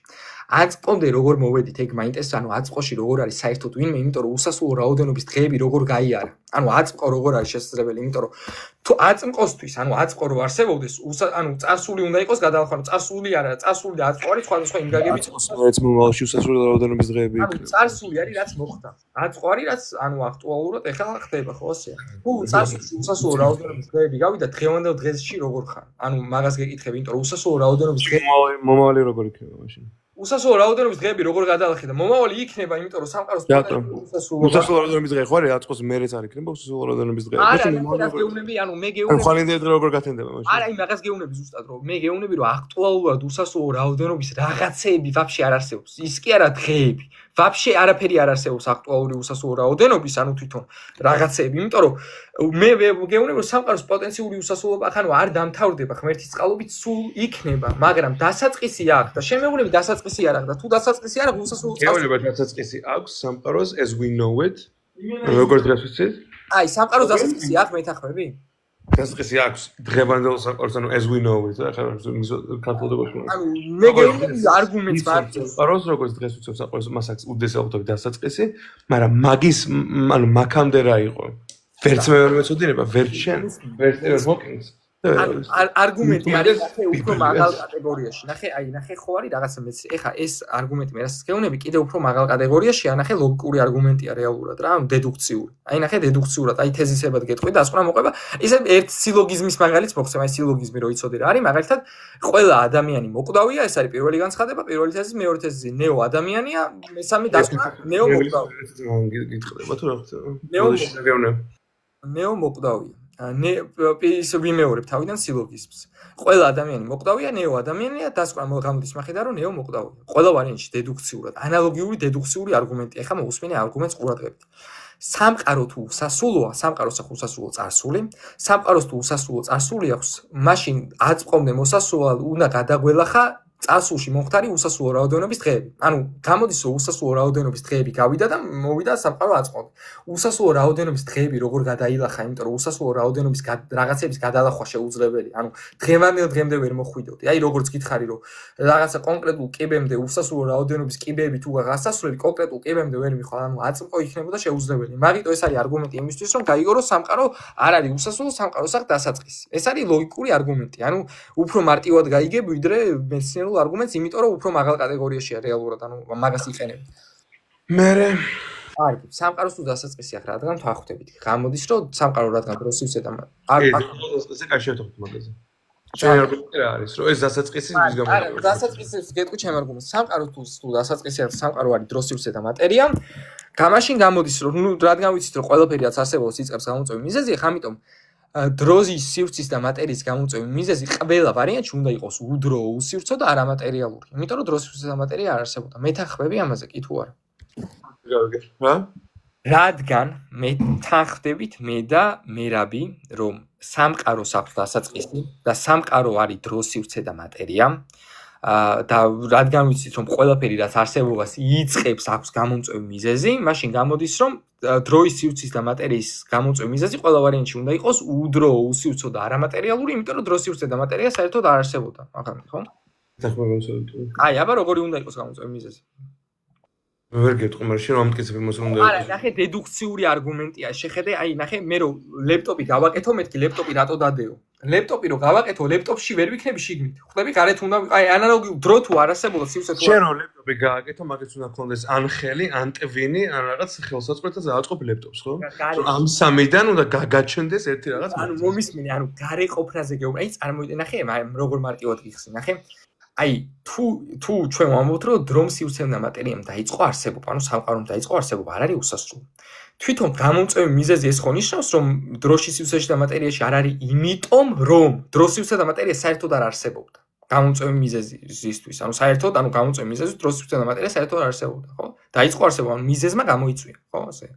აწმყომდე როგორ მოვედით, ეგ მაინტერესებს, ანუ აწმყოში როგორ არის საერთოდ ვინმე, იმიტომ რომ უსასრულო რაოდენობის დღეები როგორ გაიარა. ანუ აწმყო როგორ არის შესაძლებელი, იმიტომ რომ თუ აწმყოსთვის, ანუ აწმყო რო არსებობდეს, ანუ წარსული უნდა იყოს გადალახვა, წარსული არა, წარსული და აწმყო არის სხვადასხვა იმ გაგებით. მეც მომავალში უსასრულო რაოდენობის დღეები იქნება. ანუ წარსული არის რაც მოხდა. აწმყო არის რაც ანუ აქტუალურად ეხლა ხდება, ხო ასე? თუ წარსულში უსასრულო რაოდენობის დღეები გავიდა, დღევანდელ დღეში როგორ ხარ? ანუ მაგას გეკითხები, იმიტომ რომ უსასრულო რაოდენობის დღეები მომავალი როგორ იქნება მაშინ? უსასრულო რაოდენობის დღეები როგორ გადალახე და მომავალი იქნება, იმიტომ რომ სამყაროს უსასრულო რაოდენობის დღე ხო არის, აწყოს მერეც არ იქნება უსასრულო რაოდენობის დღე. არა, მაგას გეუბნები, ანუ მე გეუბნები. ხვალინდელი დღე როგორ გათენდება მაშინ? არა, მაგას გეუბნები ზუსტად რომ მე გეუბნები რომ აქტუალურად უსასრულო რაოდენობის რაღაცეები ვაფშე არ არსებობს. ის კი არა დღეები. ვაფშე არაფერი არ არსებობს აქტუალური უსასრულო რაოდენობის, ანუ თვითონ რაღაცეები, იმიტომ რომ მე გეუბნები რომ სამყაროს პოტენციური უსასრულობა ხანუ არ დამთავრდება, ღმერთის წყალობით სულ იქნება, მაგრამ დასაწყისი აქვს და შემეუბნები დასაწყისი არ აქვს და თუ დასაწყისი არ აქვს უსასრულო გეუბნება დასაწყისი აქვს სამყაროს as we know it. როგორც დღეს ვიცით? აი, სამყაროს დასაწყისი აქვს მეთანხმები? დასაწყისი აქვს დღევანდელ სამყაროს, ანუ as we know it. ახლა ქართულად როგორ ვთქვა? ანუ მე გეუბნები არგუმენტს მარცხს. სამყაროს როგორც დღეს ვიცით სამყაროს მას აქვს უდესაუთობი დასაწყისი, მაგრამ მაგის ანუ მაქამდე რა იყო? ვერც მე ვერ მეწოდინება, ვერც შენ, ვერც ever Hawkins. არგუმენტი არის უფრო მაღალ კატეგორიაში. ნახე ხო არის რაღაცა მეც. ეხა ეს არგუმენტი მე რასაც გეუბნები, კიდე უფრო მაღალ კატეგორიაშია, ნახე ლოგიკური არგუმენტია რეალურად რა, ანუ დედუქციური. ნახე დედუქციურად, თეზისებად გეტყვი და ასყურა მოყვება. ისე ერთ სილოგიზმის მაგალითს მოხსენ, სილოგიზმი რო იცოდი რა არის, მაგალითად ყველა ადამიანი მოკვდავია, ეს არის პირველი განცხადება, პირველი თეზი, მეორე თეზი ნეო ადამიანია, მესამე დასკვნა ნეო მოკვდავია. გითხდება თუ რა ხდება? ნეო მოკვდავია. ის ვიმეორებ თავიდან სილოგიზმს. ყველა ადამიანი მოკვდავია, ნეო ადამიანია, დასკვნა გამოდის მახედა რომ ნეო მოკვდავია. ყველა ვარიანტში დედუქციურად, ანალოგიური დედუქციური არგუმენტი. ეხლა მოусმინე არგუმენტს ყურადღებით. სამყარო თუ უსასრულოა, სამყაროს აქვს უსასრულო წარსული, სამყაროს თუ უსასრულო წარსული აქვს, მაშინ აწყვომდე მოსასრულად უნდა გადაგველახა წარსულში მომხდარი უსასრულო რაოდენობის დღეები. ანუ გამოდის რომ უსასრულო რაოდენობის დღეები გავიდა და მოვიდა სამყარო აწყვომდა. უსასრულო რაოდენობის დღეები როგორ გადაილახა, იმიტომ რომ უსასრულო რაოდენობის რაღაცების გადალახვა შეუძლებელია. ანუ დღევანდელ დღემდე ვერ მოხვიდოდი. აი როგორც გითხარი რომ რაღაცა კონკრეტულ კიბემდე უსასრულო რაოდენობის კიბეები თუ გასასვლელი კონკრეტულ კიბემდე ვერ მიხვალ, ანუ აწმყო იქნებოდა შეუძლებელი. მაგიტო ეს არის არგუმენტი იმისთვის რომ გაიგო რომ სამყარო არ არის უსასრულო, სამყაროს აქვს დასაწყისი. ეს არის ლოგიკური არგუმენტი. ანუ უფრო მარტივად გაიგებ ვიდრე მეცნიერულ არგუმენტს, იმიტომ რომ უფრო მაღალ კატეგორიაშია რეალურად, ანუ მაგას იყენებ. მერე აი, სამყაროს თუ დასაწყისი აქვს, რადგან თქვახდებით. გამოდის რომ სამყარო რადგან დროს ივსება და ეს კაი შევთხოვთ მაგაზე. ჩვენ რა არის რომ ეს დასაწყისი ის გამო არა, დასაწყისებს გეტყვი ჩემ არგუმენტს. სამყარო თუ დასაწყისი აქვს, სამყარო არის დროს ივსება და მატერია. გამაშინ გამოდის რომ ნუ რადგან ვიცით რომ ყველაფერი რაც არსებობს იწყებს გამოწვევი მიზეზი, ამიტომ დროზის სივრცის და მატერიის გამოწვევი მიზეზი ყველა ვარიანტში უნდა იყოს უდრო, უსივრცო და არამატერიალური. იმიტომ რომ დროს სივრცე და მატერია არ არსებობდა. მეთანხმები ამაზე კი თუ არა? რა? რადგან მე თანხმდებით მე და მერაბი, რომ სამყაროს აქვს დასაწყისი და სამყარო არის დროს სივრცე და მატერია. და რადგან ვიცით რომ ყველაფერი რაც არსებობას იწყებს აქვს გამომწვევი მიზეზი, მაშინ გამოდის რომ დროის სივრცის და მატერიის გამომწვევი მიზეზი ყველა ვარიანტში უნდა იყოს უდრო, უსივრცო და არამატერიალური, იმიტომ რომ დროს სივრცე და მატერია საერთოდ არ არსებობდა. მაგალითად, ხო? აი, აბა როგორი უნდა იყოს გამომწვევი მიზეზი? მე ვერ გეტყვი, მაგრამ შენ რომ ამტკიცებ იმას რომ უნდა არა, ნახე დედუქციური არგუმენტია. შეხედე, აი, ნახე მე რომ ლეპტოპი გავაკეთო, მეთქი ლეპტოპი რატო დადეო? ლეპტოპი რო გავაკეთო, ლეპტოპში ვერ ვიქნები შიგნით. ხვდები, გარეთ უნდა აი ანალოგიურ დრო თუ არ არსებობდა სივრცე თუ შენ რომ ლეპტოპი გააკეთო, მაგაც უნდა ქონდეს ან ხელი, ან ტვინი, ან რაღაც ხელსაწყოთა დააწყობი ლეპტოპს, ხო? ამ სამიდან უნდა გაგაჩნდეს ერთი რაღაც. ანუ მომისმინე, ანუ გარე ყოფნაზე გეუბნები. აი, წარმოვიდე, ნახე, როგორ მარტივად გიხსნი, ნახე. აი, თუ ჩვენ ვამბობთ, რომ დრომ სივრცემ და მატერიამ დაიწყო არსებობა, ანუ სამყარომ დაიწყო არსებობა, არ არის უსასრულო. თვითონ გამომწვევი მიზეზი ეს ხო ნიშნავს, რომ დროში სივრცეში და მატერიაში არ არის, იმიტომ რომ დროს სივრცე და მატერია საერთოდ არ არსებობდა. გამომწვევი მიზეზისთვის, ანუ საერთოდ, ანუ გამომწვევი მიზეზი დროს სივრცე და მატერია საერთოდ არ არსებობდა, ხო? დაიწყო არსებობა, ანუ მიზეზმა გამოიწვია, ხო, ასე.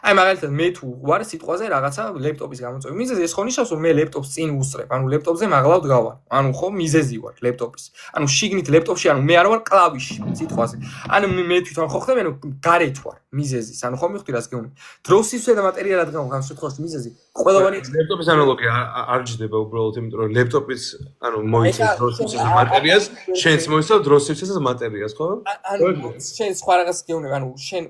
აი მაგალითად მე თუ ვარ სიტყვაზე რაღაცა ლეპტოპის გამოწვევი მიზეზი ეს ხო ნიშნავს რომ მე ლეპტოპს წინ ვუსწრებ, ანუ ლეპტოპზე მაღლავ დგავარ. ანუ ხო მიზეზი ვარ ლეპტოპის. ანუ შიგნით ლეპტოპში ანუ მე არ ვარ კლავიში სიტყვაზე. ანუ მე თვითონ ხო ხდები, ანუ გარეთ ვარ მიზეზის. ანუ ხო მივხვდი რას გეუბნები. დროს სივრცე და მატერია რადგან ამ შემთხვევაში მიზეზი ყველავანი ლეპტოპის ანალოგია არ ჯდება უბრალოდ, იმიტომ რომ ლეპტოპის ანუ მოიცავს დროს სივრცეს და მატერიას, შენც მოიცავს დროს სივრცეს და მატერიას, ხო? ანუ შენ სხვა რაღაც გეუბნები, ანუ შენ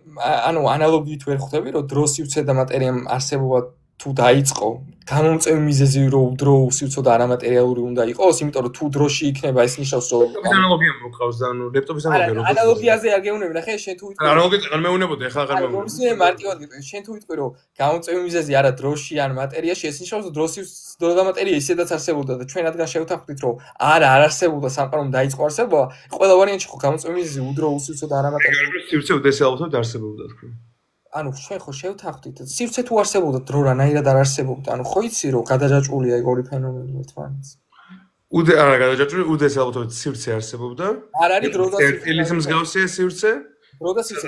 ანუ ანალოგიით ვერ ხვდები, რომ დროს სივრცე და მატერიამ არსებობა თუ დაიწყო, გამომწვევი მიზეზი რომ უდრო, უსივრცო და არამატერიალური უნდა იყოს, იმიტომ რომ თუ დროში იქნება ეს ნიშნავს რომ ანალოგია მოყავს და ანუ ლეპტოპის ანალოგია როგორ ანალოგიაზე არ გეუბნები, ნახე, შენ თუ ვიტყვი ანალოგია არ მეუნებოდი, ახლა აღარ მეუნებოდი. მომსინე მარტივად გეტყვი, შენ თუ ვიტყვი რომ გამომწვევი მიზეზი არა დროში ან მატერიაში, ეს ნიშნავს რომ დრო და მატერია ისედაც არსებობდა და ჩვენ რადგან შევთანხმდით რომ არა არ არსებობდა სამყარომ დაიწყო არსებობა, ყველა ვარიანტში ხო გამომწვევი მიზეზი უდრო, უსივრცო და არამატერიალური სივრცე უდესალობთ არსებობდა თქო. ანუ ჩვენ ხო შევთანხმდით სივრცე თუ არსებობდა დრო რანაირად არ არსებობდა, ანუ ხო იცი რომ გადაჯაჭვულია ეგ ორი ფენომენი ერთმანეთს. არა გადაჯაჭვული, უდესალობთ სივრცე არსებობდა. არ არის დრო და სივრცე. ერთილის მსგავსია სივრცე. დრო და სივრცე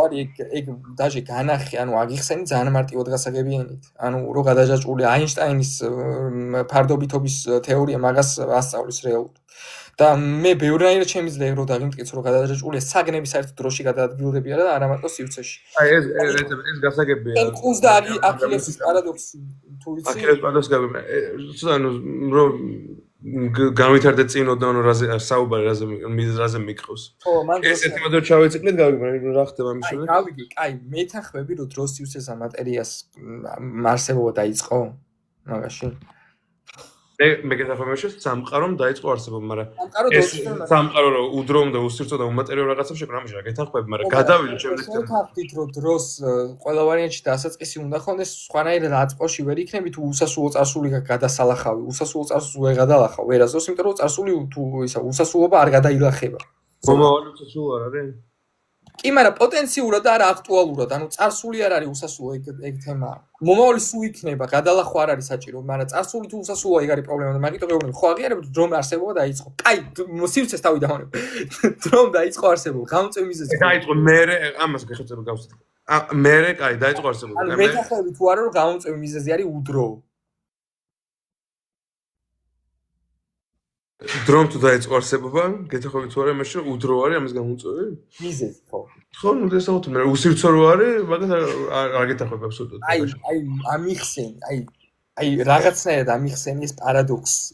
არის ეგ დაჟე განახი, ანუ აგიხსენი ძალიან მარტივად გასაგებიანით. ანუ რო გადაჯაჭვულია აინშტაინის ფარდობითობის თეორია მაგას ასწავლის რეალურად. და მე ბევრნაირად შემიძლია რომ დაგიმტკიცო რომ გადაჯაჭვულია საგნები საერთოდ დროში გადაადგილდებიან და არა მარტო სივრცეში. აი ეს გასაგებია. ეს ყუს და აქილესის პარადოქსი თუ ვიცი. აქილეს პარადოქსი გავიმე. ანუ რომ განვითარდეთ წინოდან რაზე საუბარი რაზე მიყავს. ხო, მან ეს ერთმანეთს რო ჩავეციკლეთ გავიგე რა ხდება ამის შემდეგ. გავიგე, კაი, მე თანხმები რომ დროს სივრცეს და მატერიას არსებობა დაიწყო მაგაში. მე გეთახმები სამყარომ დაიწყო არსებობა, მაგრამ ეს სამყარო რომ უდრომ და უსივრცო და უმატერიო რაღაცებს შეკრა ამჟამად გეთახმები, მაგრამ გადავიდეთ შემდეგ. შევთანხმდით რომ დროს ყველა ვარიანტში დასაწყისი უნდა ხონდეს, სხვანაირად აწყვოში ვერ იქნები თუ უსასრულო წარსული გადასალახავი, უსასრულო წარსულს ვერ გადალახავ, ვერასდროს, იმიტომ რომ წარსული თუ ისა უსასრულობა არ გადაილახება. მომავალი უსასრულო არ არის? კი, მაგრამ პოტენციურად და არა აქტუალურად, ანუ წარსული არ არის უსასრულო ეგ თემაა. მომავალი სულ იქნება, გადალახვა არ არის საჭირო, მაგრამ წარსული თუ უსასრულოა ეგ არის პრობლემა და მაგიტო გეუბნები, ხო აღიარებთ რომ არსებობა დაიწყო. კაი, სივრცეს თავი დავანებ. რომ დაიწყო არსებობა, გამომწვევი მიზეზი. დაიწყო მე ამას გეხებთ რომ გავსწრებ. მერე კაი დაიწყო არსებობა. ანუ მეთახები თუ არა რომ გამოწვევი მიზეზი არის უდროო. დრომ თუ დაიწყო არსებობა, გეთახები თუ არა იმაში რომ უდრო არის ამის გამოწვევი? მიზეზი ხო. ხო, ნუ დასაუთ მე უსირცო რო არის, მაგას არ გეთახები აბსოლუტურად. აი ამიხსენი, აი რაღაცნაირად ამიხსენი ეს პარადოქსი.